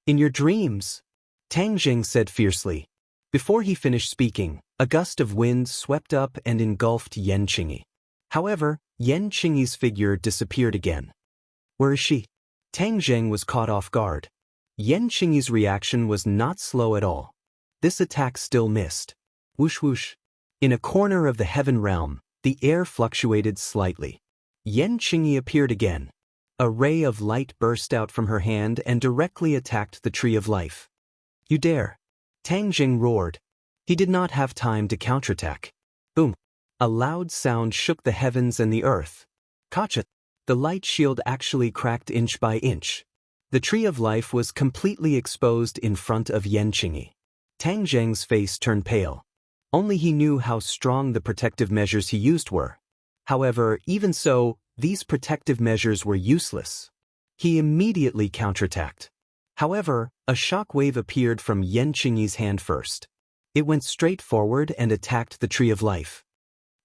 In your dreams, Tang Zheng said fiercely. Before he finished speaking, a gust of wind swept up and engulfed Yan Qingyi. However, Yan Qingyi's figure disappeared again. Where is she? Tang Zheng was caught off guard. Yan Qingyi's reaction was not slow at all. This attack still missed. Whoosh whoosh. In a corner of the heaven realm, the air fluctuated slightly. Yan Qingyi appeared again. A ray of light burst out from her hand and directly attacked the tree of life. You dare! Tang Zheng roared. He did not have time to counterattack. Boom! A loud sound shook the heavens and the earth. Gotcha! The light shield actually cracked inch by inch. The tree of life was completely exposed in front of Yan Qingyi. Tang Zheng's face turned pale. Only he knew how strong the protective measures he used were. However, even so, these protective measures were useless. He immediately counterattacked. However, a shock wave appeared from Yan Qingyi's hand first. It went straight forward and attacked the tree of life.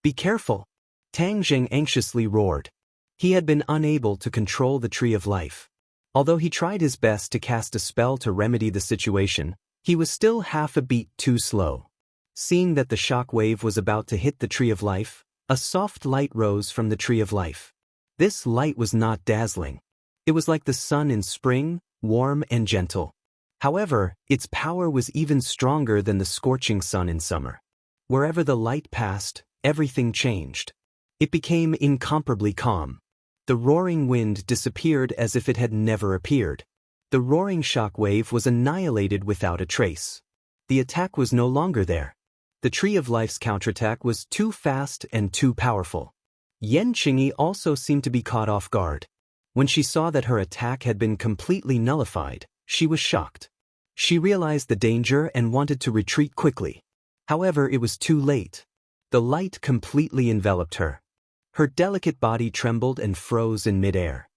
Be careful! Tang Zheng anxiously roared. He had been unable to control the tree of life. Although he tried his best to cast a spell to remedy the situation, he was still half a beat too slow. Seeing that the shock wave was about to hit the tree of life, a soft light rose from the tree of life. This light was not dazzling. It was like the sun in spring, warm and gentle. However, its power was even stronger than the scorching sun in summer. Wherever the light passed, everything changed. It became incomparably calm. The roaring wind disappeared as if it had never appeared. The roaring shock wave was annihilated without a trace. The attack was no longer there. The tree of life's counterattack was too fast and too powerful. Yan Qingyi also seemed to be caught off guard. When she saw that her attack had been completely nullified, she was shocked. She realized the danger and wanted to retreat quickly. However, it was too late. The light completely enveloped her. Her delicate body trembled and froze in midair.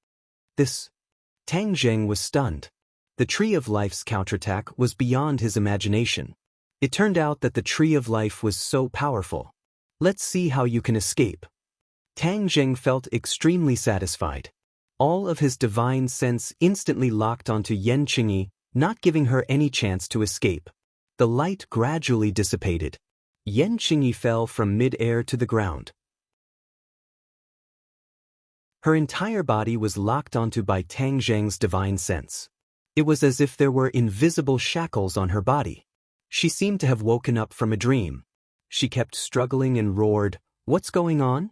Tang Zheng was stunned. The tree of life's counterattack was beyond his imagination. It turned out that the tree of life was so powerful. Let's see how you can escape. Tang Zheng felt extremely satisfied. All of his divine sense instantly locked onto Yan Qingyi, not giving her any chance to escape. The light gradually dissipated. Yan Qingyi fell from mid-air to the ground. Her entire body was locked onto by Tang Zheng's divine sense. It was as if there were invisible shackles on her body. She seemed to have woken up from a dream. She kept struggling and roared, "What's going on?"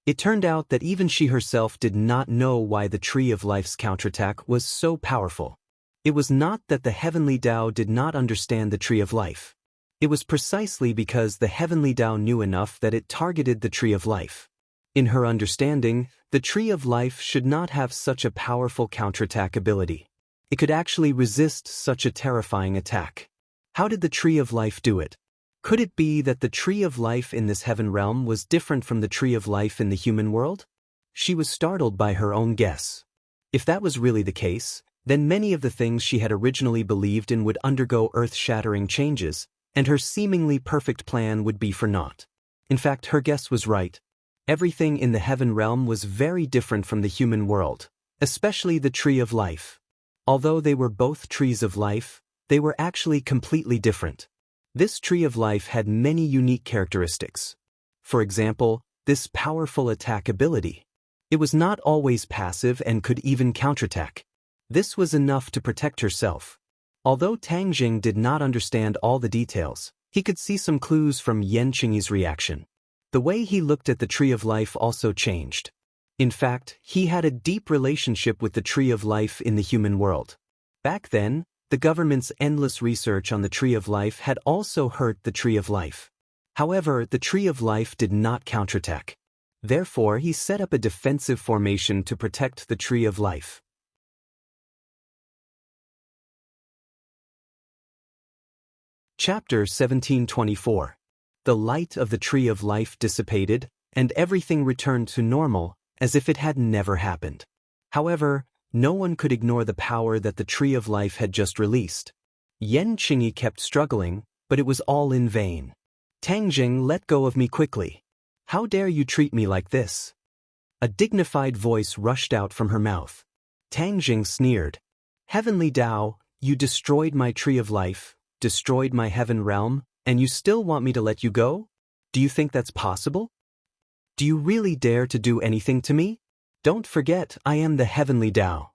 It turned out that even she herself did not know why the tree of life's counterattack was so powerful. It was not that the heavenly Tao did not understand the tree of life. It was precisely because the heavenly Tao knew enough that it targeted the tree of life. In her understanding, the tree of life should not have such a powerful counterattack ability. It could actually resist such a terrifying attack. How did the tree of life do it? Could it be that the tree of life in this heaven realm was different from the tree of life in the human world? She was startled by her own guess. If that was really the case, then many of the things she had originally believed in would undergo earth-shattering changes, and her seemingly perfect plan would be for naught. In fact, her guess was right. Everything in the heaven realm was very different from the human world, especially the tree of life. Although they were both trees of life, they were actually completely different. This tree of life had many unique characteristics. For example, this powerful attack ability. It was not always passive and could even counterattack. This was enough to protect herself. Although Tang Jing did not understand all the details, he could see some clues from Yan Qingyi's reaction. The way he looked at the tree of life also changed. In fact, he had a deep relationship with the tree of life in the human world. Back then, the government's endless research on the tree of life had also hurt the tree of life. However, the tree of life did not counterattack. Therefore, he set up a defensive formation to protect the tree of life. Chapter 1724. The light of the tree of life dissipated, and everything returned to normal, as if it had never happened. However, no one could ignore the power that the tree of life had just released. Yan Qingyi kept struggling, but it was all in vain. Tang Jing, let go of me quickly. How dare you treat me like this? A dignified voice rushed out from her mouth. Tang Jing sneered. Heavenly Tao, you destroyed my tree of life, destroyed my heaven realm, and you still want me to let you go? Do you think that's possible? Do you really dare to do anything to me? Don't forget, I am the heavenly Tao.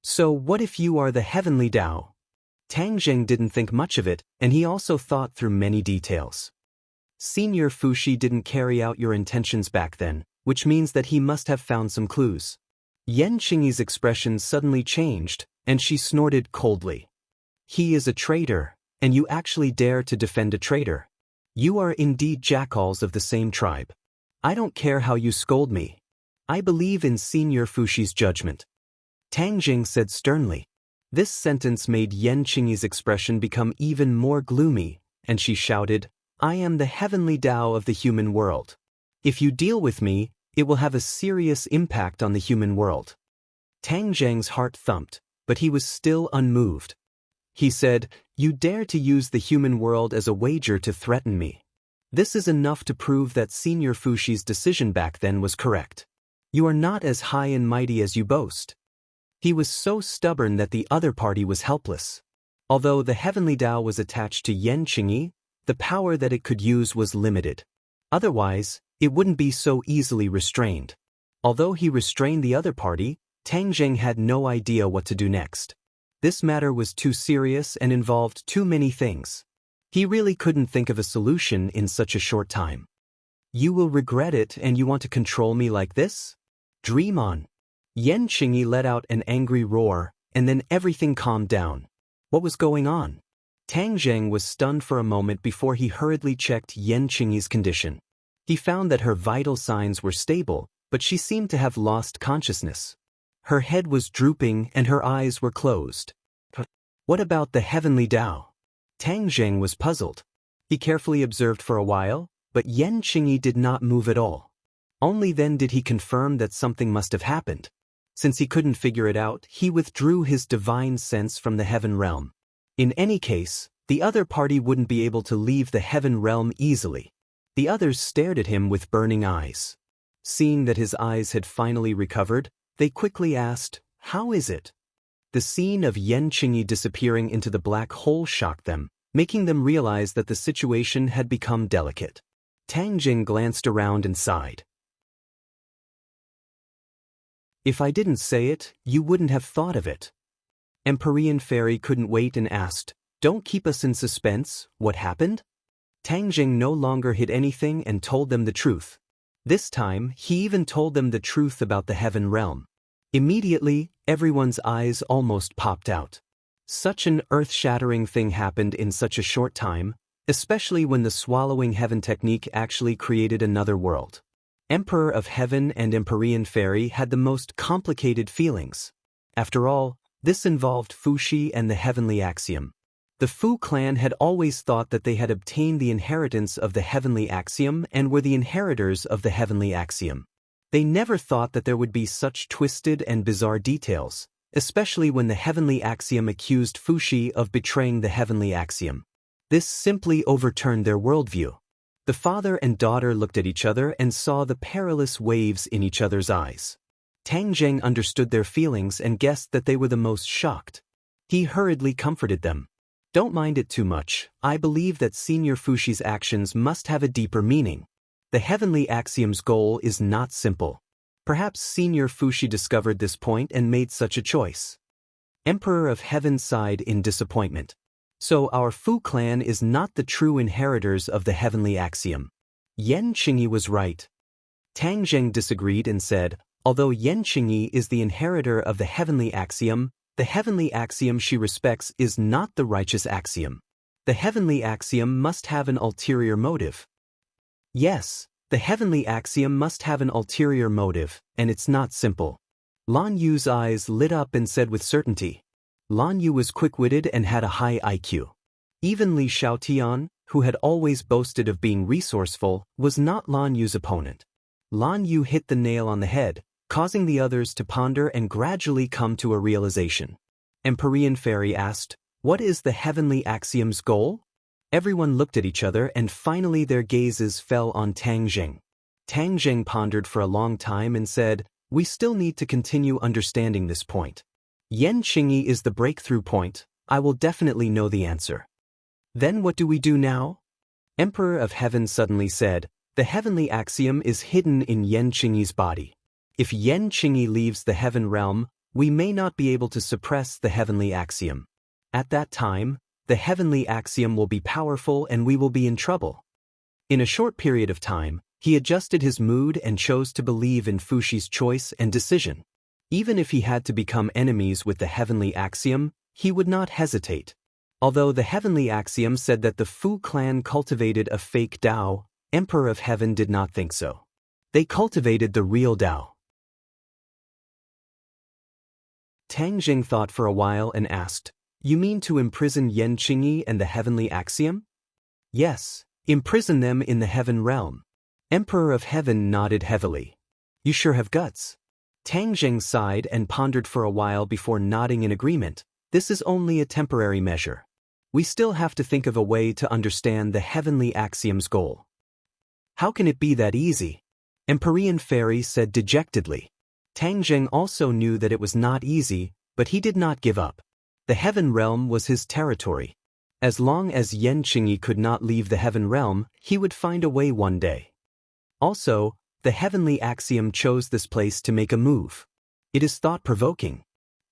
So what if you are the heavenly Tao? Tang Jing didn't think much of it, and he also thought through many details. Senior Fushi didn't carry out your intentions back then, which means that he must have found some clues. Yan Qingyi's expression suddenly changed, and she snorted coldly. He is a traitor, and you actually dare to defend a traitor. You are indeed jackals of the same tribe. I don't care how you scold me. I believe in Senior Fushi's judgment. Tang Jing said sternly. This sentence made Yan Qingyi's expression become even more gloomy, and she shouted, I am the heavenly Tao of the human world. If you deal with me, it will have a serious impact on the human world. Tang Jing's heart thumped, but he was still unmoved. He said, you dare to use the human world as a wager to threaten me. This is enough to prove that Senior Fushi's decision back then was correct. You are not as high and mighty as you boast. He was so stubborn that the other party was helpless. Although the heavenly Tao was attached to Yan Qingyi, the power that it could use was limited. Otherwise, it wouldn't be so easily restrained. Although he restrained the other party, Tang Jing had no idea what to do next. This matter was too serious and involved too many things. He really couldn't think of a solution in such a short time. You will regret it, and you want to control me like this? Dream on. Yan Qingyi let out an angry roar, and then everything calmed down. What was going on? Tang Jing was stunned for a moment before he hurriedly checked Yan Qingyi's condition. He found that her vital signs were stable, but she seemed to have lost consciousness. Her head was drooping and her eyes were closed. What about the heavenly Tao? Tang Jing was puzzled. He carefully observed for a while, but Yan Qingyi did not move at all. Only then did he confirm that something must have happened. Since he couldn't figure it out, he withdrew his divine sense from the heaven realm. In any case, the other party wouldn't be able to leave the heaven realm easily. The others stared at him with burning eyes. Seeing that his eyes had finally recovered, they quickly asked, how is it? The scene of Yan Qingyi disappearing into the black hole shocked them, making them realize that the situation had become delicate. Tang Jing glanced around and sighed. If I didn't say it, you wouldn't have thought of it. Empyrean Fairy couldn't wait and asked, don't keep us in suspense, what happened? Tang Jing no longer hid anything and told them the truth. This time, he even told them the truth about the heaven realm. Immediately, everyone's eyes almost popped out. Such an earth-shattering thing happened in such a short time, especially when the swallowing heaven technique actually created another world. Emperor of Heaven and Empyrean Fairy had the most complicated feelings. After all, this involved Fuxi and the heavenly axiom. The Fu clan had always thought that they had obtained the inheritance of the heavenly axiom and were the inheritors of the heavenly axiom. They never thought that there would be such twisted and bizarre details, especially when the heavenly axiom accused Fuxi of betraying the heavenly axiom. This simply overturned their worldview. The father and daughter looked at each other and saw the perilous waves in each other's eyes. Tang Zheng understood their feelings and guessed that they were the most shocked. He hurriedly comforted them. Don't mind it too much. I believe that Senior Fuxi's actions must have a deeper meaning. The heavenly axiom's goal is not simple. Perhaps Senior Fuxi discovered this point and made such a choice. Emperor of Heaven sighed in disappointment. So our Fu clan is not the true inheritors of the heavenly axiom. Yan Qingyi was right. Tang Zheng disagreed and said, although Yan Qingyi is the inheritor of the heavenly axiom she respects is not the righteous axiom. The heavenly axiom must have an ulterior motive. Yes, the heavenly axiom must have an ulterior motive, and it's not simple. Lan Yu's eyes lit up and said with certainty. Lan Yu was quick-witted and had a high IQ. Even Li Xiaotian, who had always boasted of being resourceful, was not Lan Yu's opponent. Lan Yu hit the nail on the head, causing the others to ponder and gradually come to a realization. Empyrean Fairy asked, what is the heavenly axiom's goal? Everyone looked at each other and finally their gazes fell on Tang Zheng. Tang Zheng pondered for a long time and said, we still need to continue understanding this point. Yan Qingyi is the breakthrough point. I will definitely know the answer. Then what do we do now? Emperor of Heaven suddenly said, the heavenly axiom is hidden in Yan Qingyi's body. If Yan Qingyi leaves the heaven realm, we may not be able to suppress the heavenly axiom. At that time, the heavenly axiom will be powerful and we will be in trouble. In a short period of time, he adjusted his mood and chose to believe in Fuxi's choice and decision. Even if he had to become enemies with the heavenly axiom, he would not hesitate. Although the heavenly axiom said that the Fu clan cultivated a fake Tao, Emperor of Heaven did not think so. They cultivated the real Tao. Tang Zheng thought for a while and asked, you mean to imprison Yan Qingyi and the heavenly axiom? Yes, imprison them in the heaven realm. Emperor of Heaven nodded heavily. You sure have guts. Tang Zheng sighed and pondered for a while before nodding in agreement. This is only a temporary measure. We still have to think of a way to understand the heavenly axiom's goal. How can it be that easy? Empyrean Fairy said dejectedly. Tang Zheng also knew that it was not easy, but he did not give up. The heaven realm was his territory. As long as Yan Qingyi could not leave the heaven realm, he would find a way one day. Also, the heavenly axiom chose this place to make a move. It is thought-provoking.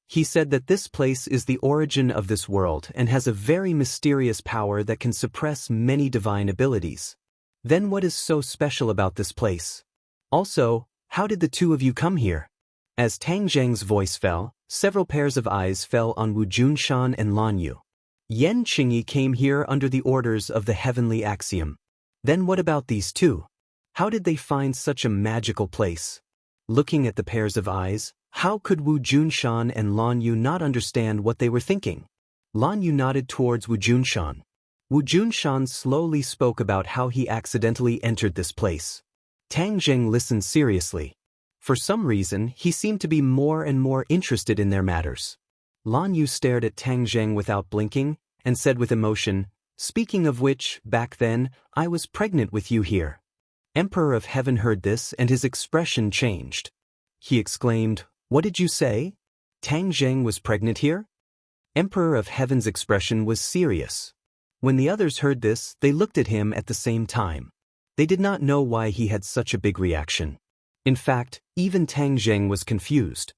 He said that this place is the origin of this world and has a very mysterious power that can suppress many divine abilities. Then what is so special about this place? Also, how did the two of you come here? As Tang Zheng's voice fell, several pairs of eyes fell on Wu Junshan and Lan Yu. Yan Qingyi came here under the orders of the heavenly axiom. Then what about these two? How did they find such a magical place? Looking at the pairs of eyes, how could Wu Junshan and Lan Yu not understand what they were thinking? Lan Yu nodded towards Wu Junshan. Wu Junshan slowly spoke about how he accidentally entered this place. Tang Zheng listened seriously. For some reason, he seemed to be more and more interested in their matters. Lan Yu stared at Tang Zheng without blinking, and said with emotion, speaking of which, back then, I was pregnant with you here. Emperor of Heaven heard this and his expression changed. He exclaimed, what did you say? Tang Zheng was pregnant here? Emperor of Heaven's expression was serious. When the others heard this, they looked at him at the same time. They did not know why he had such a big reaction. In fact, even Tang Zheng was confused.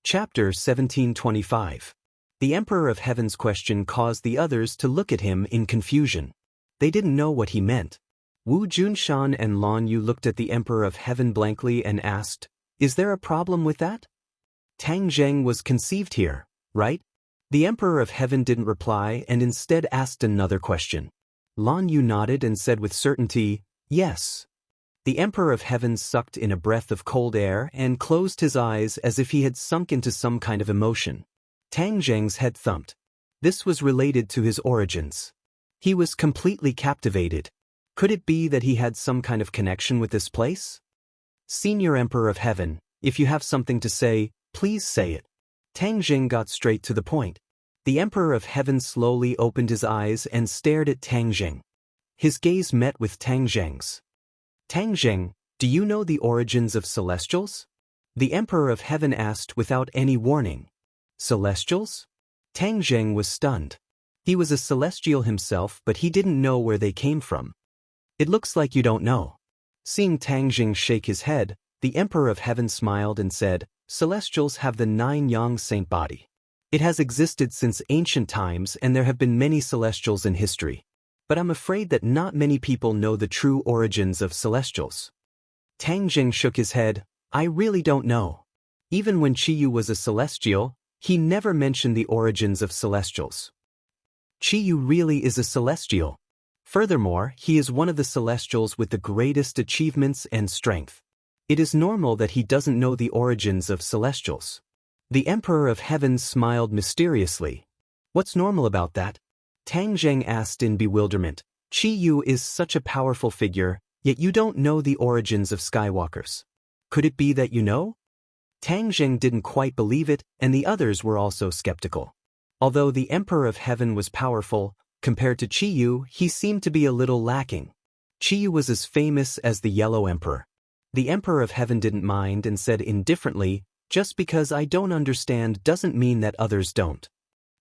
Chapter 1725. The Emperor of Heaven's question caused the others to look at him in confusion. They didn't know what he meant. Wu Junshan and Lan Yu looked at the Emperor of Heaven blankly and asked, Is there a problem with that? Tang Zheng was conceived here, right? The Emperor of Heaven didn't reply and instead asked another question. Lan Yu nodded and said with certainty, yes. The Emperor of Heaven sucked in a breath of cold air and closed his eyes as if he had sunk into some kind of emotion. Tang Zheng's head thumped. This was related to his origins. He was completely captivated. Could it be that he had some kind of connection with this place? Senior Emperor of Heaven, if you have something to say, please say it. Tang Zheng got straight to the point. The Emperor of Heaven slowly opened his eyes and stared at Tang Zheng. His gaze met with Tang Zheng's. Tang Zheng, do you know the origins of celestials? The Emperor of Heaven asked without any warning. Celestials? Tang Zheng was stunned. He was a celestial himself, but he didn't know where they came from. It looks like you don't know. Seeing Tang Zheng shake his head, the Emperor of Heaven smiled and said, Celestials have the 9 yang saint body. It has existed since ancient times and there have been many celestials in history. But I'm afraid that not many people know the true origins of celestials. Tang Zheng shook his head, I really don't know. Even when Qiyu was a celestial, he never mentioned the origins of celestials. Qiyu really is a celestial. Furthermore, he is one of the celestials with the greatest achievements and strength. It is normal that he doesn't know the origins of celestials. The Emperor of Heaven smiled mysteriously. What's normal about that? Tang Zheng asked in bewilderment. Qiyu is such a powerful figure, yet you don't know the origins of Skywalkers. Could it be that you know? Tang Zheng didn't quite believe it, and the others were also skeptical. Although the Emperor of Heaven was powerful, compared to Qiyu, he seemed to be a little lacking. Qiyu was as famous as the Yellow Emperor. The Emperor of Heaven didn't mind and said indifferently, just because I don't understand doesn't mean that others don't.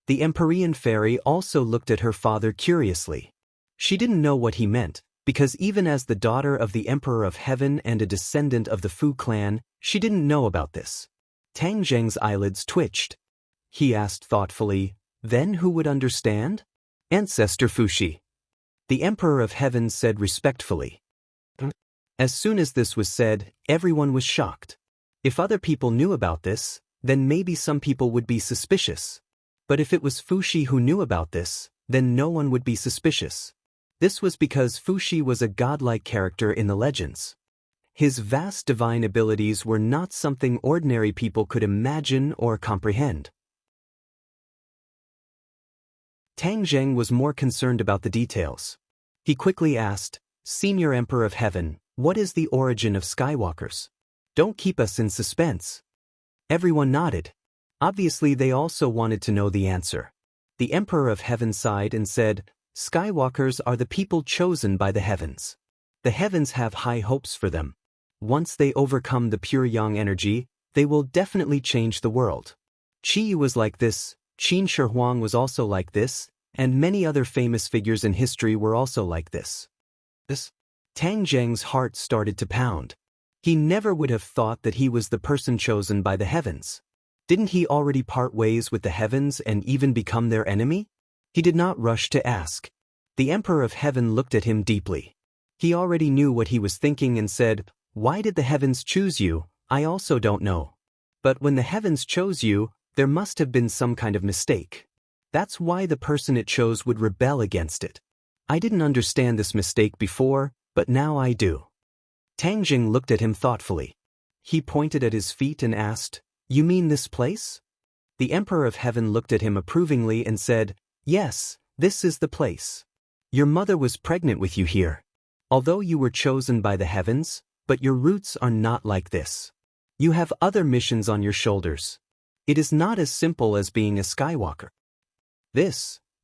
The Empyrean fairy also looked at her father curiously. She didn't know what he meant, because even as the daughter of the Emperor of Heaven and a descendant of the Fu clan, she didn't know about this. Tang Zheng's eyelids twitched. He asked thoughtfully, then who would understand? Ancestor Fuxi. The Emperor of Heaven said respectfully. As soon as this was said, everyone was shocked. If other people knew about this, then maybe some people would be suspicious. But if it was Fuxi who knew about this, then no one would be suspicious. This was because Fuxi was a godlike character in the legends. His vast divine abilities were not something ordinary people could imagine or comprehend. Tang Zheng was more concerned about the details. He quickly asked, Senior Emperor of Heaven, what is the origin of Skywalkers? Don't keep us in suspense. Everyone nodded. Obviously they also wanted to know the answer. The Emperor of Heaven sighed and said, Skywalkers are the people chosen by the heavens. The heavens have high hopes for them. Once they overcome the pure yang energy, they will definitely change the world. Qiyu was like this, Qin Shi Huang was also like this, and many other famous figures in history were also like this. Tang Zheng's heart started to pound. He never would have thought that he was the person chosen by the heavens. Didn't he already part ways with the heavens and even become their enemy? He did not rush to ask. The Emperor of Heaven looked at him deeply. He already knew what he was thinking and said, Why did the heavens choose you? I also don't know. But when the heavens chose you, there must have been some kind of mistake. That's why the person it chose would rebel against it. I didn't understand this mistake before, but now I do. Tang Zheng looked at him thoughtfully. He pointed at his feet and asked, You mean this place? The Emperor of Heaven looked at him approvingly and said, Yes, this is the place. Your mother was pregnant with you here. Although you were chosen by the heavens, but your roots are not like this. You have other missions on your shoulders. It is not as simple as being a Skywalker.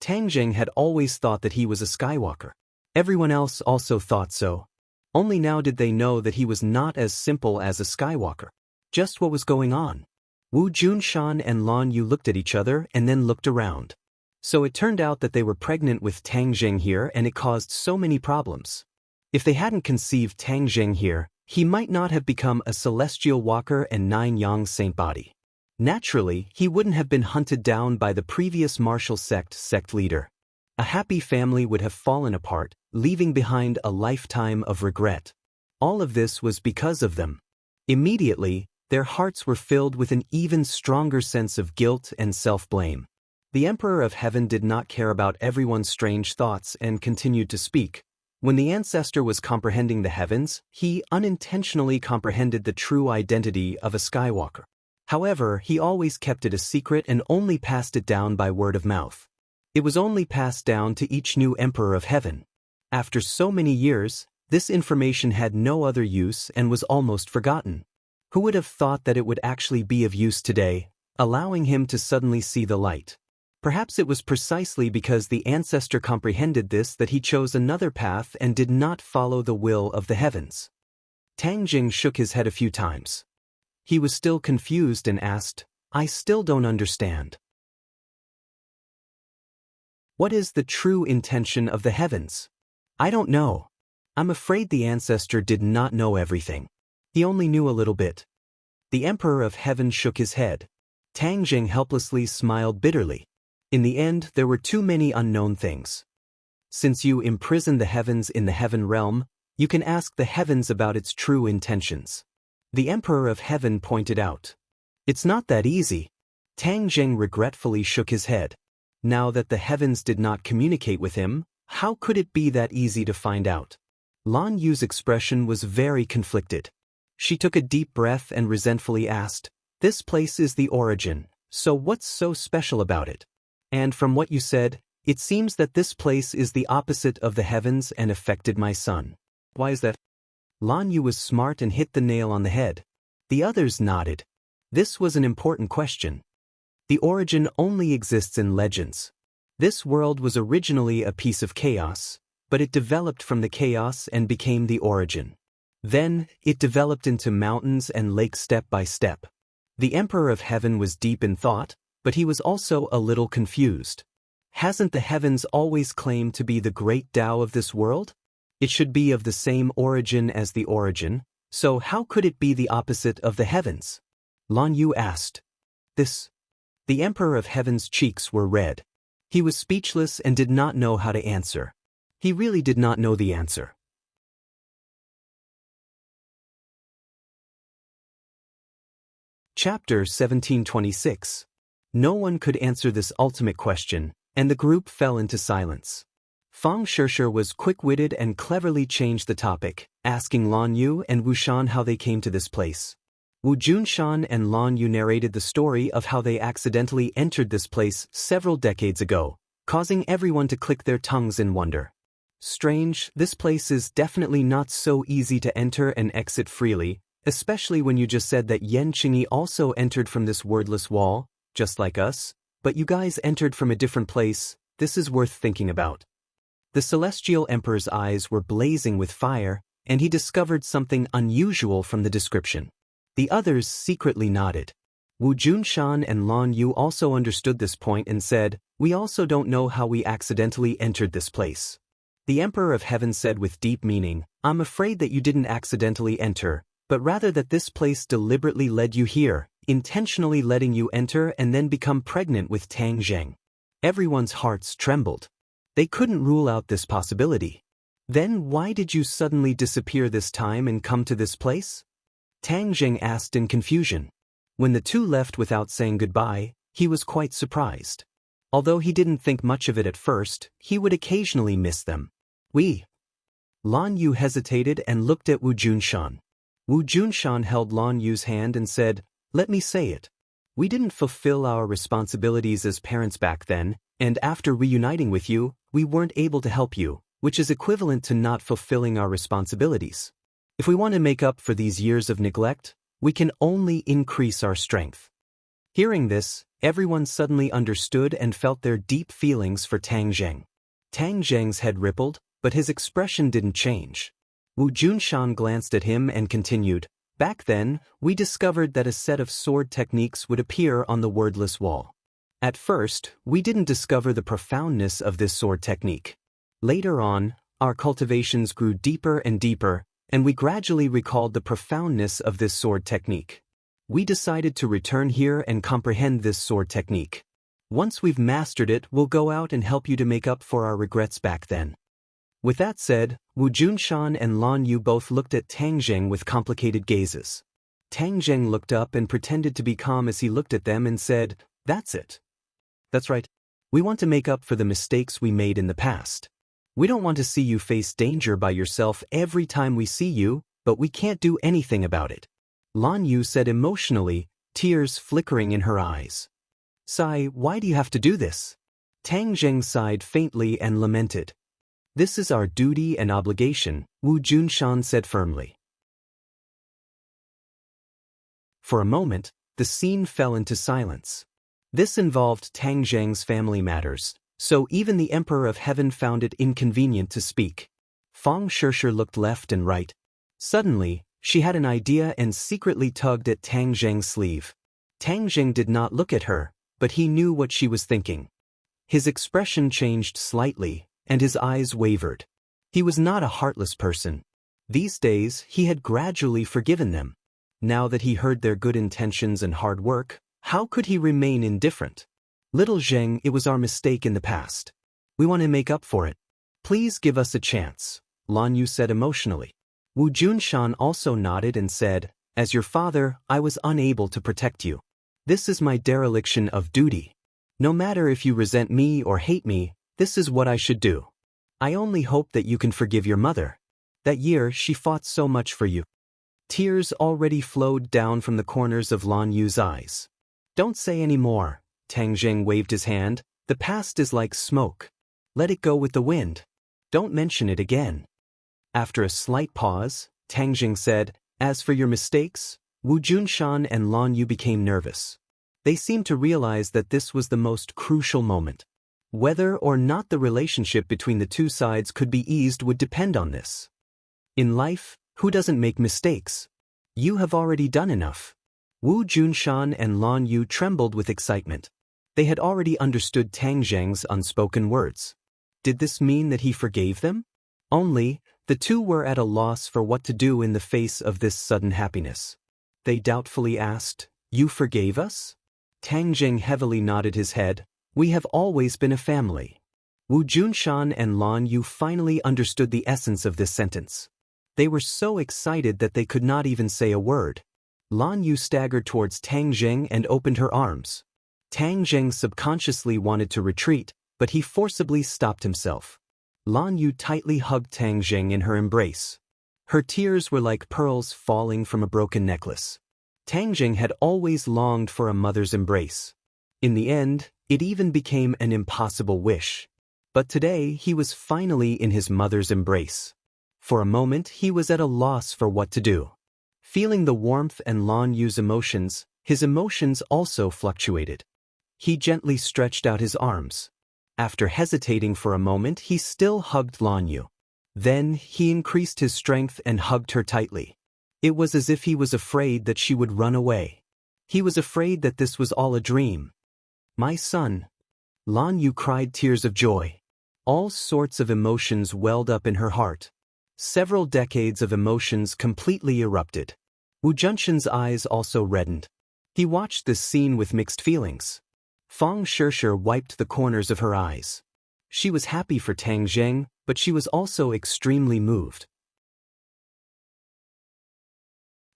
Tang Zheng had always thought that he was a Skywalker. Everyone else also thought so. Only now did they know that he was not as simple as a Skywalker. Just what was going on? Wu Junshan and Lan Yu looked at each other and then looked around. So it turned out that they were pregnant with Tang Zheng here and it caused so many problems. If they hadn't conceived Tang Zheng here, he might not have become a celestial walker and 9 yang saint body. Naturally, he wouldn't have been hunted down by the previous martial sect leader. A happy family would have fallen apart, leaving behind a lifetime of regret. All of this was because of them. Immediately, Their hearts were filled with an even stronger sense of guilt and self-blame. The Emperor of Heaven did not care about everyone's strange thoughts and continued to speak. When the ancestor was comprehending the heavens, he unintentionally comprehended the true identity of a Skywalker. However, he always kept it a secret and only passed it down by word of mouth. It was only passed down to each new Emperor of Heaven. After so many years, this information had no other use and was almost forgotten. Who would have thought that it would actually be of use today, allowing him to suddenly see the light? Perhaps it was precisely because the ancestor comprehended this that he chose another path and did not follow the will of the heavens. Tang Jing shook his head a few times. He was still confused and asked, "I still don't understand. What is the true intention of the heavens?" "I don't know. I'm afraid the ancestor did not know everything. He only knew a little bit." The Emperor of Heaven shook his head. Tang Jing helplessly smiled bitterly. In the end, there were too many unknown things. Since you imprison the heavens in the heaven realm, you can ask the heavens about its true intentions. The Emperor of Heaven pointed out. It's not that easy. Tang Jing regretfully shook his head. Now that the heavens did not communicate with him, how could it be that easy to find out? Lan Yu's expression was very conflicted. She took a deep breath and resentfully asked, "This place is the origin, so what's so special about it? And from what you said, it seems that this place is the opposite of the heavens and affected my son. Why is that?" Lan Yu was smart and hit the nail on the head. The others nodded. This was an important question. The origin only exists in legends. This world was originally a piece of chaos, but it developed from the chaos and became the origin. Then, it developed into mountains and lakes step by step. The Emperor of Heaven was deep in thought, but he was also a little confused. Hasn't the heavens always claimed to be the great Tao of this world? It should be of the same origin as the origin, so how could it be the opposite of the heavens? Lan Yu asked. This. The Emperor of Heaven's cheeks were red. He was speechless and did not know how to answer. He really did not know the answer. Chapter 1726. No one could answer this ultimate question, and the group fell into silence. Fang Shishir was quick-witted and cleverly changed the topic, asking Lan Yu and Wu Shan how they came to this place. Wu Junshan and Lan Yu narrated the story of how they accidentally entered this place several decades ago, causing everyone to click their tongues in wonder. Strange, this place is definitely not so easy to enter and exit freely, especially when you just said that Yan Qingyi also entered from this wordless wall, just like us, but you guys entered from a different place. This is worth thinking about. The Celestial Emperor's eyes were blazing with fire, and he discovered something unusual from the description. The others secretly nodded. Wu Junshan and Lan Yu also understood this point and said, "We also don't know how we accidentally entered this place." The Emperor of Heaven said with deep meaning, "I'm afraid that you didn't accidentally enter, but rather that this place deliberately led you here, intentionally letting you enter and then become pregnant with Tang Jing." Everyone's hearts trembled. They couldn't rule out this possibility. Then why did you suddenly disappear this time and come to this place? Tang Jing asked in confusion. When the two left without saying goodbye, he was quite surprised. Although he didn't think much of it at first, he would occasionally miss them. Lan Yu hesitated and looked at Wu Junshan. Wu Junshan held Lan Yu's hand and said, "Let me say it. We didn't fulfill our responsibilities as parents back then, and after reuniting with you, we weren't able to help you, which is equivalent to not fulfilling our responsibilities. If we want to make up for these years of neglect, we can only increase our strength." Hearing this, everyone suddenly understood and felt their deep feelings for Tang Jing. Tang Jing's head rippled, but his expression didn't change. Wu Junshan glanced at him and continued, "Back then, we discovered that a set of sword techniques would appear on the wordless wall. At first, we didn't discover the profoundness of this sword technique. Later on, our cultivations grew deeper and deeper, and we gradually recalled the profoundness of this sword technique. We decided to return here and comprehend this sword technique. Once we've mastered it, we'll go out and help you to make up for our regrets back then." With that said, Wu Junshan and Lan Yu both looked at Tang Jing with complicated gazes. Tang Zheng looked up and pretended to be calm as he looked at them and said, "That's it. That's right. We want to make up for the mistakes we made in the past. We don't want to see you face danger by yourself every time we see you, but we can't do anything about it." Lan Yu said emotionally, tears flickering in her eyes. "Sai, why do you have to do this?" Tang Zheng sighed faintly and lamented. "This is our duty and obligation," Wu Junshan said firmly. For a moment, the scene fell into silence. This involved Tang Zheng's family matters, so even the Emperor of Heaven found it inconvenient to speak. Fang Shishir looked left and right. Suddenly, she had an idea and secretly tugged at Tang Zheng's sleeve. Tang Zheng did not look at her, but he knew what she was thinking. His expression changed slightly, and his eyes wavered. He was not a heartless person. These days, he had gradually forgiven them. Now that he heard their good intentions and hard work, how could he remain indifferent? "Little Zheng, it was our mistake in the past. We want to make up for it. Please give us a chance," Lan Yu said emotionally. Wu Junshan also nodded and said, "As your father, I was unable to protect you. This is my dereliction of duty. No matter if you resent me or hate me, this is what I should do. I only hope that you can forgive your mother. That year she fought so much for you." Tears already flowed down from the corners of Lan Yu's eyes. "Don't say any more," Tang Zheng waved his hand. "The past is like smoke. Let it go with the wind. Don't mention it again." After a slight pause, Tang Zheng said, "As for your mistakes," Wu Junshan and Lan Yu became nervous. They seemed to realize that this was the most crucial moment. Whether or not the relationship between the two sides could be eased would depend on this. In life, who doesn't make mistakes? You have already done enough. Wu Junshan and Lan Yu trembled with excitement. They had already understood Tang Zheng's unspoken words. Did this mean that he forgave them? Only, the two were at a loss for what to do in the face of this sudden happiness. They doubtfully asked, "You forgave us?" Tang Zheng heavily nodded his head. "We have always been a family." Wu Junshan and Lan Yu finally understood the essence of this sentence. They were so excited that they could not even say a word. Lan Yu staggered towards Tang Zheng and opened her arms. Tang Zheng subconsciously wanted to retreat, but he forcibly stopped himself. Lan Yu tightly hugged Tang Zheng in her embrace. Her tears were like pearls falling from a broken necklace. Tang Zheng had always longed for a mother's embrace. In the end, it even became an impossible wish. But today he was finally in his mother's embrace. For a moment he was at a loss for what to do. Feeling the warmth and Lan Yu's emotions, his emotions also fluctuated. He gently stretched out his arms. After hesitating for a moment, he still hugged Lan Yu. Then he increased his strength and hugged her tightly. It was as if he was afraid that she would run away. He was afraid that this was all a dream. "My son." Lan Yu cried tears of joy. All sorts of emotions welled up in her heart. Several decades of emotions completely erupted. Wu Junshan's eyes also reddened. He watched this scene with mixed feelings. Fang Shishir wiped the corners of her eyes. She was happy for Tang Zheng, but she was also extremely moved.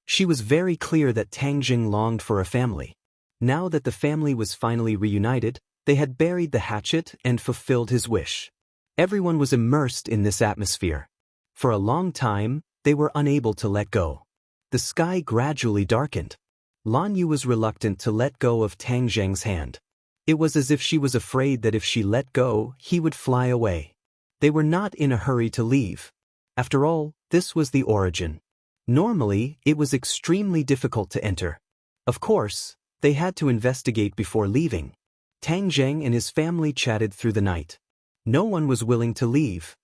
She was very clear that Tang Zheng longed for a family. Now that the family was finally reunited, they had buried the hatchet and fulfilled his wish. Everyone was immersed in this atmosphere. For a long time, they were unable to let go. The sky gradually darkened. Lan Yu was reluctant to let go of Tang Zheng's hand. It was as if she was afraid that if she let go, he would fly away. They were not in a hurry to leave. After all, this was the origin. Normally, it was extremely difficult to enter. Of course, they had to investigate before leaving. Tang Zheng and his family chatted through the night. No one was willing to leave.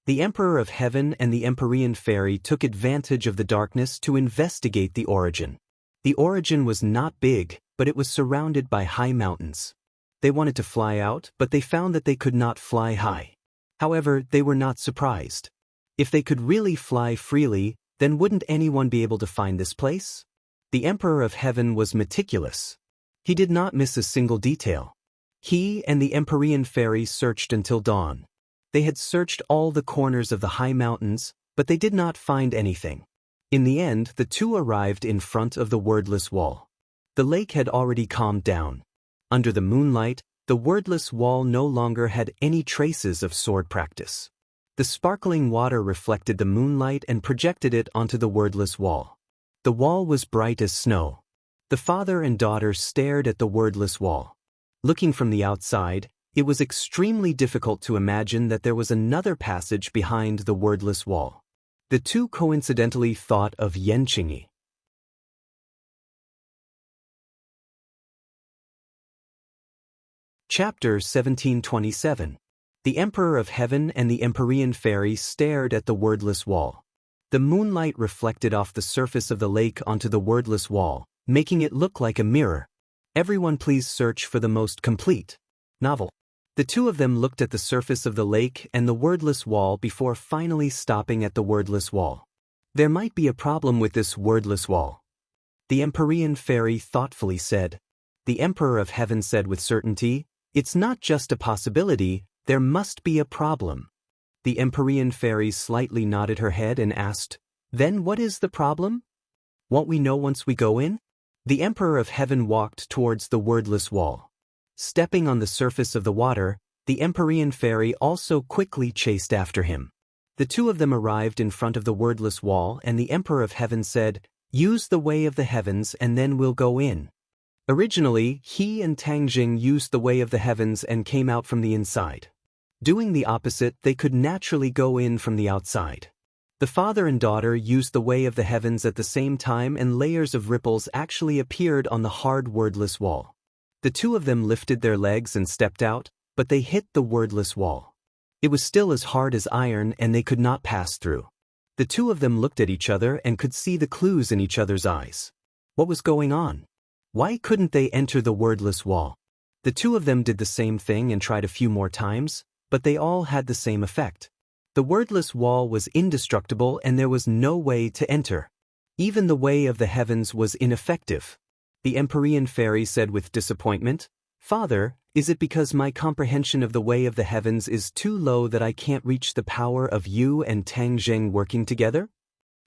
The Emperor of Heaven and the Empyrean Fairy took advantage of the darkness to investigate the origin. The origin was not big, but it was surrounded by high mountains. They wanted to fly out, but they found that they could not fly high. However, they were not surprised. If they could really fly freely, then wouldn't anyone be able to find this place? The Emperor of Heaven was meticulous. He did not miss a single detail. He and the Empyrean Fairy searched until dawn. They had searched all the corners of the high mountains, but they did not find anything. In the end, the two arrived in front of the wordless wall. The lake had already calmed down. Under the moonlight, the wordless wall no longer had any traces of sword practice. The sparkling water reflected the moonlight and projected it onto the wordless wall. The wall was bright as snow. The father and daughter stared at the wordless wall. Looking from the outside, it was extremely difficult to imagine that there was another passage behind the wordless wall. The two coincidentally thought of Yenqingyi. Chapter 1727. The Emperor of Heaven and the Empyrean Fairy stared at the wordless wall. The moonlight reflected off the surface of the lake onto the wordless wall, making it look like a mirror. Everyone please search for the most complete novel. The two of them looked at the surface of the lake and the wordless wall before finally stopping at the wordless wall. There might be a problem with this wordless wall. The Empyrean Fairy thoughtfully said. The Emperor of Heaven said with certainty, "It's not just a possibility, there must be a problem." The Empyrean Fairy slightly nodded her head and asked, "Then what is the problem? Won't we know once we go in?" The Emperor of Heaven walked towards the wordless wall. Stepping on the surface of the water, the Empyrean Fairy also quickly chased after him. The two of them arrived in front of the wordless wall and the Emperor of Heaven said, "Use the way of the heavens and then we'll go in." Originally, he and Tangjing used the way of the heavens and came out from the inside. Doing the opposite, they could naturally go in from the outside. The father and daughter used the way of the heavens at the same time and layers of ripples actually appeared on the hard wordless wall. The two of them lifted their legs and stepped out, but they hit the wordless wall. It was still as hard as iron and they could not pass through. The two of them looked at each other and could see the clues in each other's eyes. What was going on? Why couldn't they enter the wordless wall? The two of them did the same thing and tried a few more times, but they all had the same effect. The wordless wall was indestructible and there was no way to enter. Even the way of the heavens was ineffective. The Empyrean Fairy said with disappointment, "Father, is it because my comprehension of the way of the heavens is too low that I can't reach the power of you and Tangjing working together?"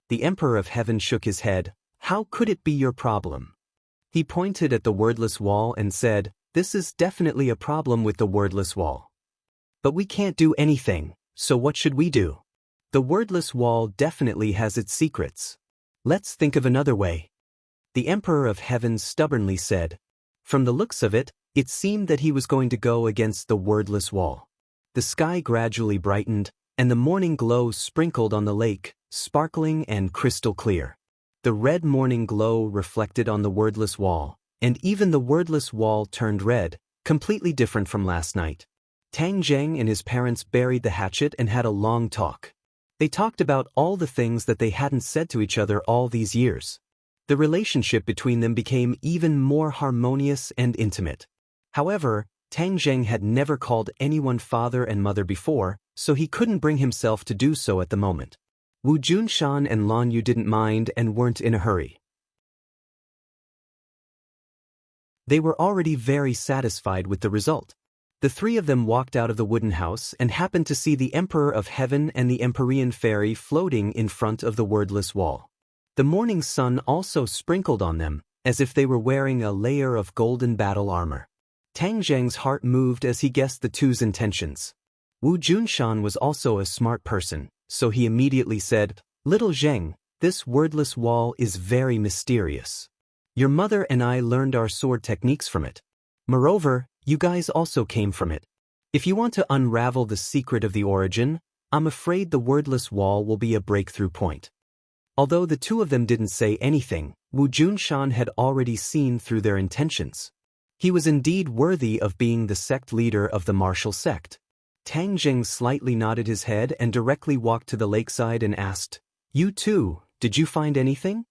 The Emperor of Heaven shook his head. "How could it be your problem?" He pointed at the wordless wall and said, "This is definitely a problem with the wordless wall. But we can't do anything, so what should we do? The wordless wall definitely has its secrets. Let's think of another way." The Emperor of Heaven stubbornly said. From the looks of it, it seemed that he was going to go against the wordless wall. The sky gradually brightened, and the morning glow sprinkled on the lake, sparkling and crystal clear. The red morning glow reflected on the wordless wall, and even the wordless wall turned red, completely different from last night. Tangjing and his parents buried the hatchet and had a long talk. They talked about all the things that they hadn't said to each other all these years. The relationship between them became even more harmonious and intimate. However, Tangjing had never called anyone father and mother before, so he couldn't bring himself to do so at the moment. Wu Junshan and Lan Yu didn't mind and weren't in a hurry. They were already very satisfied with the result. The three of them walked out of the wooden house and happened to see the Emperor of Heaven and the Empyrean Fairy floating in front of the wordless wall. The morning sun also sprinkled on them, as if they were wearing a layer of golden battle armor. Tangjing's heart moved as he guessed the two's intentions. Wu Junshan was also a smart person, so he immediately said, "Little Zheng, this wordless wall is very mysterious. Your mother and I learned our sword techniques from it. Moreover, you guys also came from it. If you want to unravel the secret of the origin, I'm afraid the wordless wall will be a breakthrough point." Although the two of them didn't say anything, Wu Junshan had already seen through their intentions. He was indeed worthy of being the sect leader of the martial sect. Tangjing slightly nodded his head and directly walked to the lakeside and asked, "You too, did you find anything?"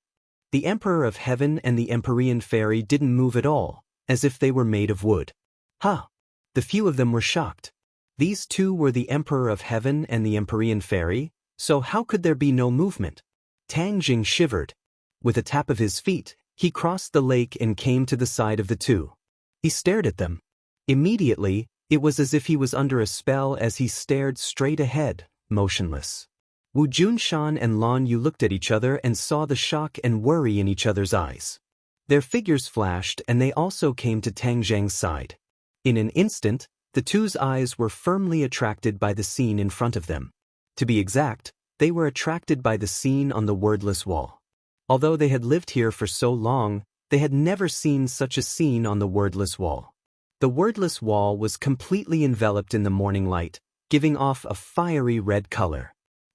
The Emperor of Heaven and the Empyrean Fairy didn't move at all, as if they were made of wood. "Huh!" The few of them were shocked. These two were the Emperor of Heaven and the Empyrean Fairy, so how could there be no movement? Tangjing shivered. With a tap of his feet, he crossed the lake and came to the side of the two. He stared at them. Immediately, it was as if he was under a spell as he stared straight ahead, motionless. Wu Junshan and Lan Yu looked at each other and saw the shock and worry in each other's eyes. Their figures flashed and they also came to Tang Zheng's side. In an instant, the two's eyes were firmly attracted by the scene in front of them. To be exact, they were attracted by the scene on the wordless wall. Although they had lived here for so long, they had never seen such a scene on the wordless wall. The wordless wall was completely enveloped in the morning light, giving off a fiery red color.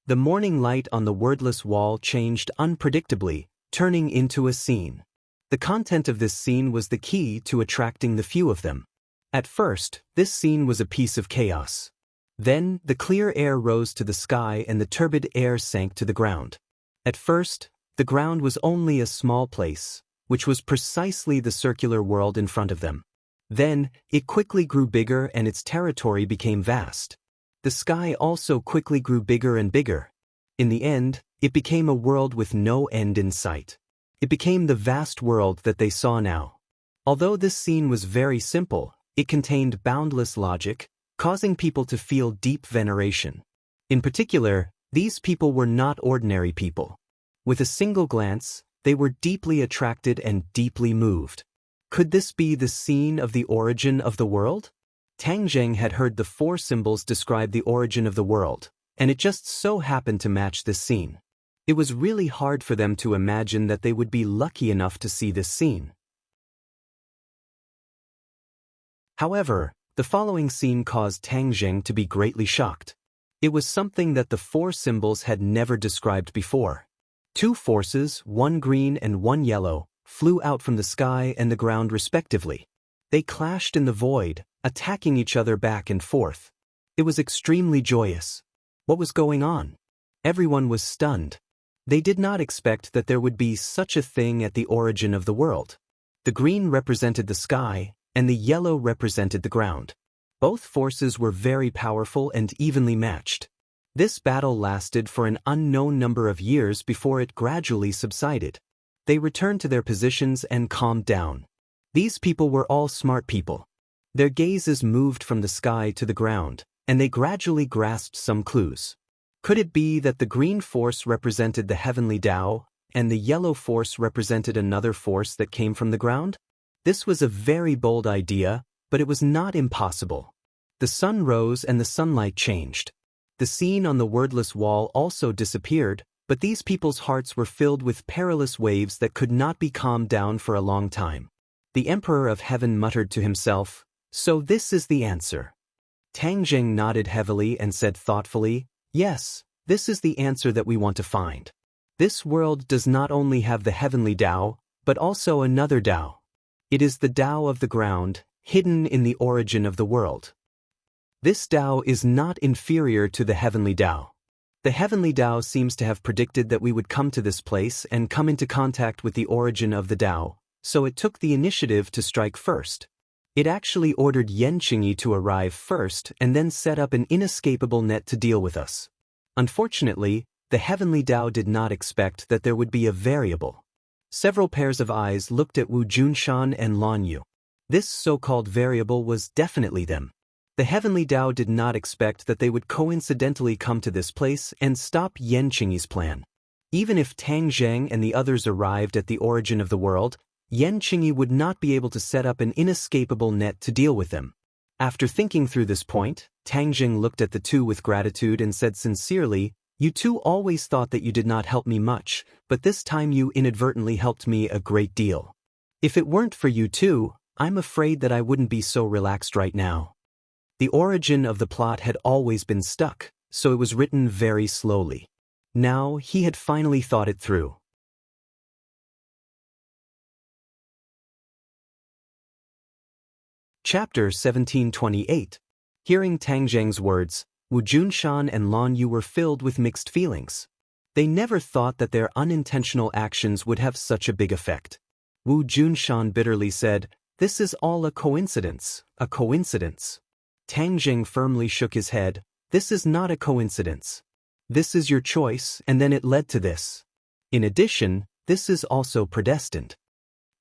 The morning light on the wordless wall changed unpredictably, turning into a scene. The content of this scene was the key to attracting the few of them. At first, this scene was a piece of chaos. Then, the clear air rose to the sky and the turbid air sank to the ground. At first, the ground was only a small place, which was precisely the circular world in front of them. Then, it quickly grew bigger and its territory became vast. The sky also quickly grew bigger and bigger. In the end, it became a world with no end in sight. It became the vast world that they saw now. Although this scene was very simple, it contained boundless logic, causing people to feel deep veneration. In particular, these people were not ordinary people. With a single glance, they were deeply attracted and deeply moved. Could this be the scene of the origin of the world? Tang Zheng had heard the 4 symbols describe the origin of the world, and it just so happened to match this scene. It was really hard for them to imagine that they would be lucky enough to see this scene. However, the following scene caused Tang Zheng to be greatly shocked. It was something that the 4 symbols had never described before. 2 forces, one green and one yellow, flew out from the sky and the ground respectively. They clashed in the void, attacking each other back and forth. It was extremely joyous. What was going on? Everyone was stunned. They did not expect that there would be such a thing at the origin of the world. The green represented the sky, and the yellow represented the ground. Both forces were very powerful and evenly matched. This battle lasted for an unknown number of years before it gradually subsided. They returned to their positions and calmed down. These people were all smart people. Their gazes moved from the sky to the ground, and they gradually grasped some clues. Could it be that the green force represented the heavenly Tao, and the yellow force represented another force that came from the ground? This was a very bold idea, but it was not impossible. The sun rose and the sunlight changed. The scene on the wordless wall also disappeared, but these people's hearts were filled with perilous waves that could not be calmed down for a long time. The Emperor of Heaven muttered to himself, "So this is the answer." Tang Zheng nodded heavily and said thoughtfully, "Yes, this is the answer that we want to find. This world does not only have the heavenly Tao, but also another Tao. It is the Tao of the ground, hidden in the origin of the world. This Tao is not inferior to the heavenly Tao. The heavenly Tao seems to have predicted that we would come to this place and come into contact with the origin of the Tao, so it took the initiative to strike first. It actually ordered Yan Qingyi to arrive first and then set up an inescapable net to deal with us. Unfortunately, the heavenly Tao did not expect that there would be a variable." Several pairs of eyes looked at Wu Junshan and Lan Yu. This so-called variable was definitely them. The heavenly Tao did not expect that they would coincidentally come to this place and stop Yan Qingyi's plan. Even if Tang Zheng and the others arrived at the origin of the world, Yan Qingyi would not be able to set up an inescapable net to deal with them. After thinking through this point, Tang Zheng looked at the two with gratitude and said sincerely, "You two always thought that you did not help me much, but this time you inadvertently helped me a great deal. If it weren't for you two, I'm afraid that I wouldn't be so relaxed right now." The origin of the plot had always been stuck, so it was written very slowly. Now he had finally thought it through. Chapter 1728. Hearing Tang Zheng's words, Wu Junshan and Lan Yu were filled with mixed feelings. They never thought that their unintentional actions would have such a big effect. Wu Junshan bitterly said, "This is all a coincidence, a coincidence." Tang Zheng firmly shook his head, "This is not a coincidence. This is your choice, and then it led to this. In addition, this is also predestined.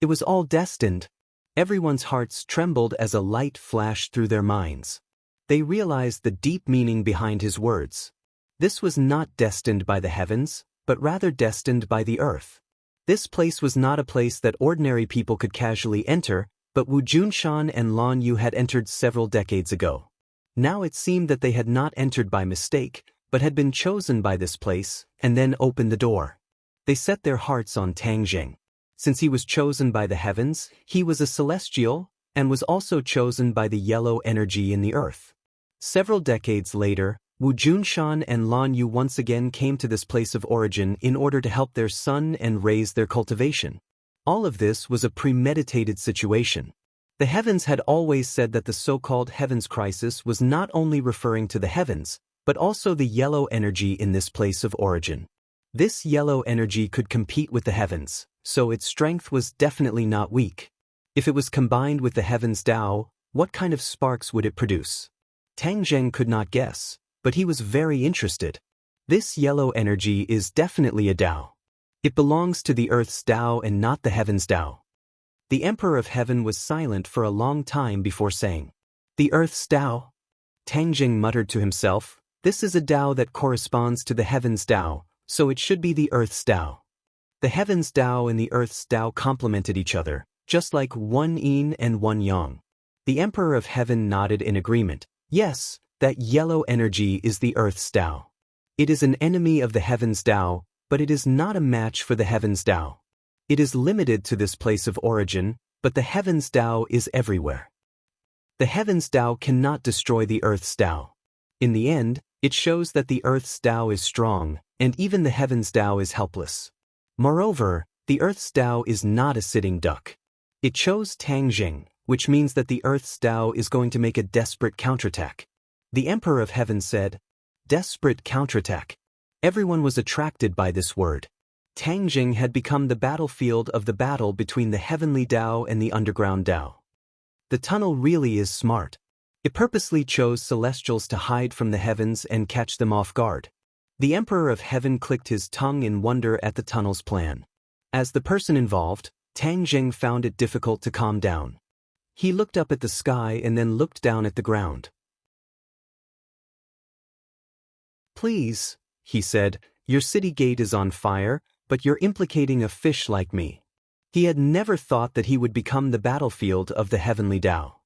It was all destined." Everyone's hearts trembled as a light flashed through their minds. They realized the deep meaning behind his words. This was not destined by the heavens, but rather destined by the earth. This place was not a place that ordinary people could casually enter, but Wu Junshan and Lan Yu had entered several decades ago. Now it seemed that they had not entered by mistake, but had been chosen by this place, and then opened the door. They set their hearts on Tang Jing. Since he was chosen by the heavens, he was a celestial, and was also chosen by the yellow energy in the earth. Several decades later, Wu Junshan and Lan Yu once again came to this place of origin in order to help their son and raise their cultivation. All of this was a premeditated situation. The heavens had always said that the so-called heavens crisis was not only referring to the heavens, but also the yellow energy in this place of origin. This yellow energy could compete with the heavens, so its strength was definitely not weak. If it was combined with the heavens Tao, what kind of sparks would it produce? Tang Zheng could not guess, but he was very interested. This yellow energy is definitely a Tao. It belongs to the earth's Tao and not the heavens Tao. The Emperor of Heaven was silent for a long time before saying, "The earth's Tao?" Tang Jing muttered to himself, "This is a Tao that corresponds to the heavens Tao, so it should be the earth's Tao." The heavens Tao and the earth's Tao complemented each other, just like one yin and one yang. The Emperor of Heaven nodded in agreement. Yes, that yellow energy is the earth's Tao. It is an enemy of the heavens Tao, but it is not a match for the heavens Tao. It is limited to this place of origin, but the heavens Tao is everywhere. The heavens Tao cannot destroy the earth's Tao. In the end, it shows that the earth's Tao is strong, and even the heavens Tao is helpless. Moreover, the earth's Tao is not a sitting duck. It chose Tang Jing, which means that the earth's Tao is going to make a desperate counterattack. The Emperor of Heaven said, "Desperate counterattack." Everyone was attracted by this word. Tang Jing had become the battlefield of the battle between the heavenly Tao and the underground Tao. The tunnel really is smart. It purposely chose celestials to hide from the heavens and catch them off guard. The Emperor of Heaven clicked his tongue in wonder at the tunnel's plan. As the person involved, Tang Jing found it difficult to calm down. He looked up at the sky and then looked down at the ground. "Please," he said, "your city gate is on fire, but you're implicating a fish like me." He had never thought that he would become the battlefield of the heavenly Tao.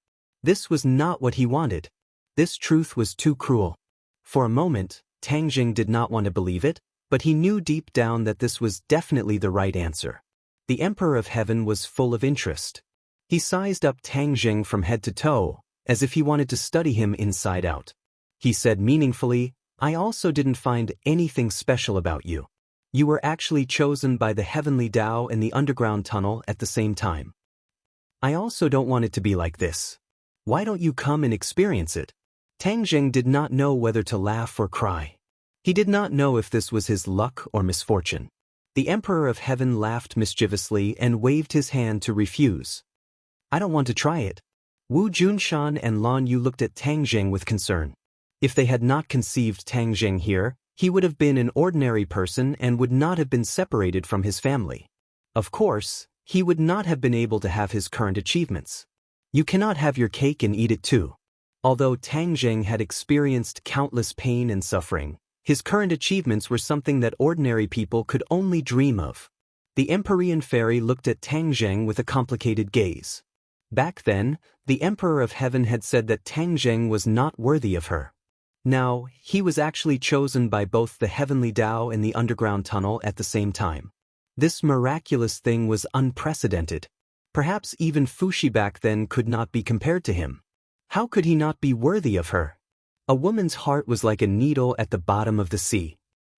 This was not what he wanted. This truth was too cruel. For a moment, Tang Jing did not want to believe it, but he knew deep down that this was definitely the right answer. The Emperor of Heaven was full of interest. He sized up Tang Jing from head to toe, as if he wanted to study him inside out. He said meaningfully, "I also didn't find anything special about you. You were actually chosen by the heavenly Tao and the underground tunnel at the same time. I also don't want it to be like this. Why don't you come and experience it?" Tang Jing did not know whether to laugh or cry. He did not know if this was his luck or misfortune. The Emperor of Heaven laughed mischievously and waved his hand to refuse. "I don't want to try it." Wu Junshan and Lan Yu looked at Tang Jing with concern. If they had not conceived Tang Jing here, he would have been an ordinary person and would not have been separated from his family. Of course, he would not have been able to have his current achievements. You cannot have your cake and eat it too. Although Tang Jing had experienced countless pain and suffering, his current achievements were something that ordinary people could only dream of. The Empyrean fairy looked at Tang Jing with a complicated gaze. Back then, the Emperor of Heaven had said that Tang Jing was not worthy of her. Now, he was actually chosen by both the heavenly Tao and the underground tunnel at the same time. This miraculous thing was unprecedented. Perhaps even Fuxi back then could not be compared to him. How could he not be worthy of her? A woman's heart was like a needle at the bottom of the sea.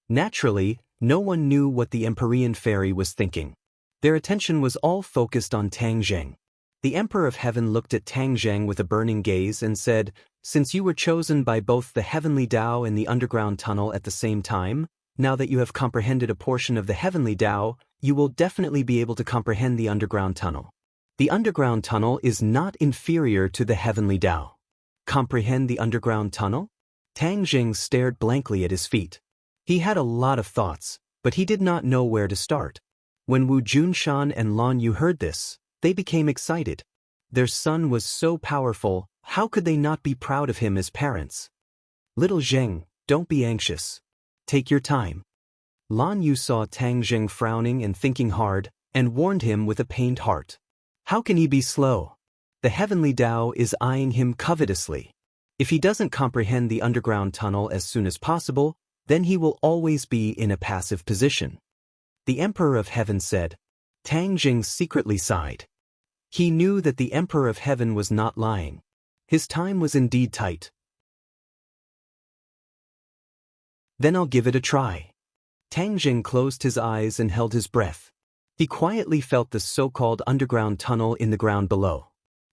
Naturally, no one knew what the Empyrean fairy was thinking. Their attention was all focused on Tang Jing. The Emperor of Heaven looked at Tang Jing with a burning gaze and said, "Since you were chosen by both the heavenly Tao and the underground tunnel at the same time, now that you have comprehended a portion of the heavenly Tao, you will definitely be able to comprehend the underground tunnel. The underground tunnel is not inferior to the heavenly Tao." Comprehend the underground tunnel? Tang Jing stared blankly at his feet. He had a lot of thoughts, but he did not know where to start. When Wu Junshan and Lan Yu heard this, they became excited. Their son was so powerful, how could they not be proud of him as parents? "Little Zheng, don't be anxious. Take your time. Lan Yu saw Tang Jing frowning and thinking hard, and warned him with a pained heart. How can he be slow? The heavenly Tao is eyeing him covetously. If he doesn't comprehend the underground tunnel as soon as possible, then he will always be in a passive position. The Emperor of Heaven said. Tang Jing secretly sighed. He knew that the Emperor of Heaven was not lying. His time was indeed tight. Then I'll give it a try. Tang Jing closed his eyes and held his breath. He quietly felt the so-called underground tunnel in the ground below.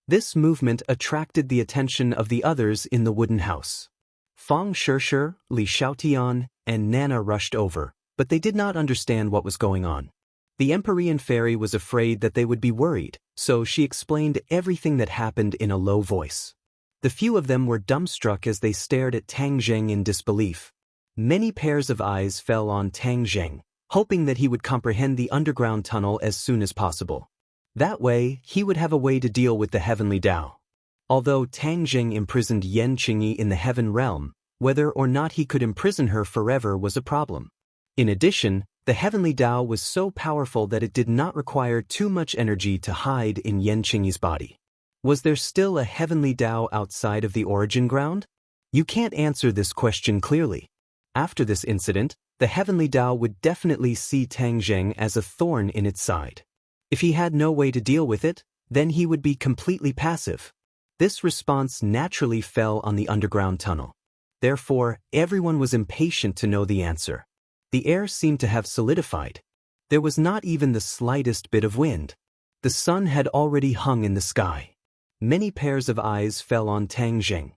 This movement attracted the attention of the others in the wooden house. Fang Shishir, Li Xiaotian, and Nana rushed over, but they did not understand what was going on. The Empyrean fairy was afraid that they would be worried, so she explained everything that happened in a low voice. The few of them were dumbstruck as they stared at Tang Jing in disbelief. Many pairs of eyes fell on Tang Jing, hoping that he would comprehend the underground tunnel as soon as possible. That way, he would have a way to deal with the heavenly Tao. Although Tang Jing imprisoned Yan Qingyi in the heaven realm, whether or not he could imprison her forever was a problem. In addition, the heavenly Tao was so powerful that it did not require too much energy to hide in Yan Qingyi's body. Was there still a heavenly Tao outside of the origin ground? You can't answer this question clearly. After this incident, the heavenly Tao would definitely see Tang Jing as a thorn in its side. If he had no way to deal with it, then he would be completely passive. This response naturally fell on the underground tunnel. Therefore, everyone was impatient to know the answer. The air seemed to have solidified. There was not even the slightest bit of wind. The sun had already hung in the sky. Many pairs of eyes fell on Tang Jing.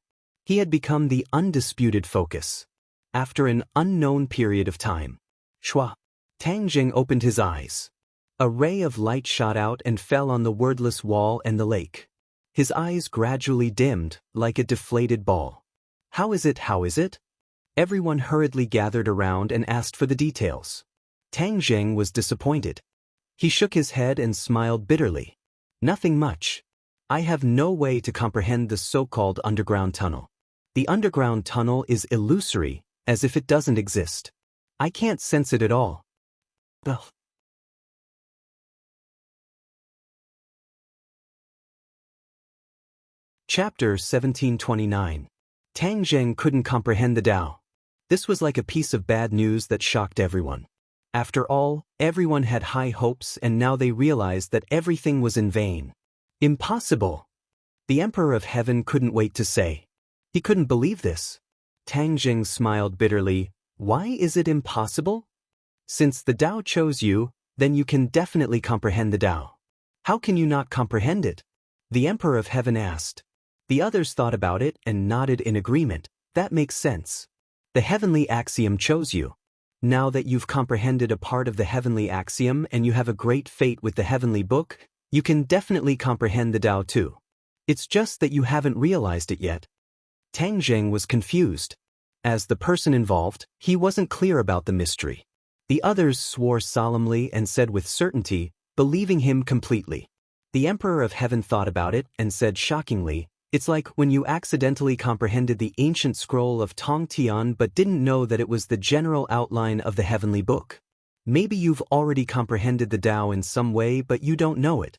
He had become the undisputed focus. After an unknown period of time, Tang Jing opened his eyes. A ray of light shot out and fell on the wordless wall and the lake. His eyes gradually dimmed, like a deflated ball. How is it? How is it? Everyone hurriedly gathered around and asked for the details. Tang Jing was disappointed. He shook his head and smiled bitterly. Nothing much. I have no way to comprehend the so-called underground tunnel. The underground tunnel is illusory, as if it doesn't exist. I can't sense it at all. Ugh. Chapter 1729. Tang Jing couldn't comprehend the Tao. This was like a piece of bad news that shocked everyone. After all, everyone had high hopes and now they realized that everything was in vain. Impossible! The Emperor of Heaven couldn't wait to say. He couldn't believe this. Tang Jing smiled bitterly. Why is it impossible? Since the Tao chose you, then you can definitely comprehend the Tao. How can you not comprehend it? The Emperor of Heaven asked. The others thought about it and nodded in agreement. That makes sense. The heavenly axiom chose you. Now that you've comprehended a part of the heavenly axiom and you have a great fate with the heavenly book, you can definitely comprehend the Tao too. It's just that you haven't realized it yet. Tang Jing was confused. As the person involved, he wasn't clear about the mystery. The others swore solemnly and said with certainty, believing him completely. The Emperor of Heaven thought about it and said shockingly, it's like when you accidentally comprehended the ancient scroll of Tong Tian but didn't know that it was the general outline of the heavenly book. Maybe you've already comprehended the Tao in some way but you don't know it.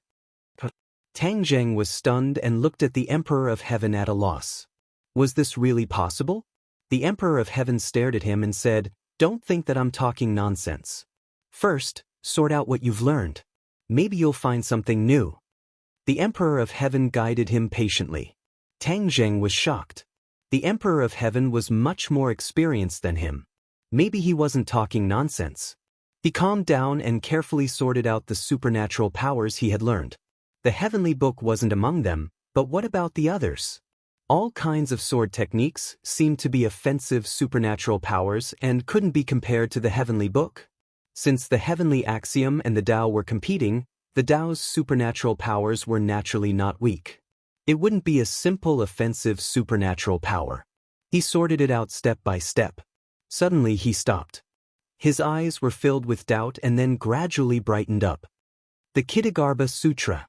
Tang Jing was stunned and looked at the Emperor of Heaven at a loss. Was this really possible? The Emperor of Heaven stared at him and said, don't think that I'm talking nonsense. First, sort out what you've learned. Maybe you'll find something new. The Emperor of Heaven guided him patiently. Tang Jing was shocked. The Emperor of Heaven was much more experienced than him. Maybe he wasn't talking nonsense. He calmed down and carefully sorted out the supernatural powers he had learned. The heavenly book wasn't among them, but what about the others? All kinds of sword techniques seemed to be offensive supernatural powers and couldn't be compared to the heavenly book. Since the heavenly axiom and the Tao were competing, the Tao's supernatural powers were naturally not weak. It wouldn't be a simple offensive supernatural power. He sorted it out step by step. Suddenly he stopped. His eyes were filled with doubt and then gradually brightened up. The Kitagarbha Sutra.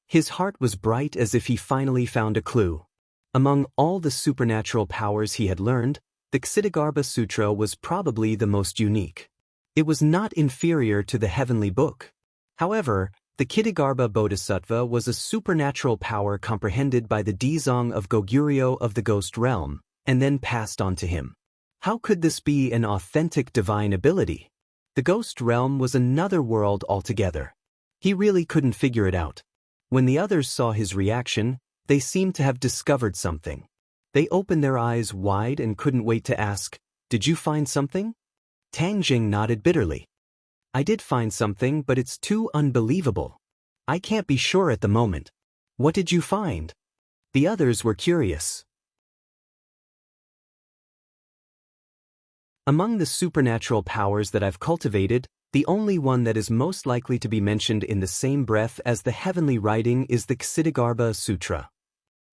His heart was bright as if he finally found a clue. Among all the supernatural powers he had learned, the Ksitigarbha Sutra was probably the most unique. It was not inferior to the heavenly book. However, the Ksitigarbha Bodhisattva was a supernatural power comprehended by the Dzong of Goguryeo of the ghost realm, and then passed on to him. How could this be an authentic divine ability? The ghost realm was another world altogether. He really couldn't figure it out. When the others saw his reaction, they seemed to have discovered something. They opened their eyes wide and couldn't wait to ask, "Did you find something?" Tang Jing nodded bitterly. "I did find something, but it's too unbelievable. I can't be sure at the moment." "What did you find?" The others were curious. Among the supernatural powers that I've cultivated, the only one that is most likely to be mentioned in the same breath as the heavenly writing is the Ksitigarbha Sutra.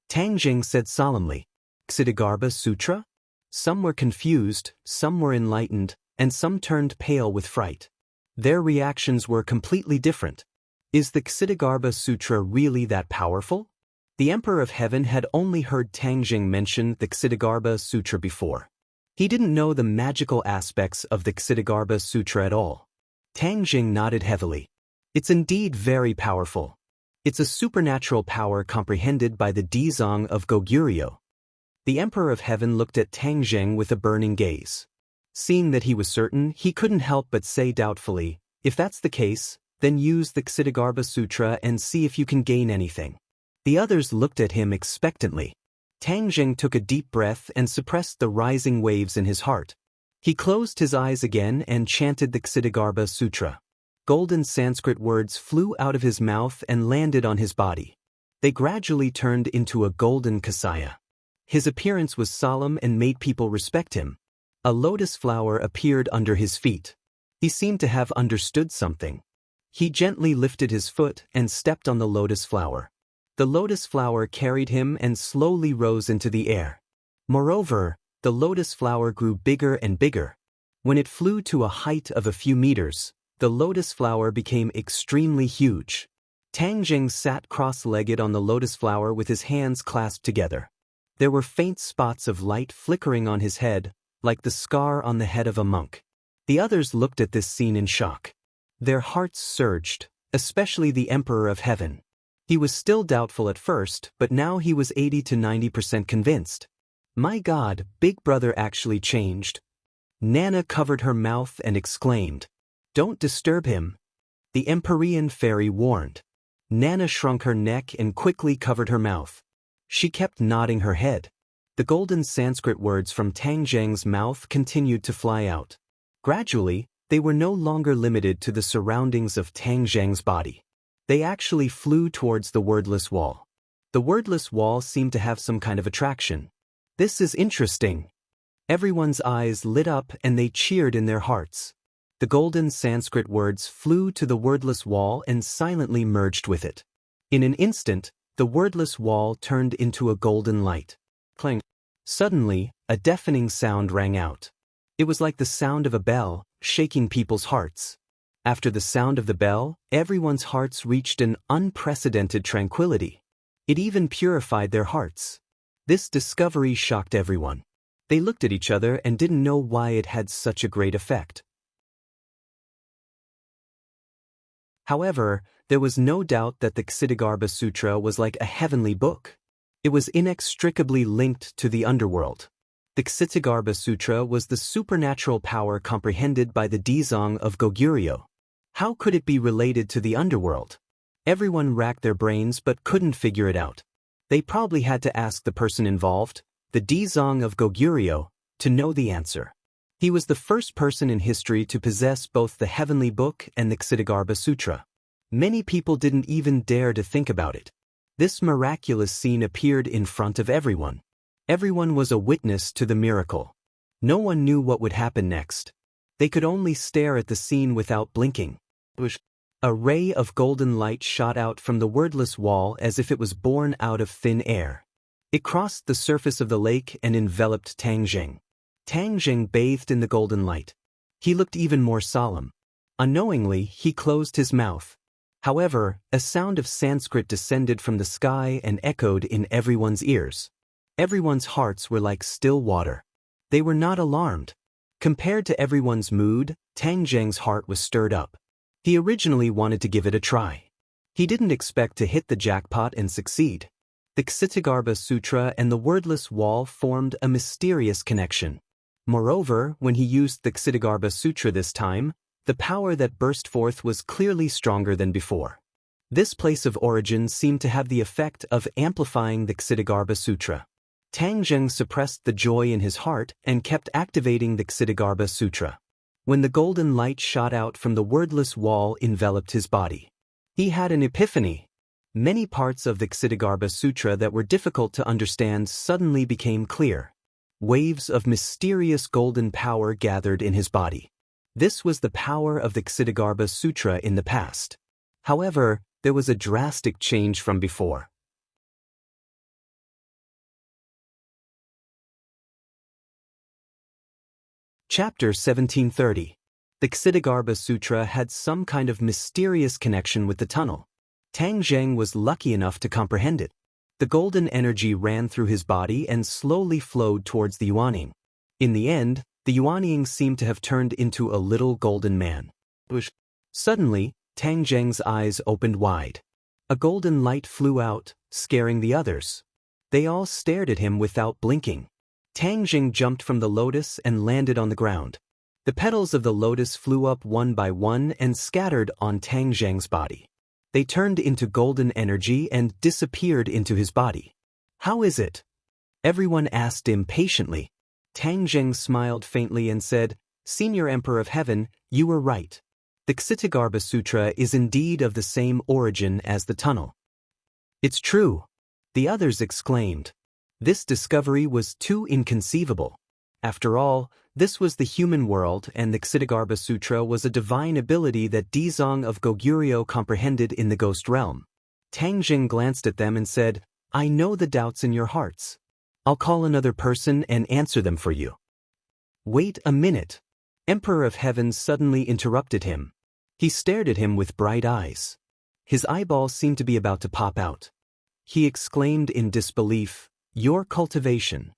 Tang Jing said solemnly, "Ksitigarbha Sutra?" Some were confused, some were enlightened, and some turned pale with fright. Their reactions were completely different. Is the Ksitigarbha Sutra really that powerful? The Emperor of Heaven had only heard Tang Jing mention the Ksitigarbha Sutra before. He didn't know the magical aspects of the Ksitigarbha Sutra at all. Tang Jing nodded heavily. "It's indeed very powerful. It's a supernatural power comprehended by the Dzong of Goguryeo." The Emperor of Heaven looked at Tang Jing with a burning gaze. Seeing that he was certain, he couldn't help but say doubtfully, "If that's the case, then use the Ksitigarbha Sutra and see if you can gain anything." The others looked at him expectantly. Tang Jing took a deep breath and suppressed the rising waves in his heart. He closed his eyes again and chanted the Ksitigarbha Sutra. Golden Sanskrit words flew out of his mouth and landed on his body. They gradually turned into a golden kasaya. His appearance was solemn and made people respect him. A lotus flower appeared under his feet. He seemed to have understood something. He gently lifted his foot and stepped on the lotus flower. The lotus flower carried him and slowly rose into the air. Moreover, the lotus flower grew bigger and bigger. When it flew to a height of a few meters, the lotus flower became extremely huge. Tang Jing sat cross-legged on the lotus flower with his hands clasped together. There were faint spots of light flickering on his head, like the scar on the head of a monk. The others looked at this scene in shock. Their hearts surged, especially the Emperor of Heaven. He was still doubtful at first, but now he was 80 to 90% convinced. My God, Big Brother actually changed. Nana covered her mouth and exclaimed, "Don't disturb him." The Empyrean fairy warned. Nana shrunk her neck and quickly covered her mouth. She kept nodding her head. The golden Sanskrit words from Tang Jing's mouth continued to fly out. Gradually, they were no longer limited to the surroundings of Tang Jing's body. They actually flew towards the wordless wall. The wordless wall seemed to have some kind of attraction. "This is interesting." Everyone's eyes lit up and they cheered in their hearts. The golden Sanskrit words flew to the wordless wall and silently merged with it. In an instant, the wordless wall turned into a golden light. Clang. Suddenly, a deafening sound rang out. It was like the sound of a bell, shaking people's hearts. After the sound of the bell, everyone's hearts reached an unprecedented tranquility. It even purified their hearts. This discovery shocked everyone. They looked at each other and didn't know why it had such a great effect. However, there was no doubt that the Ksitigarbha Sutra was like a heavenly book. It was inextricably linked to the underworld. The Ksitigarbha Sutra was the supernatural power comprehended by the Dzong of Goguryeo. How could it be related to the underworld? Everyone racked their brains but couldn't figure it out. They probably had to ask the person involved, the Dzong of Goguryeo, to know the answer. He was the first person in history to possess both the heavenly book and the Ksitigarbha Sutra. Many people didn't even dare to think about it. This miraculous scene appeared in front of everyone. Everyone was a witness to the miracle. No one knew what would happen next. They could only stare at the scene without blinking. A ray of golden light shot out from the wordless wall as if it was born out of thin air. It crossed the surface of the lake and enveloped Tang Jing. Tang Jing bathed in the golden light. He looked even more solemn. Unknowingly, he closed his mouth. However, a sound of Sanskrit descended from the sky and echoed in everyone's ears. Everyone's hearts were like still water. They were not alarmed. Compared to everyone's mood, Tang Zheng's heart was stirred up. He originally wanted to give it a try. He didn't expect to hit the jackpot and succeed. The Ksitagarbha Sutra and the wordless wall formed a mysterious connection. Moreover, when he used the Ksitagarbha Sutra this time, the power that burst forth was clearly stronger than before. This place of origin seemed to have the effect of amplifying the Ksitagarbha Sutra. Tang Zheng suppressed the joy in his heart and kept activating the Ksitagarbha Sutra. When the golden light shot out from the wordless wall enveloped his body, he had an epiphany. Many parts of the Ksitagarbha Sutra that were difficult to understand suddenly became clear. Waves of mysterious golden power gathered in his body. This was the power of the Ksitagarbha Sutra in the past. However, there was a drastic change from before. Chapter 1730. The Ksitagarbha Sutra had some kind of mysterious connection with the tunnel. Tang Zheng was lucky enough to comprehend it. The golden energy ran through his body and slowly flowed towards the Yuanying. In the end, the Yuanying seemed to have turned into a little golden man. Suddenly, Tang Zheng's eyes opened wide. A golden light flew out, scaring the others. They all stared at him without blinking. Tang Zheng jumped from the lotus and landed on the ground. The petals of the lotus flew up one by one and scattered on Tang Zheng's body. They turned into golden energy and disappeared into his body. "How is it?" everyone asked impatiently. Tang Zheng smiled faintly and said, "Senior Emperor of Heaven, you were right. The Ksitagarbha Sutra is indeed of the same origin as the tunnel." "It's true," the others exclaimed. This discovery was too inconceivable. After all, this was the human world and the Ksitagarbha Sutra was a divine ability that Dizong of Goguryeo comprehended in the ghost realm. Tang Zheng glanced at them and said, "I know the doubts in your hearts. I'll call another person and answer them for you." "Wait a minute." Emperor of Heaven suddenly interrupted him. He stared at him with bright eyes. His eyeballs seemed to be about to pop out. He exclaimed in disbelief, "Your cultivation."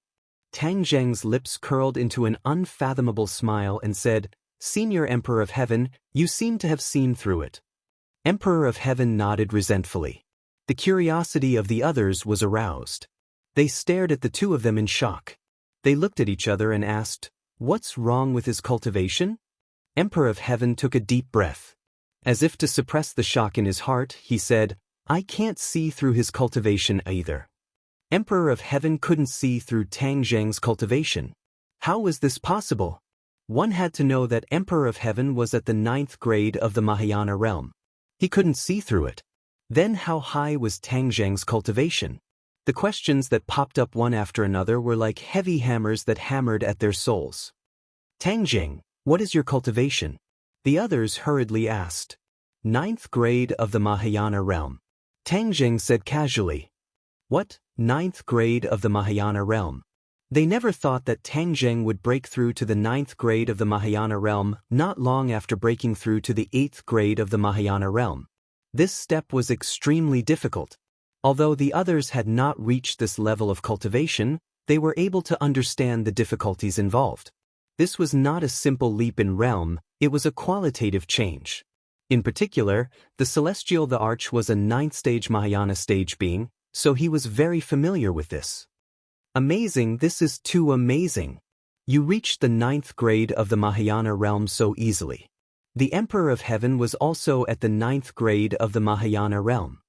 Tang Zheng's lips curled into an unfathomable smile and said, "Senior Emperor of Heaven, you seem to have seen through it." Emperor of Heaven nodded resentfully. The curiosity of the others was aroused. They stared at the two of them in shock. They looked at each other and asked, "What's wrong with his cultivation?" Emperor of Heaven took a deep breath. As if to suppress the shock in his heart, he said, "I can't see through his cultivation either." Emperor of Heaven couldn't see through Tang Zheng's cultivation. How was this possible? One had to know that Emperor of Heaven was at the 9th grade of the Mahayana realm. He couldn't see through it. Then how high was Tang Zheng's cultivation? The questions that popped up one after another were like heavy hammers that hammered at their souls. "Tang Zheng, what is your cultivation?" The others hurriedly asked. 9th grade of the Mahayana realm. Tang Zheng said casually. What? 9th grade of the Mahayana realm. They never thought that Tang Zheng would break through to the 9th grade of the Mahayana realm not long after breaking through to the 8th grade of the Mahayana realm. This step was extremely difficult. Although the others had not reached this level of cultivation, they were able to understand the difficulties involved. This was not a simple leap in realm, it was a qualitative change. In particular, the Celestial the Arch was a 9th stage Mahayana stage being, so he was very familiar with this. Amazing, this is too amazing. You reached the 9th grade of the Mahayana realm so easily. The Emperor of Heaven was also at the 9th grade of the Mahayana realm.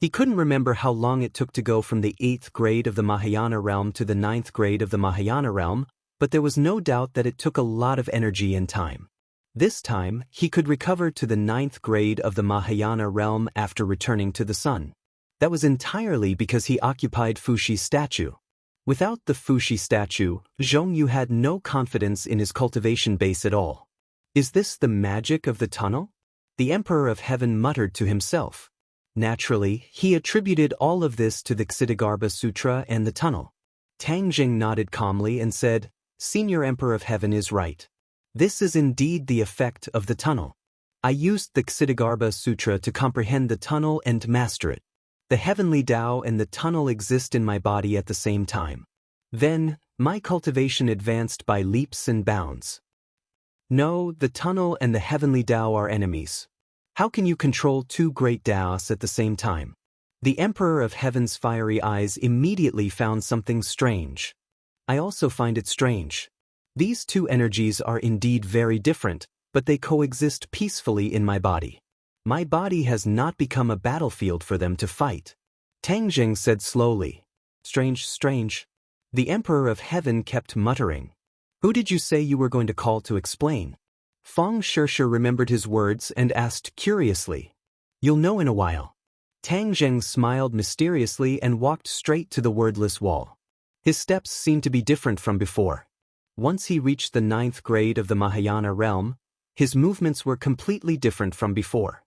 He couldn't remember how long it took to go from the 8th grade of the Mahayana realm to the 9th grade of the Mahayana realm, but there was no doubt that it took a lot of energy and time. This time, he could recover to the 9th grade of the Mahayana realm after returning to the sun. That was entirely because he occupied Fushi's statue. Without the Fushi statue, Zhongyu had no confidence in his cultivation base at all. Is this the magic of the tunnel? The Emperor of Heaven muttered to himself. Naturally, he attributed all of this to the Ksitagarbha Sutra and the tunnel. Tang Zheng nodded calmly and said, "Senior Emperor of Heaven is right. This is indeed the effect of the tunnel. I used the Ksitagarbha Sutra to comprehend the tunnel and master it. The heavenly Tao and the tunnel exist in my body at the same time. Then, my cultivation advanced by leaps and bounds. No, the tunnel and the heavenly Tao are enemies. How can you control two great Taos at the same time? The Emperor of Heaven's fiery eyes immediately found something strange. I also find it strange. These two energies are indeed very different, but they coexist peacefully in my body. My body has not become a battlefield for them to fight. Tang Jing said slowly. Strange, strange. The Emperor of Heaven kept muttering. Who did you say you were going to call to explain? Feng Shirshi remembered his words and asked curiously. You'll know in a while. Tang Jing smiled mysteriously and walked straight to the wordless wall. His steps seemed to be different from before. Once he reached the 9th grade of the Mahayana realm, his movements were completely different from before.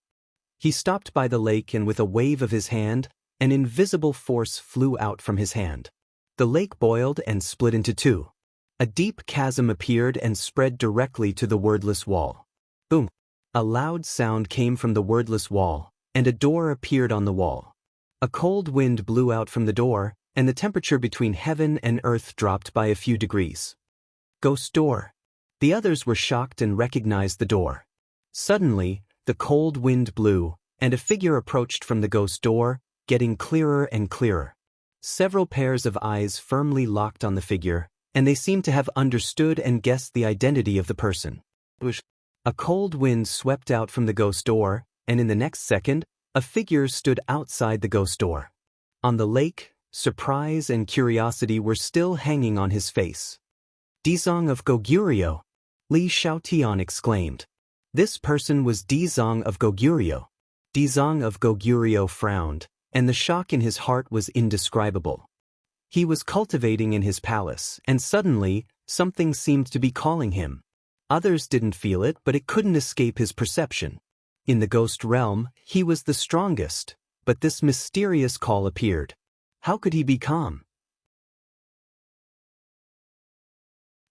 He stopped by the lake and with a wave of his hand, an invisible force flew out from his hand. The lake boiled and split into two. A deep chasm appeared and spread directly to the wordless wall. Boom! A loud sound came from the wordless wall, and a door appeared on the wall. A cold wind blew out from the door, and the temperature between heaven and earth dropped by a few degrees. Ghost door. The others were shocked and recognized the door. Suddenly, the cold wind blew, and a figure approached from the ghost door, getting clearer and clearer. Several pairs of eyes firmly locked on the figure, and they seemed to have understood and guessed the identity of the person. A cold wind swept out from the ghost door, and in the next second, a figure stood outside the ghost door. On the lake, surprise and curiosity were still hanging on his face. Dizong of Goguryeo, Li Xiaotian exclaimed. This person was Dizong of Goguryeo. Dizong of Goguryeo frowned, and the shock in his heart was indescribable. He was cultivating in his palace, and suddenly, something seemed to be calling him. Others didn't feel it, but it couldn't escape his perception. In the ghost realm, he was the strongest, but this mysterious call appeared. How could he be calm?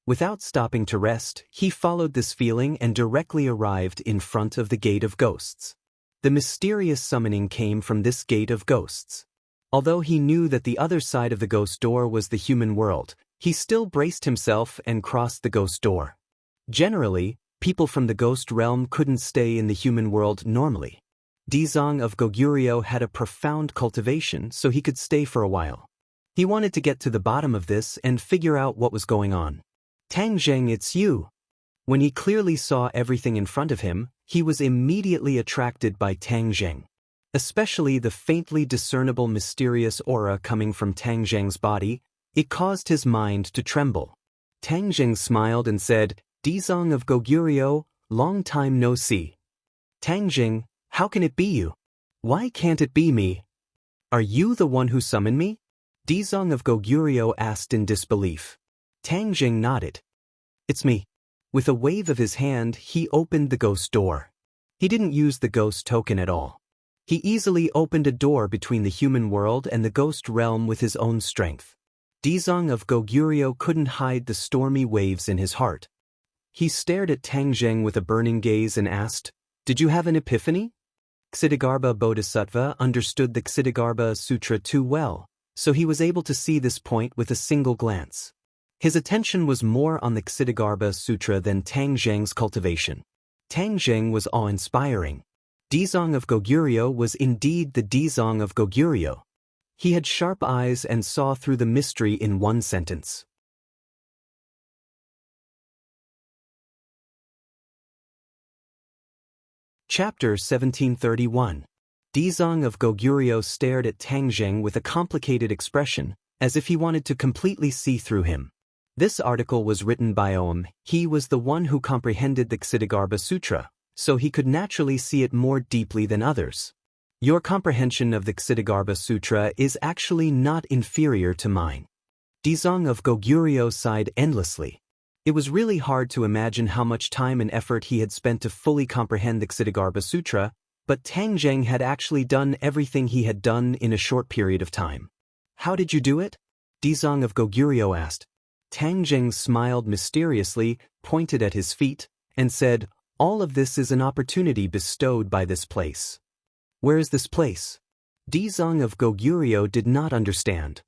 Without stopping to rest, he followed this feeling and directly arrived in front of the Gate of Ghosts. The mysterious summoning came from this Gate of Ghosts. Although he knew that the other side of the ghost door was the human world, he still braced himself and crossed the ghost door. Generally, people from the ghost realm couldn't stay in the human world normally. Dizong of Goguryeo had a profound cultivation, so he could stay for a while. He wanted to get to the bottom of this and figure out what was going on. Tang Jing, it's you. When he clearly saw everything in front of him, he was immediately attracted by Tang Jing. Especially the faintly discernible mysterious aura coming from Tang Jing's body, it caused his mind to tremble. Tang Jing smiled and said, Dizong of Goguryeo, long time no see. Tang Jing, how can it be you? Why can't it be me? Are you the one who summoned me? Dizong of Goguryeo asked in disbelief. Tang Jing nodded. It's me. With a wave of his hand, he opened the ghost door. He didn't use the ghost token at all. He easily opened a door between the human world and the ghost realm with his own strength. Dizong of Goguryeo couldn't hide the stormy waves in his heart. He stared at Tang Jing with a burning gaze and asked, Did you have an epiphany? Ksitigarbha Bodhisattva understood the Ksitigarbha Sutra too well, so he was able to see this point with a single glance. His attention was more on the Ksitigarbha Sutra than Tang Jing's cultivation. Tang Jing was awe-inspiring. Dizong of Goguryeo was indeed the Dizong of Goguryeo. He had sharp eyes and saw through the mystery in one sentence. Chapter 1731. Dizong of Goguryeo stared at Tang Jing with a complicated expression, as if he wanted to completely see through him. This article was written by Om. He was the one who comprehended the Ksitigarbha Sutra, so he could naturally see it more deeply than others. Your comprehension of the Ksitigarbha Sutra is actually not inferior to mine. Dizong of Goguryeo sighed endlessly. It was really hard to imagine how much time and effort he had spent to fully comprehend the Ksitigarbha Sutra, but Tang Jing had actually done everything he had done in a short period of time. How did you do it? Dizong of Goguryeo asked. Tang Jing smiled mysteriously, pointed at his feet, and said, All of this is an opportunity bestowed by this place. Where is this place? Dizang of Goguryeo did not understand.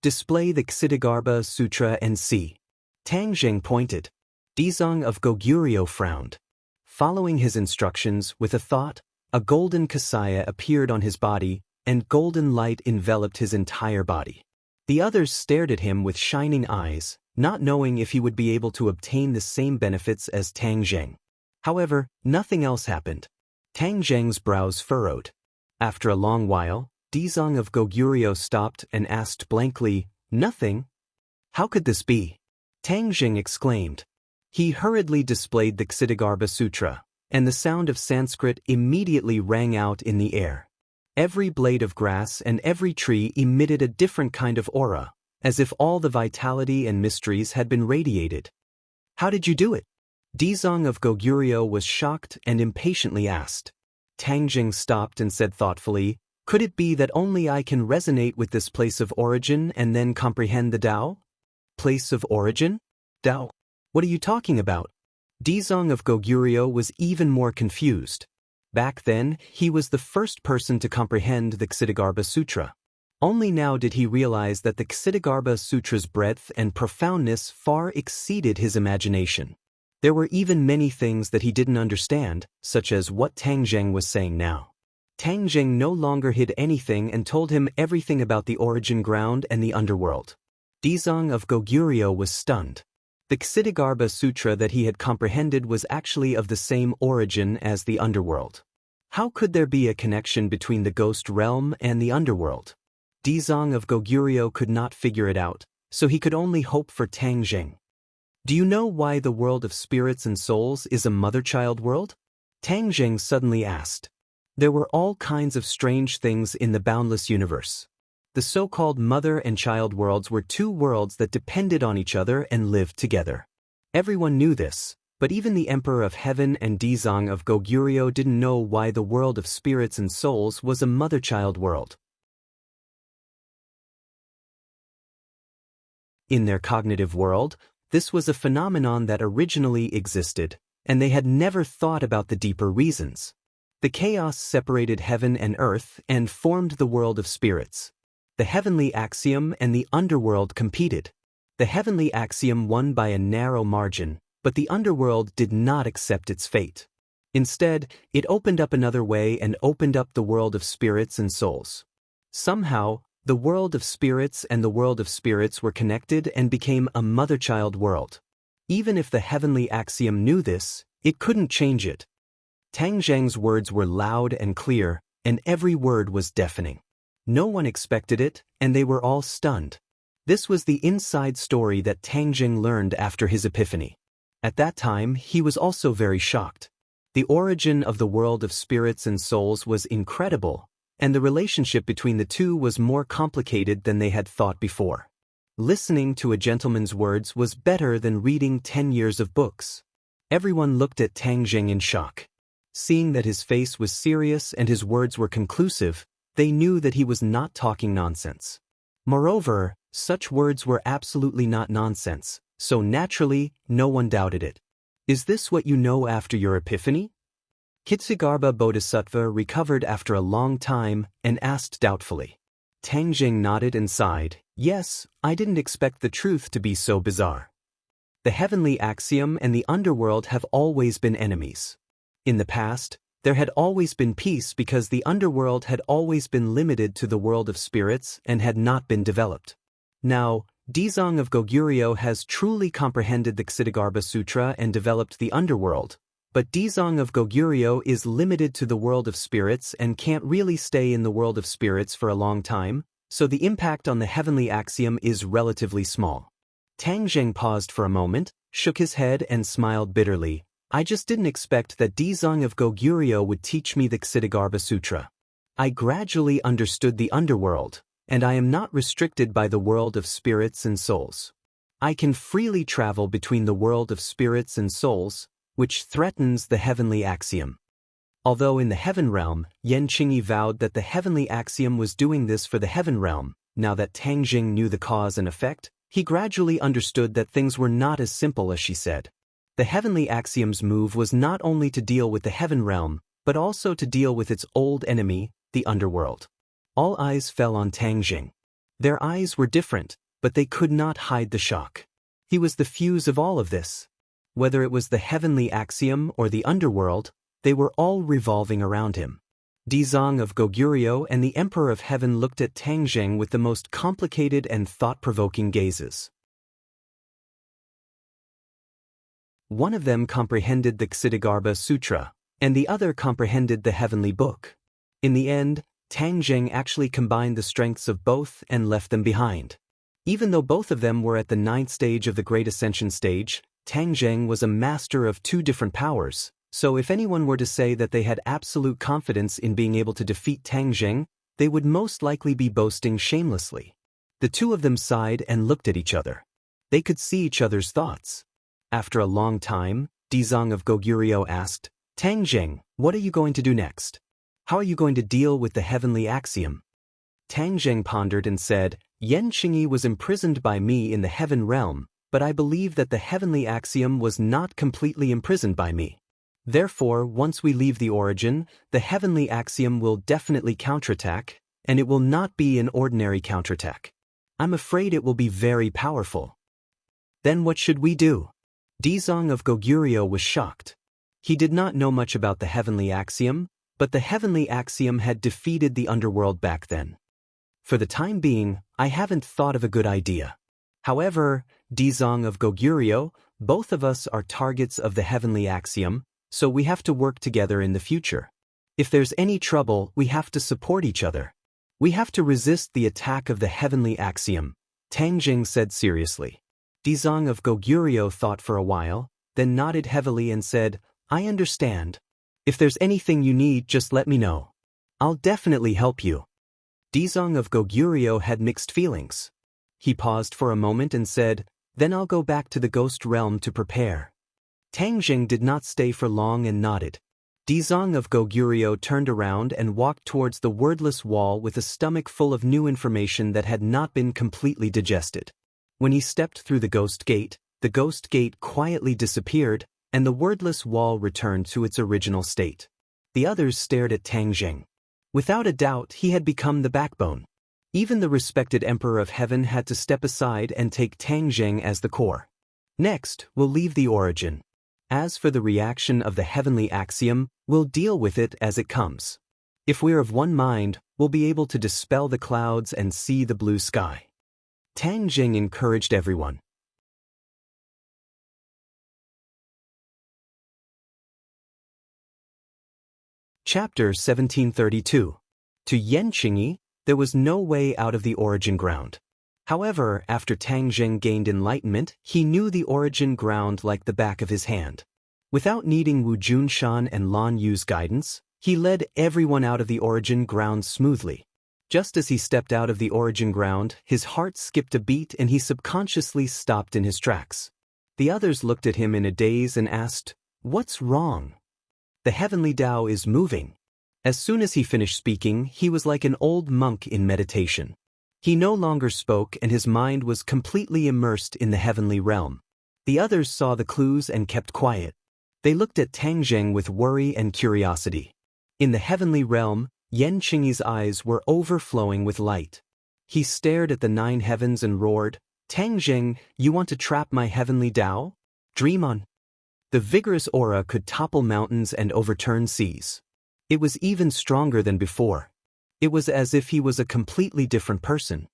Display the Ksitigarbha Sutra and see. Tang Zheng pointed. Dizang of Goguryeo frowned. Following his instructions with a thought, a golden kasaya appeared on his body, and golden light enveloped his entire body. The others stared at him with shining eyes, not knowing if he would be able to obtain the same benefits as Tang Zheng. However, nothing else happened. Tang Zheng's brows furrowed. After a long while, Dizang of Goguryeo stopped and asked blankly, "Nothing? How could this be?" Tang Zheng exclaimed. He hurriedly displayed the Ksitigarbha Sutra, and the sound of Sanskrit immediately rang out in the air. Every blade of grass and every tree emitted a different kind of aura, as if all the vitality and mysteries had been radiated. "How did you do it?" Dizang of Goguryeo was shocked and impatiently asked. Tang Zheng stopped and said thoughtfully, "Could it be that only I can resonate with this place of origin and then comprehend the Tao?" "Place of origin? Tao? What are you talking about?" Dizang of Goguryeo was even more confused. Back then, he was the first person to comprehend the Ksitigarbha Sutra. Only now did he realize that the Ksitigarbha Sutra's breadth and profoundness far exceeded his imagination. There were even many things that he didn't understand, such as what Tang Zheng was saying now. Tang Zheng no longer hid anything and told him everything about the origin ground and the underworld. Dizang of Goguryeo was stunned. The Ksitigarbha Sutra that he had comprehended was actually of the same origin as the underworld. How could there be a connection between the ghost realm and the underworld? Dizang of Goguryeo could not figure it out, so he could only hope for Tang Zheng. "Do you know why the world of spirits and souls is a mother-child world?" Tang Zheng suddenly asked. There were all kinds of strange things in the boundless universe. The so-called mother and child worlds were two worlds that depended on each other and lived together. Everyone knew this, but even the Emperor of Heaven and Dizang of Goguryeo didn't know why the world of spirits and souls was a mother-child world. In their cognitive world, this was a phenomenon that originally existed, and they had never thought about the deeper reasons. The chaos separated heaven and earth and formed the world of spirits. The heavenly axiom and the underworld competed. The heavenly axiom won by a narrow margin, but the underworld did not accept its fate. Instead, it opened up another way and opened up the world of spirits and souls. Somehow, the world of spirits and the world of spirits were connected and became a mother-child world. Even if the heavenly axiom knew this, it couldn't change it. Tang Zheng's words were loud and clear, and every word was deafening. No one expected it, and they were all stunned. This was the inside story that Tang Zheng learned after his epiphany. At that time, he was also very shocked. The origin of the world of spirits and souls was incredible, and the relationship between the two was more complicated than they had thought before. Listening to a gentleman's words was better than reading 10 years of books. Everyone looked at Tang Zheng in shock. Seeing that his face was serious and his words were conclusive, they knew that he was not talking nonsense. Moreover, such words were absolutely not nonsense, so naturally, no one doubted it. "Is this what you know after your epiphany?" Ksitigarbha Bodhisattva recovered after a long time and asked doubtfully. Tang Zheng nodded and sighed. "Yes, I didn't expect the truth to be so bizarre. The heavenly axiom and the underworld have always been enemies. In the past, there had always been peace because the underworld had always been limited to the world of spirits and had not been developed. Now, Dizang of Goguryeo has truly comprehended the Ksitigarbha Sutra and developed the underworld, but Dizang of Goguryeo is limited to the world of spirits and can't really stay in the world of spirits for a long time, so the impact on the heavenly axiom is relatively small." Tang Zheng paused for a moment, shook his head and smiled bitterly. "I just didn't expect that Dizang of Goguryeo would teach me the Ksitigarbha Sutra. I gradually understood the underworld, and I am not restricted by the world of spirits and souls. I can freely travel between the world of spirits and souls, which threatens the heavenly axiom." Although in the heaven realm, Yan Qingyi vowed that the heavenly axiom was doing this for the heaven realm, now that Tang Zheng knew the cause and effect, he gradually understood that things were not as simple as she said. The heavenly axiom's move was not only to deal with the heaven realm, but also to deal with its old enemy, the underworld. All eyes fell on Tang Jing. Their eyes were different, but they could not hide the shock. He was the fuse of all of this. Whether it was the heavenly axiom or the underworld, they were all revolving around him. Dizang of Goguryeo and the Emperor of Heaven looked at Tang Jing with the most complicated and thought-provoking gazes. One of them comprehended the Ksitigarbha Sutra, and the other comprehended the heavenly book. In the end, Tang Jing actually combined the strengths of both and left them behind. Even though both of them were at the 9th stage of the Great Ascension stage, Tang Jing was a master of 2 different powers, so if anyone were to say that they had absolute confidence in being able to defeat Tang Jing, they would most likely be boasting shamelessly. The two of them sighed and looked at each other. They could see each other's thoughts. After a long time, Dizang of Goguryeo asked, "Tang Jing, what are you going to do next? How are you going to deal with the heavenly axiom?" Tang Jing pondered and said, "Yan Qingyi was imprisoned by me in the heaven realm, but I believe that the heavenly axiom was not completely imprisoned by me. Therefore, once we leave the origin, the heavenly axiom will definitely counterattack, and it will not be an ordinary counterattack. I'm afraid it will be very powerful." "Then what should we do?" Dizang of Goguryeo was shocked. He did not know much about the heavenly axiom, but the heavenly axiom had defeated the underworld back then. "For the time being, I haven't thought of a good idea. However, Dizang of Goguryeo, both of us are targets of the heavenly axiom, so we have to work together in the future. If there's any trouble, we have to support each other. We have to resist the attack of the heavenly axiom," Tang Jing said seriously. Dizang of Goguryeo thought for a while, then nodded heavily and said, "I understand. If there's anything you need, just let me know. I'll definitely help you." Dizang of Goguryeo had mixed feelings. He paused for a moment and said, "Then I'll go back to the ghost realm to prepare." Tang Jing did not stay for long and nodded. Dizang of Goguryeo turned around and walked towards the wordless wall with a stomach full of new information that had not been completely digested. When he stepped through the ghost gate quietly disappeared, and the wordless wall returned to its original state. The others stared at Tang Jing. Without a doubt, he had become the backbone. Even the respected Emperor of Heaven had to step aside and take Tang Jing as the core. Next, we'll leave the origin. As for the reaction of the heavenly axiom, we'll deal with it as it comes. If we're of one mind, we'll be able to dispel the clouds and see the blue sky. Tang Jing encouraged everyone. Chapter 1732. To Yan Qingyi, there was no way out of the origin ground. However, after Tang Jing gained enlightenment, he knew the origin ground like the back of his hand. Without needing Wu Junshan and Lan Yu's guidance, he led everyone out of the origin ground smoothly. Just as he stepped out of the origin ground, his heart skipped a beat and he subconsciously stopped in his tracks. The others looked at him in a daze and asked, "What's wrong?" "The heavenly Tao is moving." As soon as he finished speaking, he was like an old monk in meditation. He no longer spoke and his mind was completely immersed in the heavenly realm. The others saw the clues and kept quiet. They looked at Tang Jing with worry and curiosity. In the heavenly realm, Yan Qingyi's eyes were overflowing with light. He stared at the 9 heavens and roared, "Tang Jing, you want to trap my heavenly Tao? Dream on." The vigorous aura could topple mountains and overturn seas. It was even stronger than before. It was as if he was a completely different person.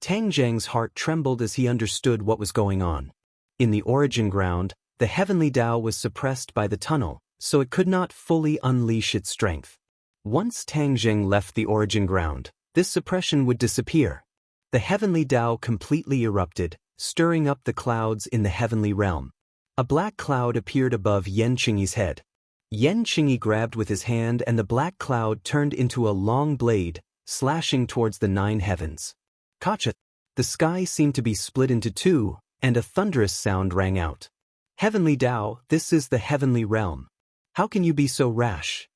Tang Jing's heart trembled as he understood what was going on. In the origin ground, the heavenly Tao was suppressed by the tunnel, so it could not fully unleash its strength. Once Tang Jing left the origin ground, this suppression would disappear. The heavenly Tao completely erupted, stirring up the clouds in the heavenly realm. A black cloud appeared above Yan Qingyi's head. Yan Qingyi grabbed with his hand and the black cloud turned into a long blade, slashing towards the 9 heavens. Kacha! The sky seemed to be split into 2, and a thunderous sound rang out. "Heavenly Tao, this is the heavenly realm. How can you be so rash?"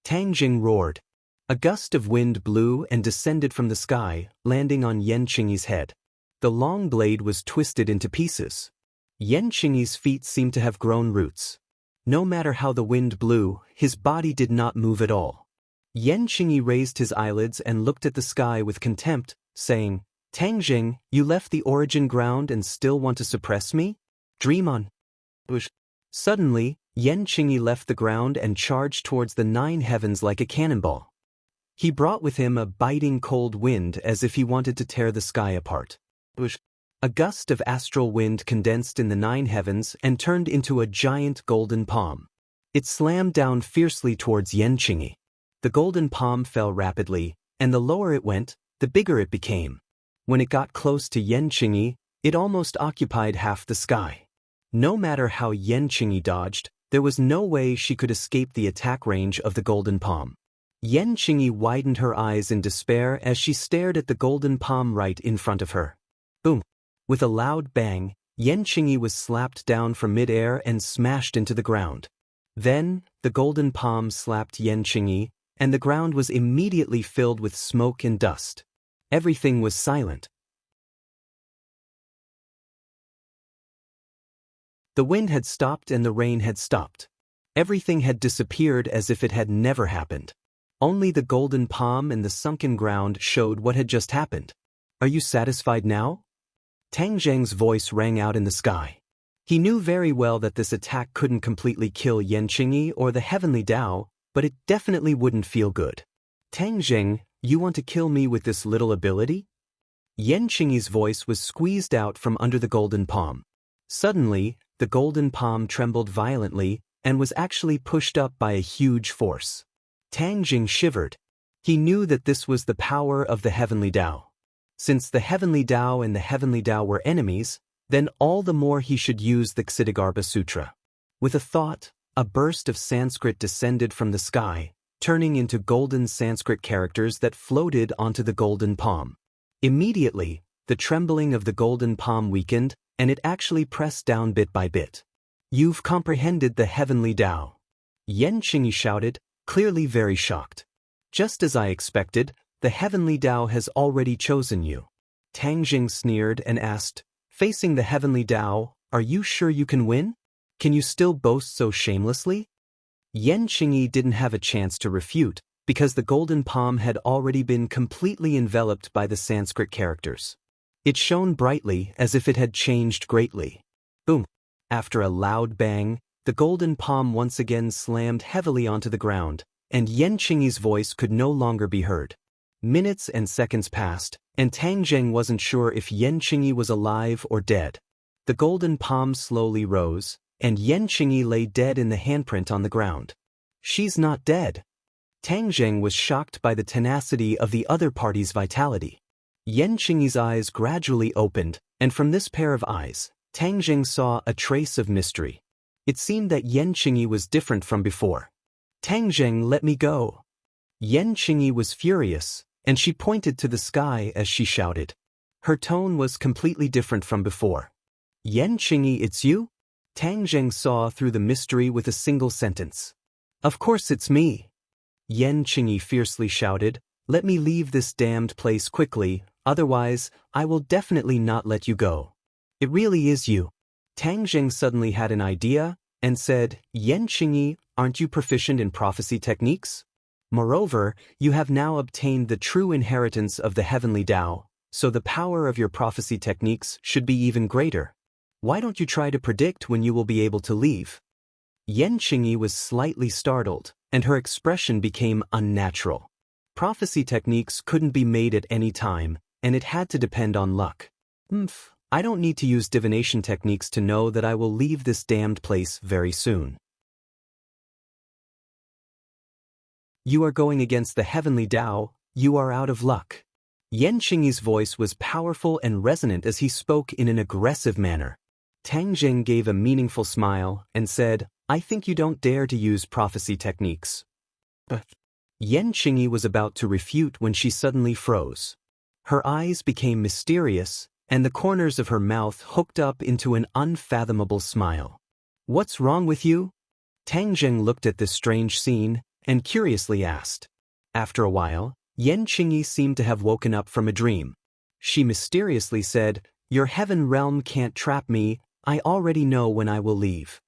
Tang Jing roared. A gust of wind blew and descended from the sky, landing on Yan Qingyi's head. The long blade was twisted into pieces. Yan Qingyi's feet seemed to have grown roots. No matter how the wind blew, his body did not move at all. Yan Qingyi raised his eyelids and looked at the sky with contempt, saying, Tang Jing, you left the origin ground and still want to suppress me? Dream on. Bush. Suddenly, Yan Qingyi left the ground and charged towards the 9 heavens like a cannonball. He brought with him a biting cold wind as if he wanted to tear the sky apart. Bush. A gust of astral wind condensed in the 9 heavens and turned into a giant golden palm. It slammed down fiercely towards Yan Qingyi. The golden palm fell rapidly, and the lower it went, the bigger it became. When it got close to Yan Qingyi, it almost occupied half the sky. No matter how Yan Qingyi dodged, there was no way she could escape the attack range of the golden palm. Yan Qingyi widened her eyes in despair as she stared at the golden palm right in front of her. Boom! With a loud bang, Yan Qingyi was slapped down from mid-air and smashed into the ground. Then, the golden palm slapped Yan Qingyi, and the ground was immediately filled with smoke and dust. Everything was silent. The wind had stopped and the rain had stopped. Everything had disappeared as if it had never happened. Only the golden palm and the sunken ground showed what had just happened. Are you satisfied now? Tang Zheng's voice rang out in the sky. He knew very well that this attack couldn't completely kill Yan Qingyi or the heavenly Tao, but it definitely wouldn't feel good. Tang Zheng, you want to kill me with this little ability? Yan Qingyi's voice was squeezed out from under the golden palm. Suddenly, the golden palm trembled violently and was actually pushed up by a huge force. Tang Jing shivered. He knew that this was the power of the heavenly Tao. Since the heavenly Tao and the heavenly Tao were enemies, then all the more he should use the Ksitigarbha Sutra. With a thought, a burst of Sanskrit descended from the sky, turning into golden Sanskrit characters that floated onto the golden palm. Immediately, the trembling of the golden palm weakened, and it actually pressed down bit by bit. You've comprehended the heavenly Tao. Yan Qingyi shouted, clearly very shocked. Just as I expected, the heavenly Tao has already chosen you. Tang Jing sneered and asked, facing the heavenly Tao, are you sure you can win? Can you still boast so shamelessly? Yan Qingyi didn't have a chance to refute, because the golden palm had already been completely enveloped by the Sanskrit characters. It shone brightly as if it had changed greatly. Boom! After a loud bang, the golden palm once again slammed heavily onto the ground, and Yan Qingyi's voice could no longer be heard. Minutes and seconds passed, and Tang Zheng wasn't sure if Yan Qingyi was alive or dead. The golden palm slowly rose, and Yan Qingyi lay dead in the handprint on the ground. She's not dead. Tang Zheng was shocked by the tenacity of the other party's vitality. Yan Qingyi's eyes gradually opened, and from this pair of eyes, Tang Zheng saw a trace of mystery. It seemed that Yan Qingyi was different from before. Tang Zheng, let me go. Yan Qingyi was furious, and she pointed to the sky as she shouted. Her tone was completely different from before. Yan Qingyi, it's you? Tang Zheng saw through the mystery with a single sentence. Of course it's me. Yan Qingyi fiercely shouted, let me leave this damned place quickly, otherwise, I will definitely not let you go. It really is you. Tang Zheng suddenly had an idea, and said, Yan Qingyi, aren't you proficient in prophecy techniques? Moreover, you have now obtained the true inheritance of the heavenly Tao, so the power of your prophecy techniques should be even greater. Why don't you try to predict when you will be able to leave? Yan Qingyi was slightly startled, and her expression became unnatural. Prophecy techniques couldn't be made at any time, and it had to depend on luck. I don't need to use divination techniques to know that I will leave this damned place very soon. You are going against the heavenly Tao, you are out of luck. Yan Qingyi's voice was powerful and resonant as he spoke in an aggressive manner. Tang Zheng gave a meaningful smile and said, I think you don't dare to use prophecy techniques. But Yan Qingyi was about to refute when she suddenly froze. Her eyes became mysterious, and the corners of her mouth hooked up into an unfathomable smile. What's wrong with you? Tang Zheng looked at this strange scene and curiously asked. After a while, Yan Qingyi seemed to have woken up from a dream. She mysteriously said, Your heaven realm can't trap me, I already know when I will leave.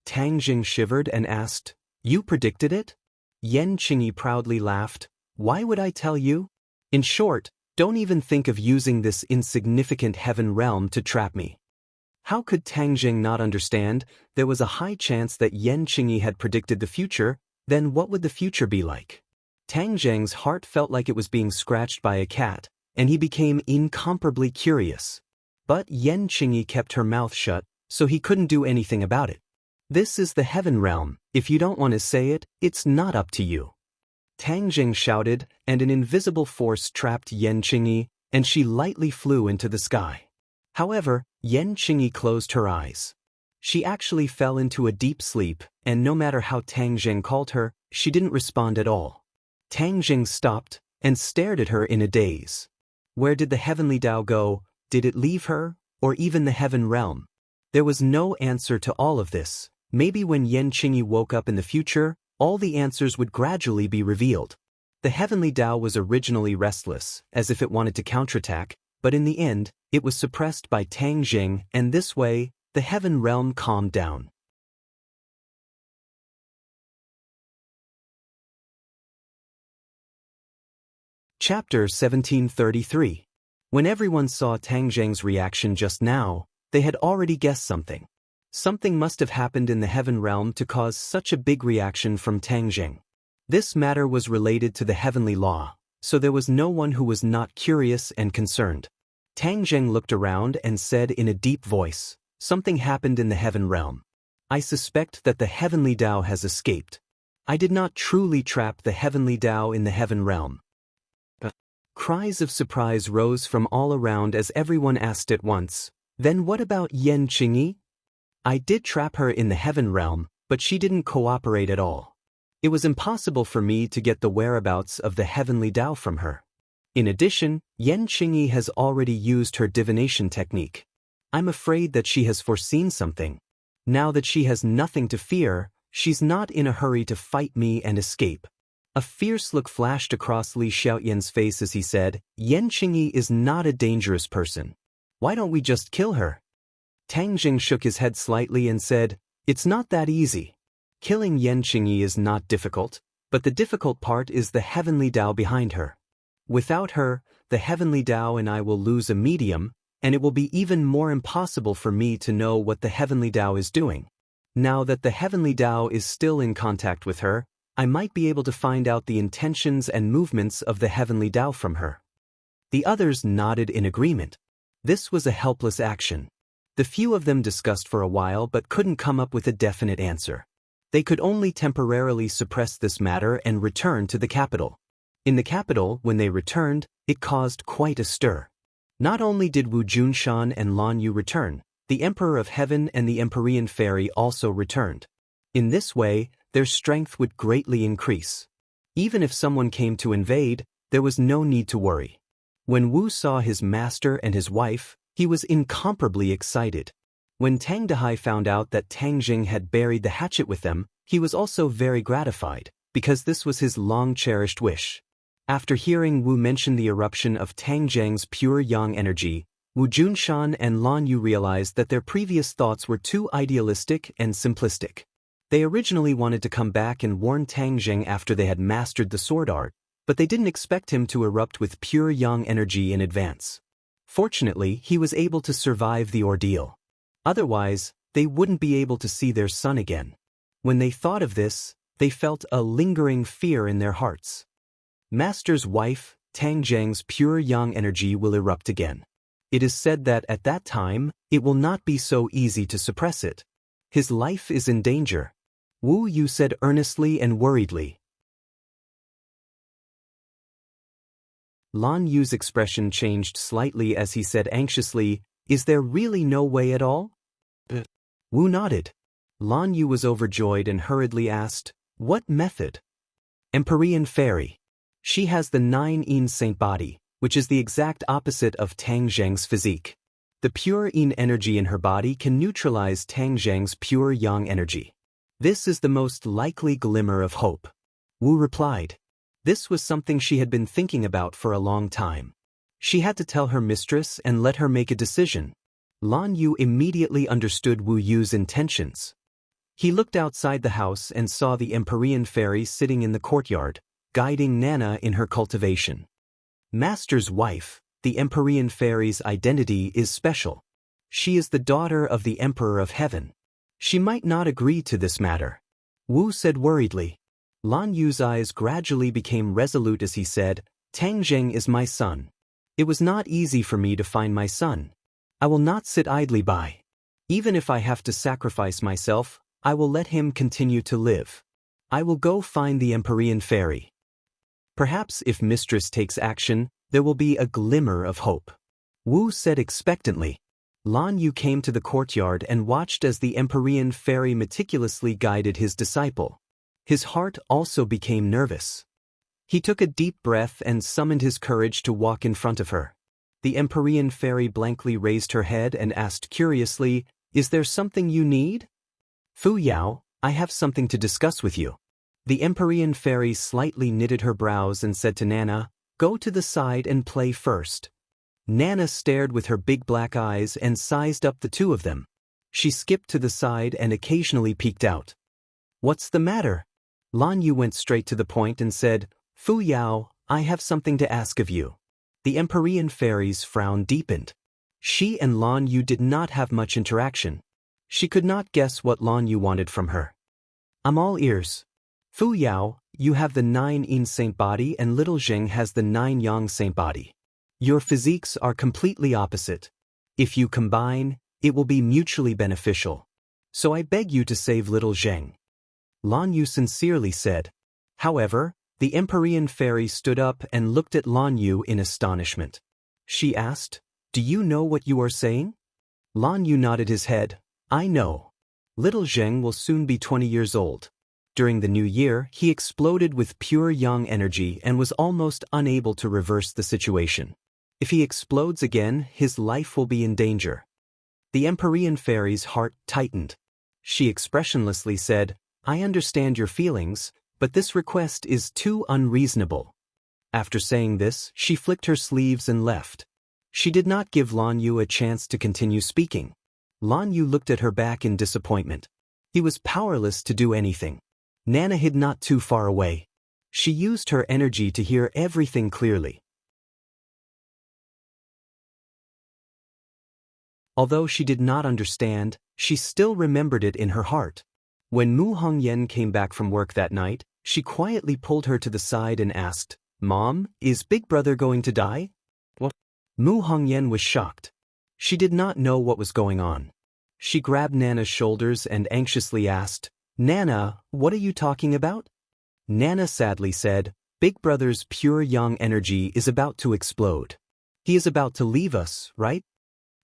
Tang Zheng shivered and asked, You predicted it? Yan Qingyi proudly laughed. Why would I tell you? In short, don't even think of using this insignificant heaven realm to trap me. How could Tang Jing not understand? There was a high chance that Yan Qingyi had predicted the future. Then what would the future be like? Tang Jing's heart felt like it was being scratched by a cat, and he became incomparably curious. But Yan Qingyi kept her mouth shut, so he couldn't do anything about it. This is the heaven realm. If you don't want to say it, it's not up to you. Tang Jing shouted, and an invisible force trapped Yan Qingyi, and she lightly flew into the sky. However, Yan Qingyi closed her eyes. She actually fell into a deep sleep, and no matter how Tang Jing called her, she didn't respond at all. Tang Jing stopped and stared at her in a daze. Where did the heavenly Tao go? Did it leave her, or even the heaven realm? There was no answer to all of this. Maybe when Yan Qingyi woke up in the future, all the answers would gradually be revealed. The heavenly Tao was originally restless, as if it wanted to counterattack, but in the end, it was suppressed by Tang Jing, and this way, the heaven realm calmed down. Chapter 1733. When everyone saw Tang Jing's reaction just now, they had already guessed something. Something must have happened in the heaven realm to cause such a big reaction from Tang Jing. This matter was related to the heavenly law, so there was no one who was not curious and concerned. Tang Jing looked around and said in a deep voice, "Something happened in the heaven realm. I suspect that the heavenly Tao has escaped. I did not truly trap the heavenly Tao in the heaven realm." Cries of surprise rose from all around as everyone asked at once, "Then what about Yan Qingyi?" "I did trap her in the heaven realm, but she didn't cooperate at all. It was impossible for me to get the whereabouts of the heavenly Tao from her. In addition, Yan Qingyi has already used her divination technique. I'm afraid that she has foreseen something. Now that she has nothing to fear, she's not in a hurry to fight me and escape." A fierce look flashed across Li Xiaoyan's face as he said, "Yan Qingyi is not a dangerous person. Why don't we just kill her?" Tang Jing shook his head slightly and said, "It's not that easy. Killing Yan Qingyi is not difficult, but the difficult part is the heavenly Tao behind her. Without her, the heavenly Tao and I will lose a medium, and it will be even more impossible for me to know what the heavenly Tao is doing. Now that the heavenly Tao is still in contact with her, I might be able to find out the intentions and movements of the heavenly Tao from her." The others nodded in agreement. This was a helpless action. The few of them discussed for a while but couldn't come up with a definite answer. They could only temporarily suppress this matter and return to the capital. In the capital, when they returned, it caused quite a stir. Not only did Wu Junshan and Lan Yu return, the Emperor of Heaven and the Empyrean Fairy also returned. In this way, their strength would greatly increase. Even if someone came to invade, there was no need to worry. When Wu saw his master and his wife, he was incomparably excited. When Tang Dehai found out that Tang Jing had buried the hatchet with them, he was also very gratified, because this was his long-cherished wish. After hearing Wu mention the eruption of Tang Jing's pure yang energy, Wu Junshan and Lan Yu realized that their previous thoughts were too idealistic and simplistic. They originally wanted to come back and warn Tang Jing after they had mastered the sword art, but they didn't expect him to erupt with pure yang energy in advance. Fortunately, he was able to survive the ordeal. Otherwise, they wouldn't be able to see their son again. When they thought of this, they felt a lingering fear in their hearts. Master's wife, Tang Jing's pure yang energy will erupt again. It is said that at that time, it will not be so easy to suppress it. His life is in danger. Wu Yu said earnestly and worriedly. Lan Yu's expression changed slightly as he said anxiously, "Is there really no way at all?" Wu nodded. Lan Yu was overjoyed and hurriedly asked, "What method?" "Empyrean Fairy. She has the 9 saint body, which is the exact opposite of Tang Jing's physique. The pure yin energy in her body can neutralize Tang Jing's pure yang energy. This is the most likely glimmer of hope." Wu replied. This was something she had been thinking about for a long time. She had to tell her mistress and let her make a decision. Lan Yu immediately understood Wu Yu's intentions. He looked outside the house and saw the Empyrean fairy sitting in the courtyard, guiding Nana in her cultivation. Master's wife, the Empyrean fairy's identity is special. She is the daughter of the Emperor of Heaven. She might not agree to this matter. Wu said worriedly. Lan Yu's eyes gradually became resolute as he said, Tang Zheng is my son. It was not easy for me to find my son. I will not sit idly by. Even if I have to sacrifice myself, I will let him continue to live. I will go find the Empyrean fairy. Perhaps if mistress takes action, there will be a glimmer of hope. Wu said expectantly. Lan Yu came to the courtyard and watched as the Empyrean fairy meticulously guided his disciple. His heart also became nervous. He took a deep breath and summoned his courage to walk in front of her. The Empyrean fairy blankly raised her head and asked curiously, Is there something you need? Fu Yao, I have something to discuss with you. The Empyrean fairy slightly knitted her brows and said to Nana, Go to the side and play first. Nana stared with her big black eyes and sized up the two of them. She skipped to the side and occasionally peeked out. What's the matter? Lan Yu went straight to the point and said, Fu Yao, I have something to ask of you. The Empyrean fairy's frown deepened. She and Lan Yu did not have much interaction. She could not guess what Lan Yu wanted from her. I'm all ears. Fu Yao, you have the 9 yin saint body and little Zheng has the 9 yang saint body. Your physiques are completely opposite. If you combine, it will be mutually beneficial. So I beg you to save little Zheng. Lan Yu sincerely said. However, the Empyrean fairy stood up and looked at Lan Yu in astonishment. She asked, Do you know what you are saying? Lan Yu nodded his head. I know. Little Zheng will soon be 20 years old. During the new year, he exploded with pure yang energy and was almost unable to reverse the situation. If he explodes again, his life will be in danger. The Empyrean fairy's heart tightened. She expressionlessly said, I understand your feelings, but this request is too unreasonable. After saying this, she flicked her sleeves and left. She did not give Lan Yu a chance to continue speaking. Lan Yu looked at her back in disappointment. He was powerless to do anything. Nana hid not too far away. She used her energy to hear everything clearly. Although she did not understand, she still remembered it in her heart. When Mu Hongyan came back from work that night, she quietly pulled her to the side and asked, Mom, is Big Brother going to die? What? Mu Hongyan was shocked. She did not know what was going on. She grabbed Nana's shoulders and anxiously asked, Nana, what are you talking about? Nana sadly said, Big Brother's pure yang energy is about to explode. He is about to leave us, right?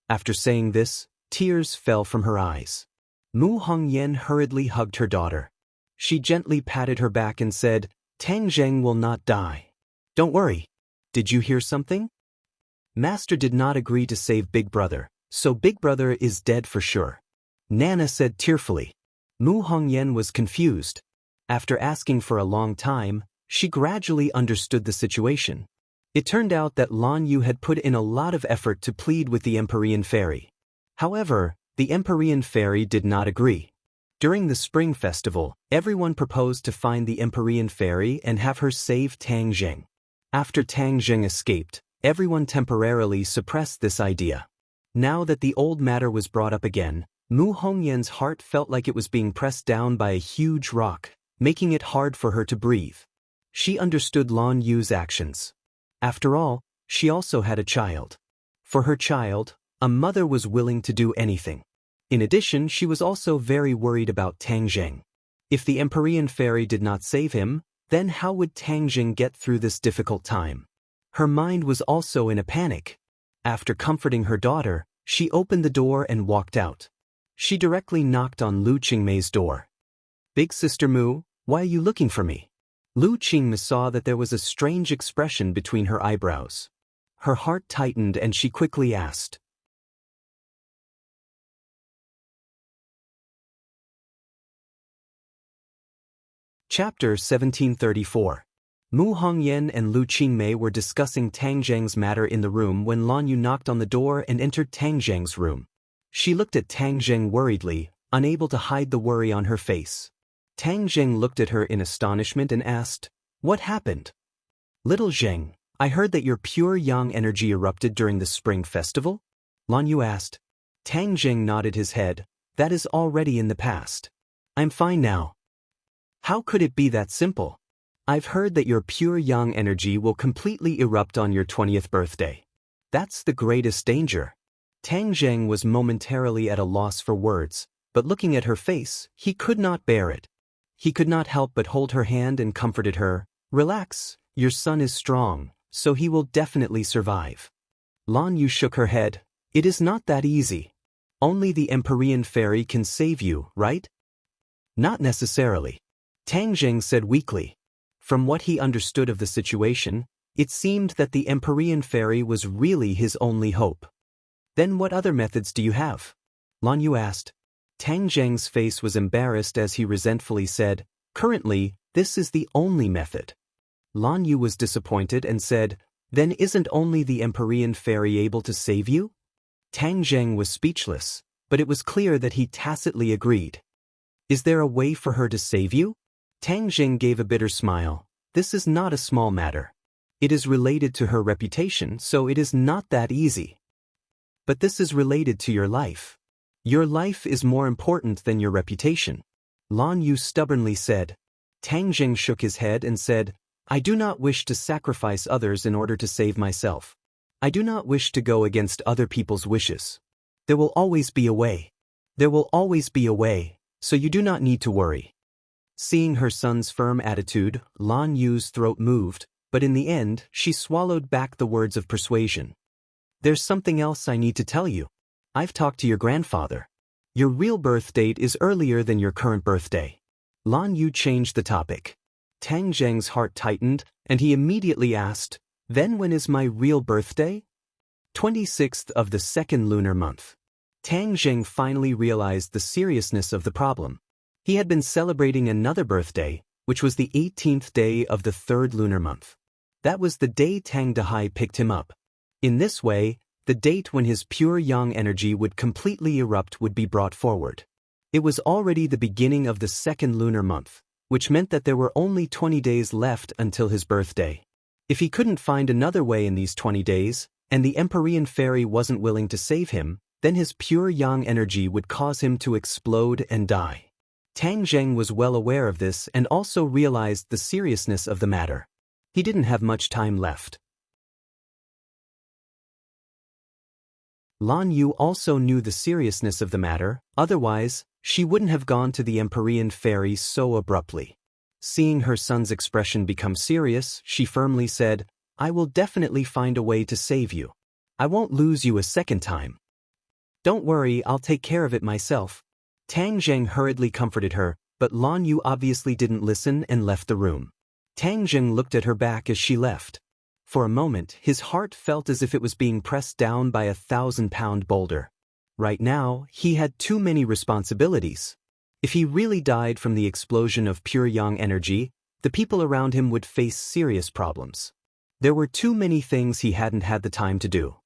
After saying this, tears fell from her eyes. Mu Hongyan hurriedly hugged her daughter. She gently patted her back and said, Tang Zheng will not die. Don't worry. Did you hear something? Master did not agree to save Big Brother, so Big Brother is dead for sure. Nana said tearfully. Mu Hongyan was confused. After asking for a long time, she gradually understood the situation. It turned out that Lan Yu had put in a lot of effort to plead with the Empyrean fairy. However, the Empyrean fairy did not agree. During the spring festival, everyone proposed to find the Empyrean fairy and have her save Tang Zheng. After Tang Zheng escaped, everyone temporarily suppressed this idea. Now that the old matter was brought up again, Mu Hongyan's heart felt like it was being pressed down by a huge rock, making it hard for her to breathe. She understood Lan Yu's actions. After all, she also had a child. For her child, a mother was willing to do anything. In addition, she was also very worried about Tang Zheng. If the Empyrean fairy did not save him, then how would Tang Zheng get through this difficult time? Her mind was also in a panic. After comforting her daughter, she opened the door and walked out. She directly knocked on Lu Qingmei's door. Big Sister Mu, why are you looking for me? Lu Qingmei saw that there was a strange expression between her eyebrows. Her heart tightened and she quickly asked. Chapter 1734. Mu Hongyan and Lu Qingmei were discussing Tang Zheng's matter in the room when Lan Yu knocked on the door and entered Tang Zheng's room. She looked at Tang Zheng worriedly, unable to hide the worry on her face. Tang Zheng looked at her in astonishment and asked, "What happened?" "Little Zheng, I heard that your pure yang energy erupted during the spring festival?" Lan Yu asked. Tang Zheng nodded his head. "That is already in the past. I'm fine now." "How could it be that simple?" "I've heard that your pure yang energy will completely erupt on your 20th birthday. That's the greatest danger." Tang Zheng was momentarily at a loss for words, but looking at her face, he could not bear it. He could not help but hold her hand and comforted her. "Relax, your son is strong, so he will definitely survive." Lan Yu shook her head. "It is not that easy. Only the Empyrean fairy can save you, right?" "Not necessarily," Tang Zheng said weakly. From what he understood of the situation, it seemed that the Empyrean fairy was really his only hope. "Then what other methods do you have?" Lan Yu asked. Tang Zheng's face was embarrassed as he resentfully said, "Currently, this is the only method." Lan Yu was disappointed and said, "Then isn't only the Empyrean fairy able to save you?" Tang Zheng was speechless, but it was clear that he tacitly agreed. "Is there a way for her to save you?" Tang Zheng gave a bitter smile. "This is not a small matter. It is related to her reputation, so it is not that easy. But this is related to your life. Your life is more important than your reputation," Lan Yu stubbornly said. Tang Zheng shook his head and said, "I do not wish to sacrifice others in order to save myself. I do not wish to go against other people's wishes. There will always be a way. There will always be a way, so you do not need to worry." Seeing her son's firm attitude, Lan Yu's throat moved, but in the end, she swallowed back the words of persuasion. "There's something else I need to tell you. I've talked to your grandfather. Your real birth date is earlier than your current birthday." Lan Yu changed the topic. Tang Zheng's heart tightened, and he immediately asked, "Then when is my real birthday?" 26th of the second lunar month. Tang Zheng finally realized the seriousness of the problem. He had been celebrating another birthday, which was the 18th day of the third lunar month. That was the day Tang Dehai picked him up. In this way, the date when his pure yang energy would completely erupt would be brought forward. It was already the beginning of the second lunar month, which meant that there were only 20 days left until his birthday. If he couldn't find another way in these 20 days, and the Empyrean fairy wasn't willing to save him, then his pure yang energy would cause him to explode and die. Tang Zheng was well aware of this and also realized the seriousness of the matter. He didn't have much time left. Lan Yu also knew the seriousness of the matter, otherwise, she wouldn't have gone to the Empyrean fairy so abruptly. Seeing her son's expression become serious, she firmly said, "I will definitely find a way to save you. I won't lose you a second time. Don't worry, I'll take care of it myself." Tang Zheng hurriedly comforted her, but Lan Yu obviously didn't listen and left the room. Tang Zheng looked at her back as she left. For a moment, his heart felt as if it was being pressed down by a 1,000-pound boulder. Right now, he had too many responsibilities. If he really died from the explosion of pure yang energy, the people around him would face serious problems. There were too many things he hadn't had the time to do.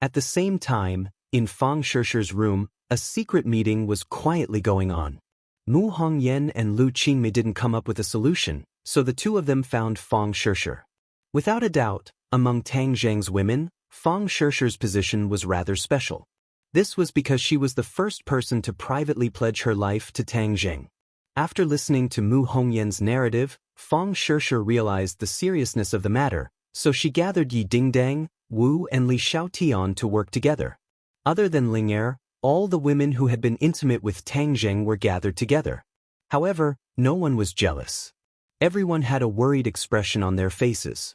At the same time, in Fang Shishir's room, a secret meeting was quietly going on. Mu Hongyan and Lu Qingmei didn't come up with a solution, so the two of them found Fang Shishir. Without a doubt, among Tang Zheng's women, Fang Shishir's position was rather special. This was because she was the first person to privately pledge her life to Tang Zheng. After listening to Mu Hongyan's narrative, Fang Shishir realized the seriousness of the matter, so she gathered Yi Dingdang, Wu and Li Xiaotian to work together. Other than Ling'er, all the women who had been intimate with Tang Zheng were gathered together. However, no one was jealous. Everyone had a worried expression on their faces.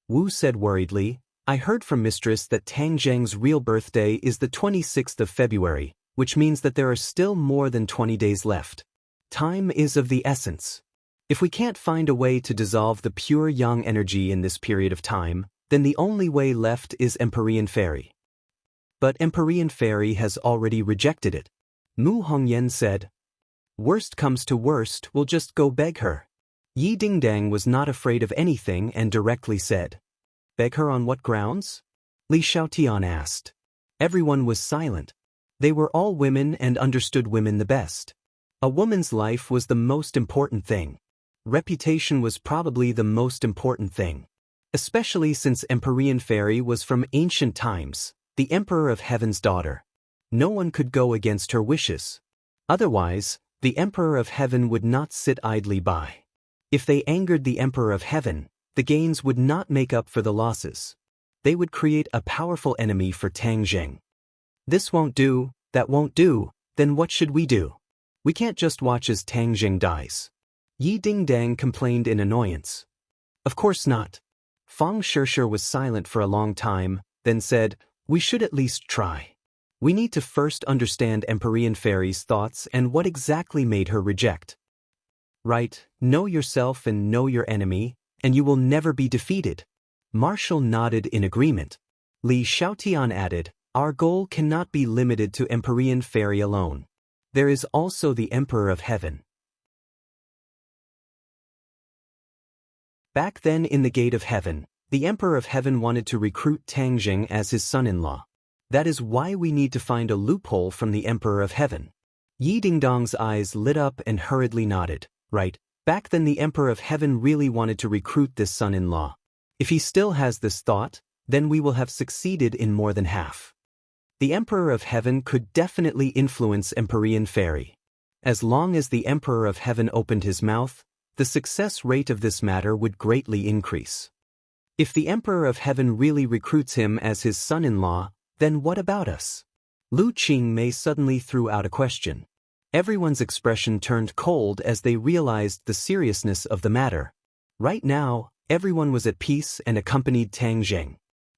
Wu said worriedly, "I heard from Mistress that Tang Zheng's real birthday is the 26th of February, which means that there are still more than 20 days left. Time is of the essence. If we can't find a way to dissolve the pure yang energy in this period of time, then the only way left is Empyrean Fairy." But Empyrean Fairy has already rejected it. Mu Hongyan said, "Worst comes to worst, we'll just go beg her." Yi Dingdang was not afraid of anything and directly said, "Beg her on what grounds?" Li Xiaotian asked. Everyone was silent. They were all women and understood women the best. A woman's life was the most important thing. Reputation was probably the most important thing. Especially since Empyrean Fairy was from ancient times, the Emperor of Heaven's daughter. No one could go against her wishes. Otherwise, the Emperor of Heaven would not sit idly by. If they angered the Emperor of Heaven, the gains would not make up for the losses. They would create a powerful enemy for Tang Zheng. This won't do, that won't do, then what should we do? We can't just watch as Tang Zheng dies. Yi Dingdang complained in annoyance. Of course not. Fang Shishir was silent for a long time, then said, we should at least try. We need to first understand Empyrean Fairy's thoughts and what exactly made her reject. Right, know yourself and know your enemy, and you will never be defeated. Marshall nodded in agreement. Li Xiaotian added, our goal cannot be limited to Empyrean Fairy alone. There is also the Emperor of Heaven. Back then in the Gate of Heaven, the Emperor of Heaven wanted to recruit Tang Zheng as his son-in-law. That is why we need to find a loophole from the Emperor of Heaven. Yi Dingdong's eyes lit up and hurriedly nodded. Right, back then the Emperor of Heaven really wanted to recruit this son-in-law. If he still has this thought, then we will have succeeded in more than half. The Emperor of Heaven could definitely influence Empyrean Fairy. As long as the Emperor of Heaven opened his mouth, the success rate of this matter would greatly increase. If the Emperor of Heaven really recruits him as his son-in-law, then what about us? Lu Qingmei suddenly threw out a question. Everyone's expression turned cold as they realized the seriousness of the matter. Right now, everyone was at peace and accompanied Tang Zheng.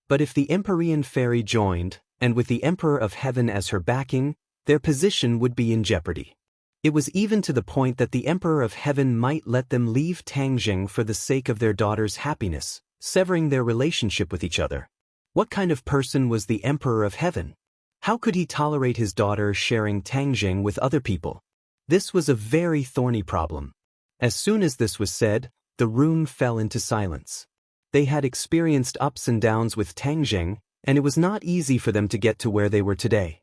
But if the Empyrean Fairy joined, and with the Emperor of Heaven as her backing, their position would be in jeopardy. It was even to the point that the Emperor of Heaven might let them leave Tang Zheng for the sake of their daughter's happiness, severing their relationship with each other. What kind of person was the Emperor of Heaven? How could he tolerate his daughter sharing Tang Zheng with other people? This was a very thorny problem. As soon as this was said, the room fell into silence. They had experienced ups and downs with Tang Zheng, and it was not easy for them to get to where they were today.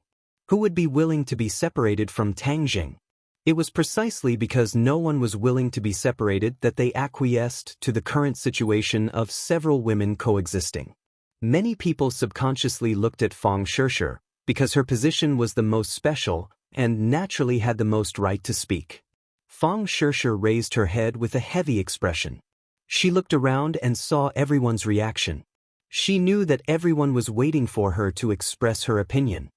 Who would be willing to be separated from Tang Zheng? It was precisely because no one was willing to be separated that they acquiesced to the current situation of several women coexisting. Many people subconsciously looked at Fang Shishir, because her position was the most special and naturally had the most right to speak. Fang Shishir raised her head with a heavy expression. She looked around and saw everyone's reaction. She knew that everyone was waiting for her to express her opinion.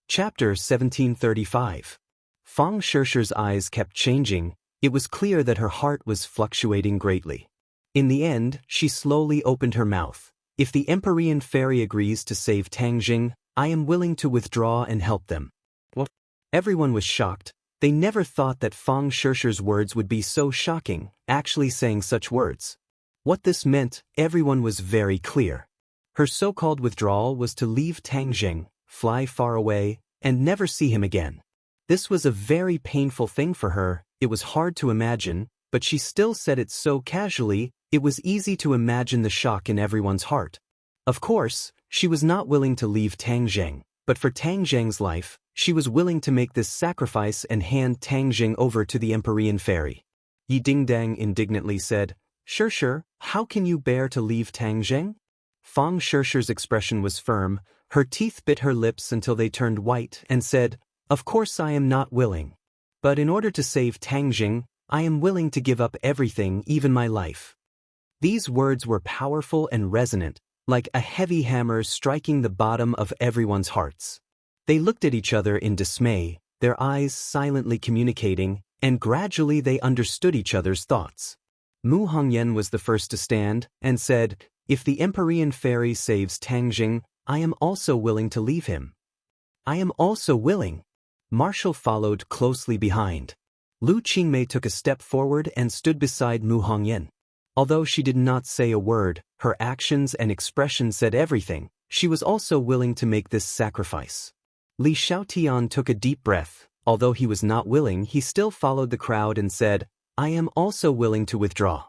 Chapter 1735. Fang Shishir's eyes kept changing. It was clear that her heart was fluctuating greatly. In the end, she slowly opened her mouth. If the Empyrean Fairy agrees to save Tang Zheng, I am willing to withdraw and help them. What? Everyone was shocked. They never thought that Fang Shishir's words would be so shocking, actually saying such words. What this meant, everyone was very clear. Her so-called withdrawal was to leave Tang Zheng, fly far away, and never see him again. This was a very painful thing for her. It was hard to imagine, but she still said it so casually, it was easy to imagine the shock in everyone's heart. Of course, she was not willing to leave Tang Zheng, but for Tang Zheng's life, she was willing to make this sacrifice and hand Tang Zheng over to the Empyrean Fairy. Yi Dingdang indignantly said, Shishir, how can you bear to leave Tang Zheng? Fang Shishir's expression was firm. Her teeth bit her lips until they turned white and said, Of course I am not willing. But in order to save Tang Zheng, I am willing to give up everything, even my life. These words were powerful and resonant, like a heavy hammer striking the bottom of everyone's hearts. They looked at each other in dismay, their eyes silently communicating, and gradually they understood each other's thoughts. Mu Hongyan was the first to stand, and said, If the Empyrean Fairy saves Tang Zheng, I am also willing to leave him. I am also willing. Marshall followed closely behind. Lu Qingmei took a step forward and stood beside Mu Hongyan. Although she did not say a word, her actions and expression said everything. She was also willing to make this sacrifice. Li Xiaotian took a deep breath. Although he was not willing, he still followed the crowd and said, I am also willing to withdraw.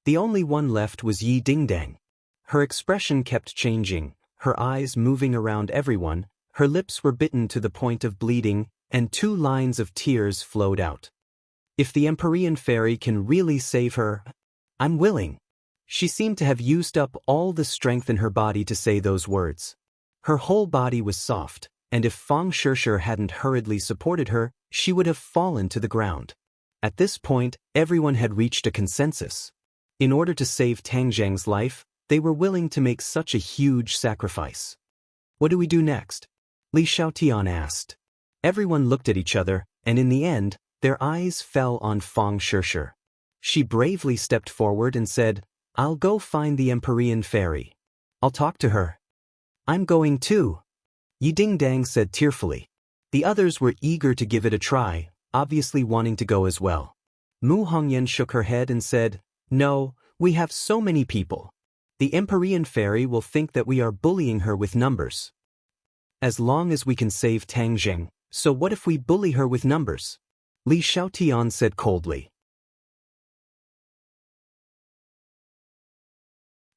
The only one left was Yi Dingdang. Her expression kept changing. her eyes moving around everyone, her lips were bitten to the point of bleeding, and 2 lines of tears flowed out. If the Empyrean fairy can really save her, I'm willing. She seemed to have used up all the strength in her body to say those words. Her whole body was soft, and if Fang Shishir hadn't hurriedly supported her, she would have fallen to the ground. At this point, everyone had reached a consensus. In order to save Tang Zheng's life, they were willing to make such a huge sacrifice. What do we do next? Li Xiaotian asked. Everyone looked at each other, and in the end, their eyes fell on Fang Shishir. She bravely stepped forward and said, I'll go find the Empyrean fairy. I'll talk to her. I'm going too, Yi Dingdang said tearfully. The others were eager to give it a try, obviously wanting to go as well. Mu Hongyan shook her head and said, No, we have so many people. The Empyrean fairy will think that we are bullying her with numbers. As long as we can save Tang Zheng, so what if we bully her with numbers? Li Xiaotian said coldly.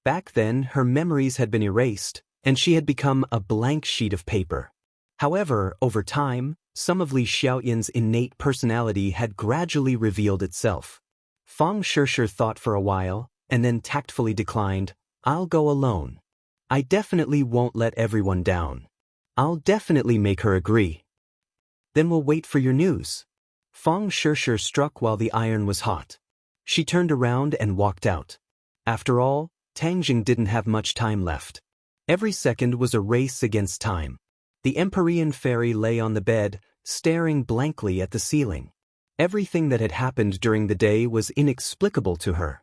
Back then, her memories had been erased, and she had become a blank sheet of paper. However, over time, some of Li Xiaoyan's innate personality had gradually revealed itself. Fang Shishir thought for a while, and then tactfully declined, I'll go alone. I definitely won't let everyone down. I'll definitely make her agree. Then we'll wait for your news. Fang Shishir struck while the iron was hot. She turned around and walked out. After all, Tang Zheng didn't have much time left. Every second was a race against time. The Empyrean fairy lay on the bed, staring blankly at the ceiling. Everything that had happened during the day was inexplicable to her.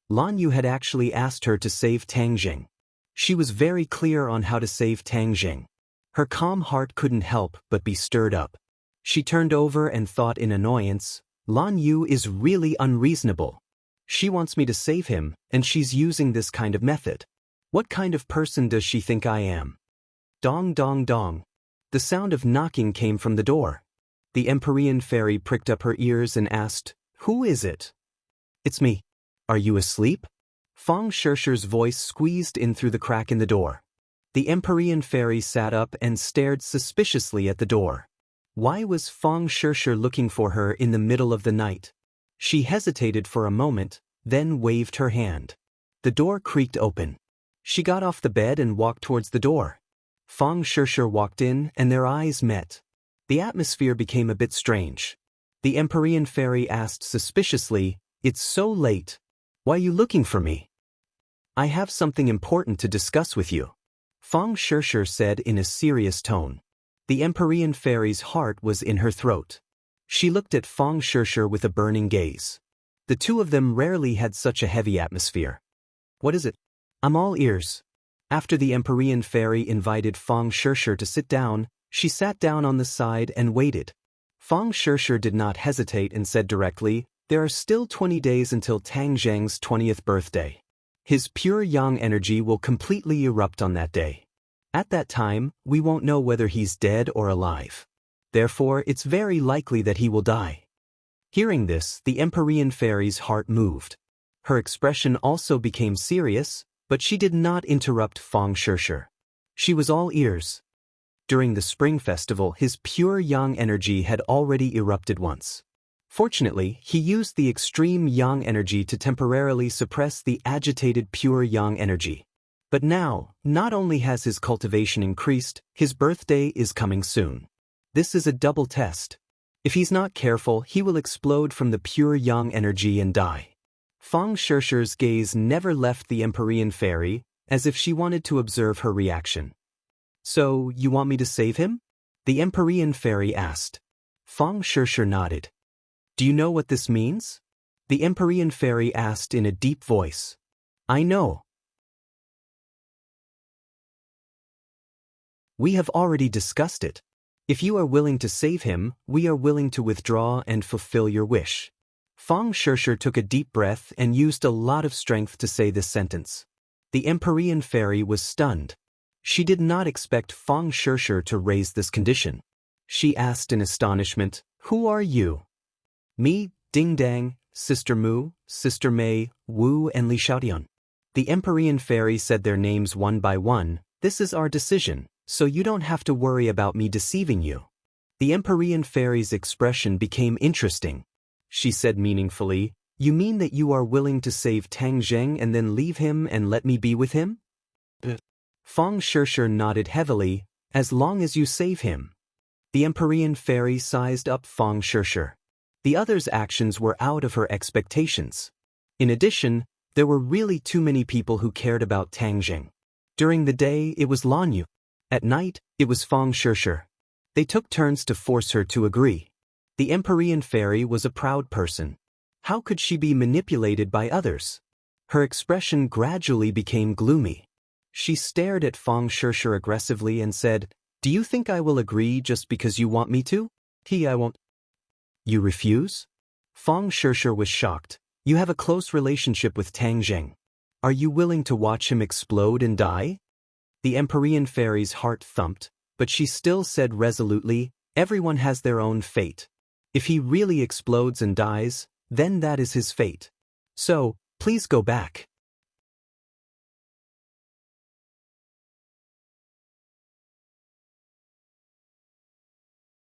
Lan Yu had actually asked her to save Tang Zheng. She was very clear on how to save Tang Zheng. Her calm heart couldn't help but be stirred up. She turned over and thought in annoyance, Lan Yu is really unreasonable. She wants me to save him, and she's using this kind of method. What kind of person does she think I am? Dong dong dong. The sound of knocking came from the door. The Empyrean fairy pricked up her ears and asked, Who is it? It's me. Are you asleep? Fang Shishir's voice squeezed in through the crack in the door. The Empyrean fairy sat up and stared suspiciously at the door. Why was Fang Shishir looking for her in the middle of the night? She hesitated for a moment, then waved her hand. The door creaked open. She got off the bed and walked towards the door. Fang Shishir walked in and their eyes met. The atmosphere became a bit strange. The Empyrean fairy asked suspiciously, It's so late. Why are you looking for me? I have something important to discuss with you. Fang Shishir said in a serious tone. The Empyrean fairy's heart was in her throat. She looked at Fang Shishir with a burning gaze. The two of them rarely had such a heavy atmosphere. What is it? I'm all ears. After the Empyrean fairy invited Fang Shishir to sit down, she sat down on the side and waited. Fang Shishir did not hesitate and said directly, There are still 20 days until Tang Zheng's 20th birthday. His pure yang energy will completely erupt on that day. At that time, we won't know whether he's dead or alive. Therefore, it's very likely that he will die. Hearing this, the Empyrean fairy's heart moved. Her expression also became serious, but she did not interrupt Fang Shishir. She was all ears. During the Spring Festival, his pure yang energy had already erupted once. Fortunately, he used the extreme yang energy to temporarily suppress the agitated pure yang energy. But now, not only has his cultivation increased, his birthday is coming soon. This is a double test. If he's not careful, he will explode from the pure yang energy and die. Fang Shishir's gaze never left the Empyrean fairy, as if she wanted to observe her reaction. So, you want me to save him? The Empyrean fairy asked. Fang Shishir nodded. Do you know what this means? The Empyrean fairy asked in a deep voice. I know. We have already discussed it. If you are willing to save him, we are willing to withdraw and fulfill your wish. Fang Shishir took a deep breath and used a lot of strength to say this sentence. The Empyrean fairy was stunned. She did not expect Fang Shishir to raise this condition. She asked in astonishment, Who are you? Me, Ding Dang, Sister Mu, Sister Mei, Wu and Li Xiaotian. The Empyrean fairy said their names one by one, This is our decision, so you don't have to worry about me deceiving you. The Empyrean fairy's expression became interesting. She said meaningfully, "You mean that you are willing to save Tang Zheng and then leave him and let me be with him?" Feng Shishir nodded heavily, "As long as you save him." The Empyrean fairy sized up Feng Shishir. The other's actions were out of her expectations. In addition, there were really too many people who cared about Tang Zheng. During the day, it was Lan Yu. At night, it was Feng Shishir. They took turns to force her to agree. The Empyrean fairy was a proud person. How could she be manipulated by others? Her expression gradually became gloomy. She stared at Feng Shishir aggressively and said, "Do you think I will agree just because you want me to? I won't." "You refuse?" Feng Shishir was shocked. "You have a close relationship with Tang Zheng. Are you willing to watch him explode and die?" The Empyrean fairy's heart thumped, but she still said resolutely, "Everyone has their own fate. If he really explodes and dies, then that is his fate. So, please go back."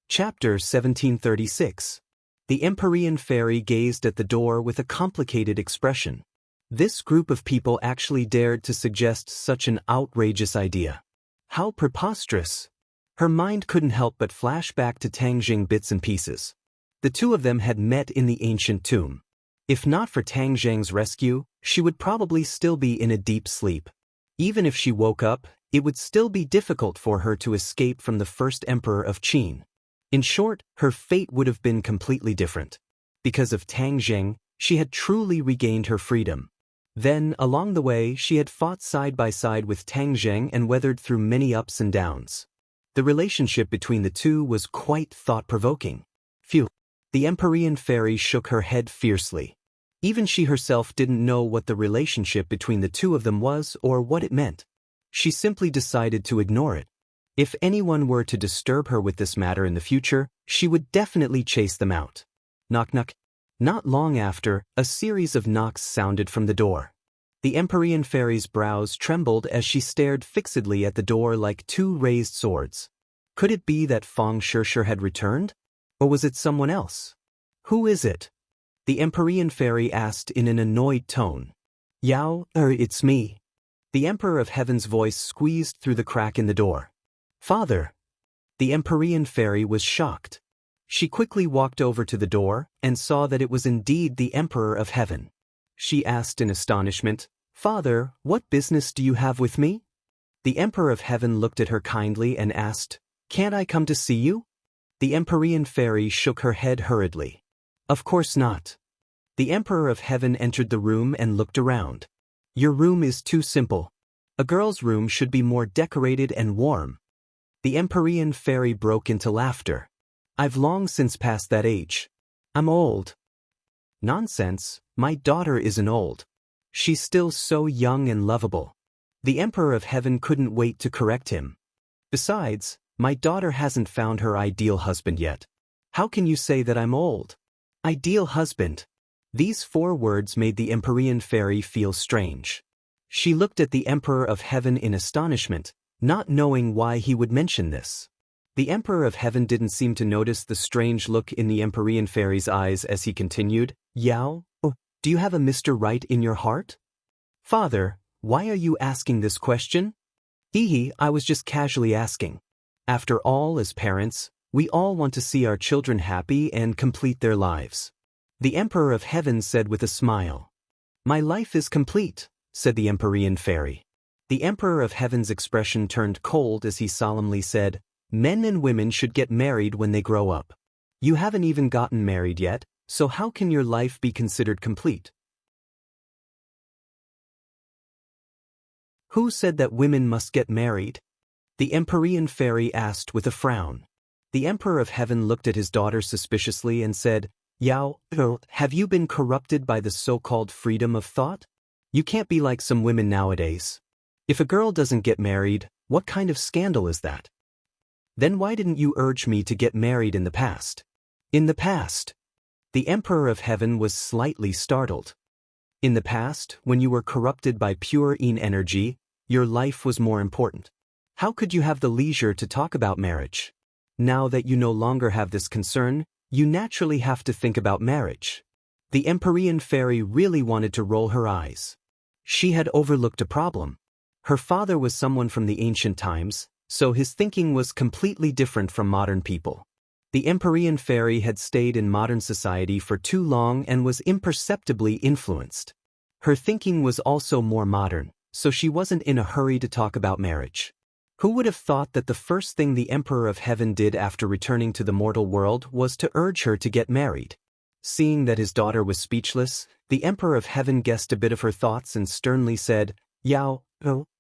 Chapter 1736. The Empyrean fairy gazed at the door with a complicated expression. This group of people actually dared to suggest such an outrageous idea. How preposterous! Her mind couldn't help but flash back to Tang Zheng bits and pieces. The two of them had met in the ancient tomb. If not for Tang Zheng's rescue, she would probably still be in a deep sleep. Even if she woke up, it would still be difficult for her to escape from the first emperor of Qin. In short, her fate would have been completely different. Because of Tang Zheng, she had truly regained her freedom. Then, along the way, she had fought side by side with Tang Zheng and weathered through many ups and downs. The relationship between the two was quite thought-provoking. Phew! The Empyrean fairy shook her head fiercely. Even she herself didn't know what the relationship between the two of them was or what it meant. She simply decided to ignore it. If anyone were to disturb her with this matter in the future, she would definitely chase them out. Knock knock. Not long after, a series of knocks sounded from the door. The Empyrean fairy's brows trembled as she stared fixedly at the door like two raised swords. Could it be that Feng Shishir had returned? Or was it someone else? "Who is it?" the Empyrean fairy asked in an annoyed tone. It's me." The Emperor of Heaven's voice squeezed through the crack in the door. "Father!" The Empyrean fairy was shocked. She quickly walked over to the door and saw that it was indeed the Emperor of Heaven. She asked in astonishment, "Father, what business do you have with me?" The Emperor of Heaven looked at her kindly and asked, "Can't I come to see you?" The Empyrean fairy shook her head hurriedly. "Of course not." The Emperor of Heaven entered the room and looked around. "Your room is too simple. A girl's room should be more decorated and warm." The Empyrean fairy broke into laughter. "I've long since passed that age. I'm old." "Nonsense, my daughter isn't old. She's still so young and lovable." The Emperor of Heaven couldn't wait to correct him. "Besides, my daughter hasn't found her ideal husband yet. How can you say that I'm old?" Ideal husband. These 4 words made the Empyrean fairy feel strange. She looked at the Emperor of Heaven in astonishment, not knowing why he would mention this. The Emperor of Heaven didn't seem to notice the strange look in the Empyrean fairy's eyes as he continued, Do you have a Mr. Right in your heart?" "Father, why are you asking this question?" I was just casually asking. After all, as parents, we all want to see our children happy and complete their lives." The Emperor of Heaven said with a smile. "My life is complete," said the Empyrean fairy. The Emperor of Heaven's expression turned cold as he solemnly said, "Men and women should get married when they grow up. You haven't even gotten married yet, so how can your life be considered complete?" "Who said that women must get married?" the Empyrean fairy asked with a frown. The Emperor of Heaven looked at his daughter suspiciously and said, Have you been corrupted by the so-called freedom of thought? You can't be like some women nowadays. If a girl doesn't get married, what kind of scandal is that? Then why didn't you urge me to get married in the past?" "In the past?" The Emperor of Heaven was slightly startled. "In the past, when you were corrupted by pure energy, your life was more important. How could you have the leisure to talk about marriage? Now that you no longer have this concern, you naturally have to think about marriage. The Empyrean fairy really wanted to roll her eyes. She had overlooked a problem. Her father was someone from the ancient times, so his thinking was completely different from modern people. The Empyrean fairy had stayed in modern society for too long and was imperceptibly influenced. Her thinking was also more modern, so she wasn't in a hurry to talk about marriage. Who would have thought that the first thing the Emperor of Heaven did after returning to the mortal world was to urge her to get married? Seeing that his daughter was speechless, the Emperor of Heaven guessed a bit of her thoughts and sternly said, "Yao,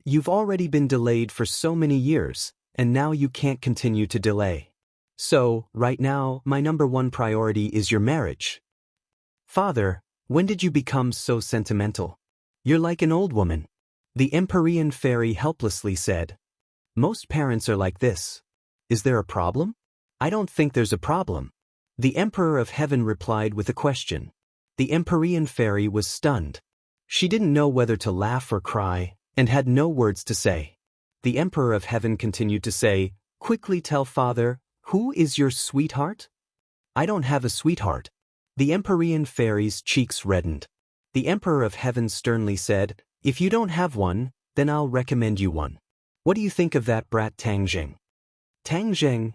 you've already been delayed for so many years, and now you can't continue to delay. So, right now, my #1 priority is your marriage." "Father, when did you become so sentimental? You're like an old woman." The Empyrean fairy helplessly said, "Most parents are like this. Is there a problem?" "I don't think there's a problem." The Emperor of Heaven replied with a question. The Empyrean fairy was stunned. She didn't know whether to laugh or cry, and had no words to say. The Emperor of Heaven continued to say, "Quickly tell Father, who is your sweetheart?" "I don't have a sweetheart." The Empyrean fairy's cheeks reddened. The Emperor of Heaven sternly said, "If you don't have one, then I'll recommend you one. What do you think of that brat Tangjing?" "Tangjing?"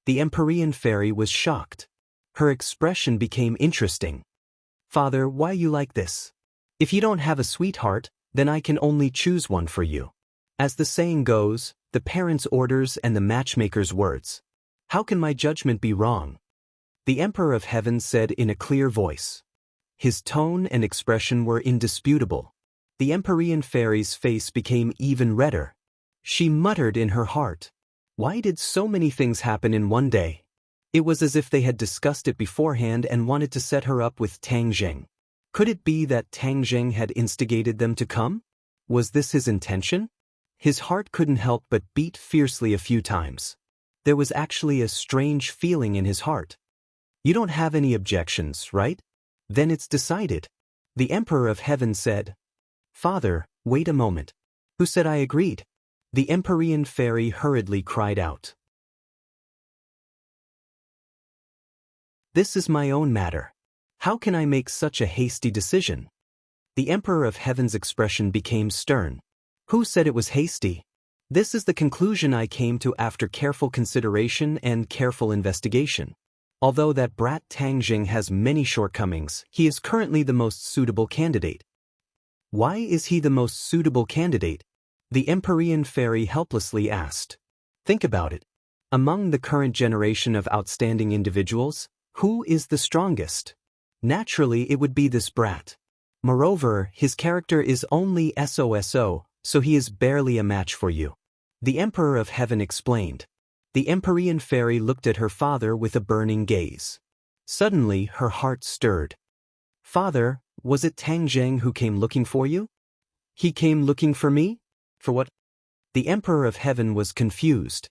The Empyrean fairy was shocked. Her expression became interesting. "Father, why you like this? If you don't have a sweetheart, then I can only choose one for you. As the saying goes, the parent's orders and the matchmaker's words. How can my judgment be wrong?" The Emperor of Heaven said in a clear voice. His tone and expression were indisputable. The Empyrean fairy's face became even redder. She muttered in her heart, "Why did so many things happen in one day?" It was as if they had discussed it beforehand and wanted to set her up with Tangjing. Could it be that Tangjing had instigated them to come? Was this his intention? His heart couldn't help but beat fiercely a few times. There was actually a strange feeling in his heart. "You don't have any objections, right? Then it's decided." The Emperor of Heaven said. "Father, wait a moment. Who said I agreed?" The Empyrean fairy hurriedly cried out. "This is my own matter. How can I make such a hasty decision?" The Emperor of Heaven's expression became stern. "Who said it was hasty? This is the conclusion I came to after careful consideration and careful investigation. Although that brat Tangjing has many shortcomings, he is currently the most suitable candidate." "Why is he the most suitable candidate?" the Empyrean fairy helplessly asked. "Think about it. Among the current generation of outstanding individuals, who is the strongest? Naturally, it would be this brat. Moreover, his character is only SOSO, so he is barely a match for you." The Emperor of Heaven explained. The Empyrean fairy looked at her father with a burning gaze. Suddenly, her heart stirred. "Father, was it Tangjing who came looking for you?" "He came looking for me? For what?" The Emperor of Heaven was confused.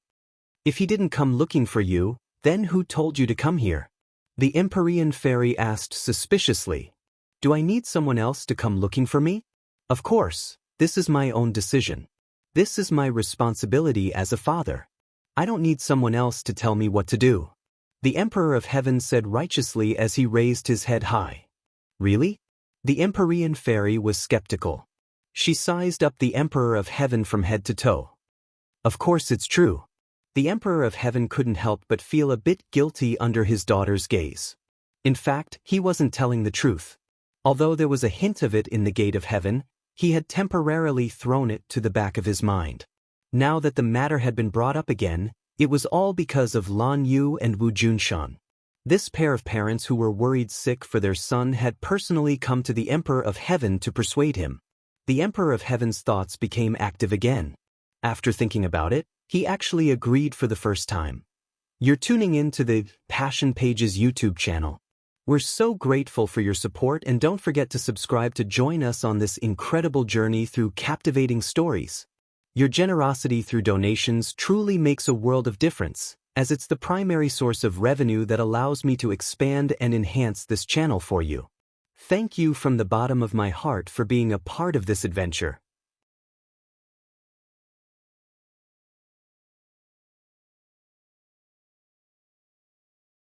"If he didn't come looking for you, then who told you to come here?" The Empyrean fairy asked suspiciously. "Do I need someone else to come looking for me?" "Of course, this is my own decision. This is my responsibility as a father. I don't need someone else to tell me what to do." The Emperor of Heaven said righteously as he raised his head high. "Really?" The Empyrean fairy was skeptical. She sized up the Emperor of Heaven from head to toe. "Of course it's true." The Emperor of Heaven couldn't help but feel a bit guilty under his daughter's gaze. In fact, he wasn't telling the truth. Although there was a hint of it in the gate of heaven, he had temporarily thrown it to the back of his mind. Now that the matter had been brought up again, it was all because of Lan Yu and Wu Junshan. This pair of parents who were worried sick for their son had personally come to the Emperor of Heaven to persuade him. The Emperor of Heaven's thoughts became active again. After thinking about it, he actually agreed for the first time. "You're tuning in to the Passion Pages YouTube channel. We're so grateful for your support, and don't forget to subscribe to join us on this incredible journey through captivating stories. Your generosity through donations truly makes a world of difference, as it's the primary source of revenue that allows me to expand and enhance this channel for you. Thank you from the bottom of my heart for being a part of this adventure.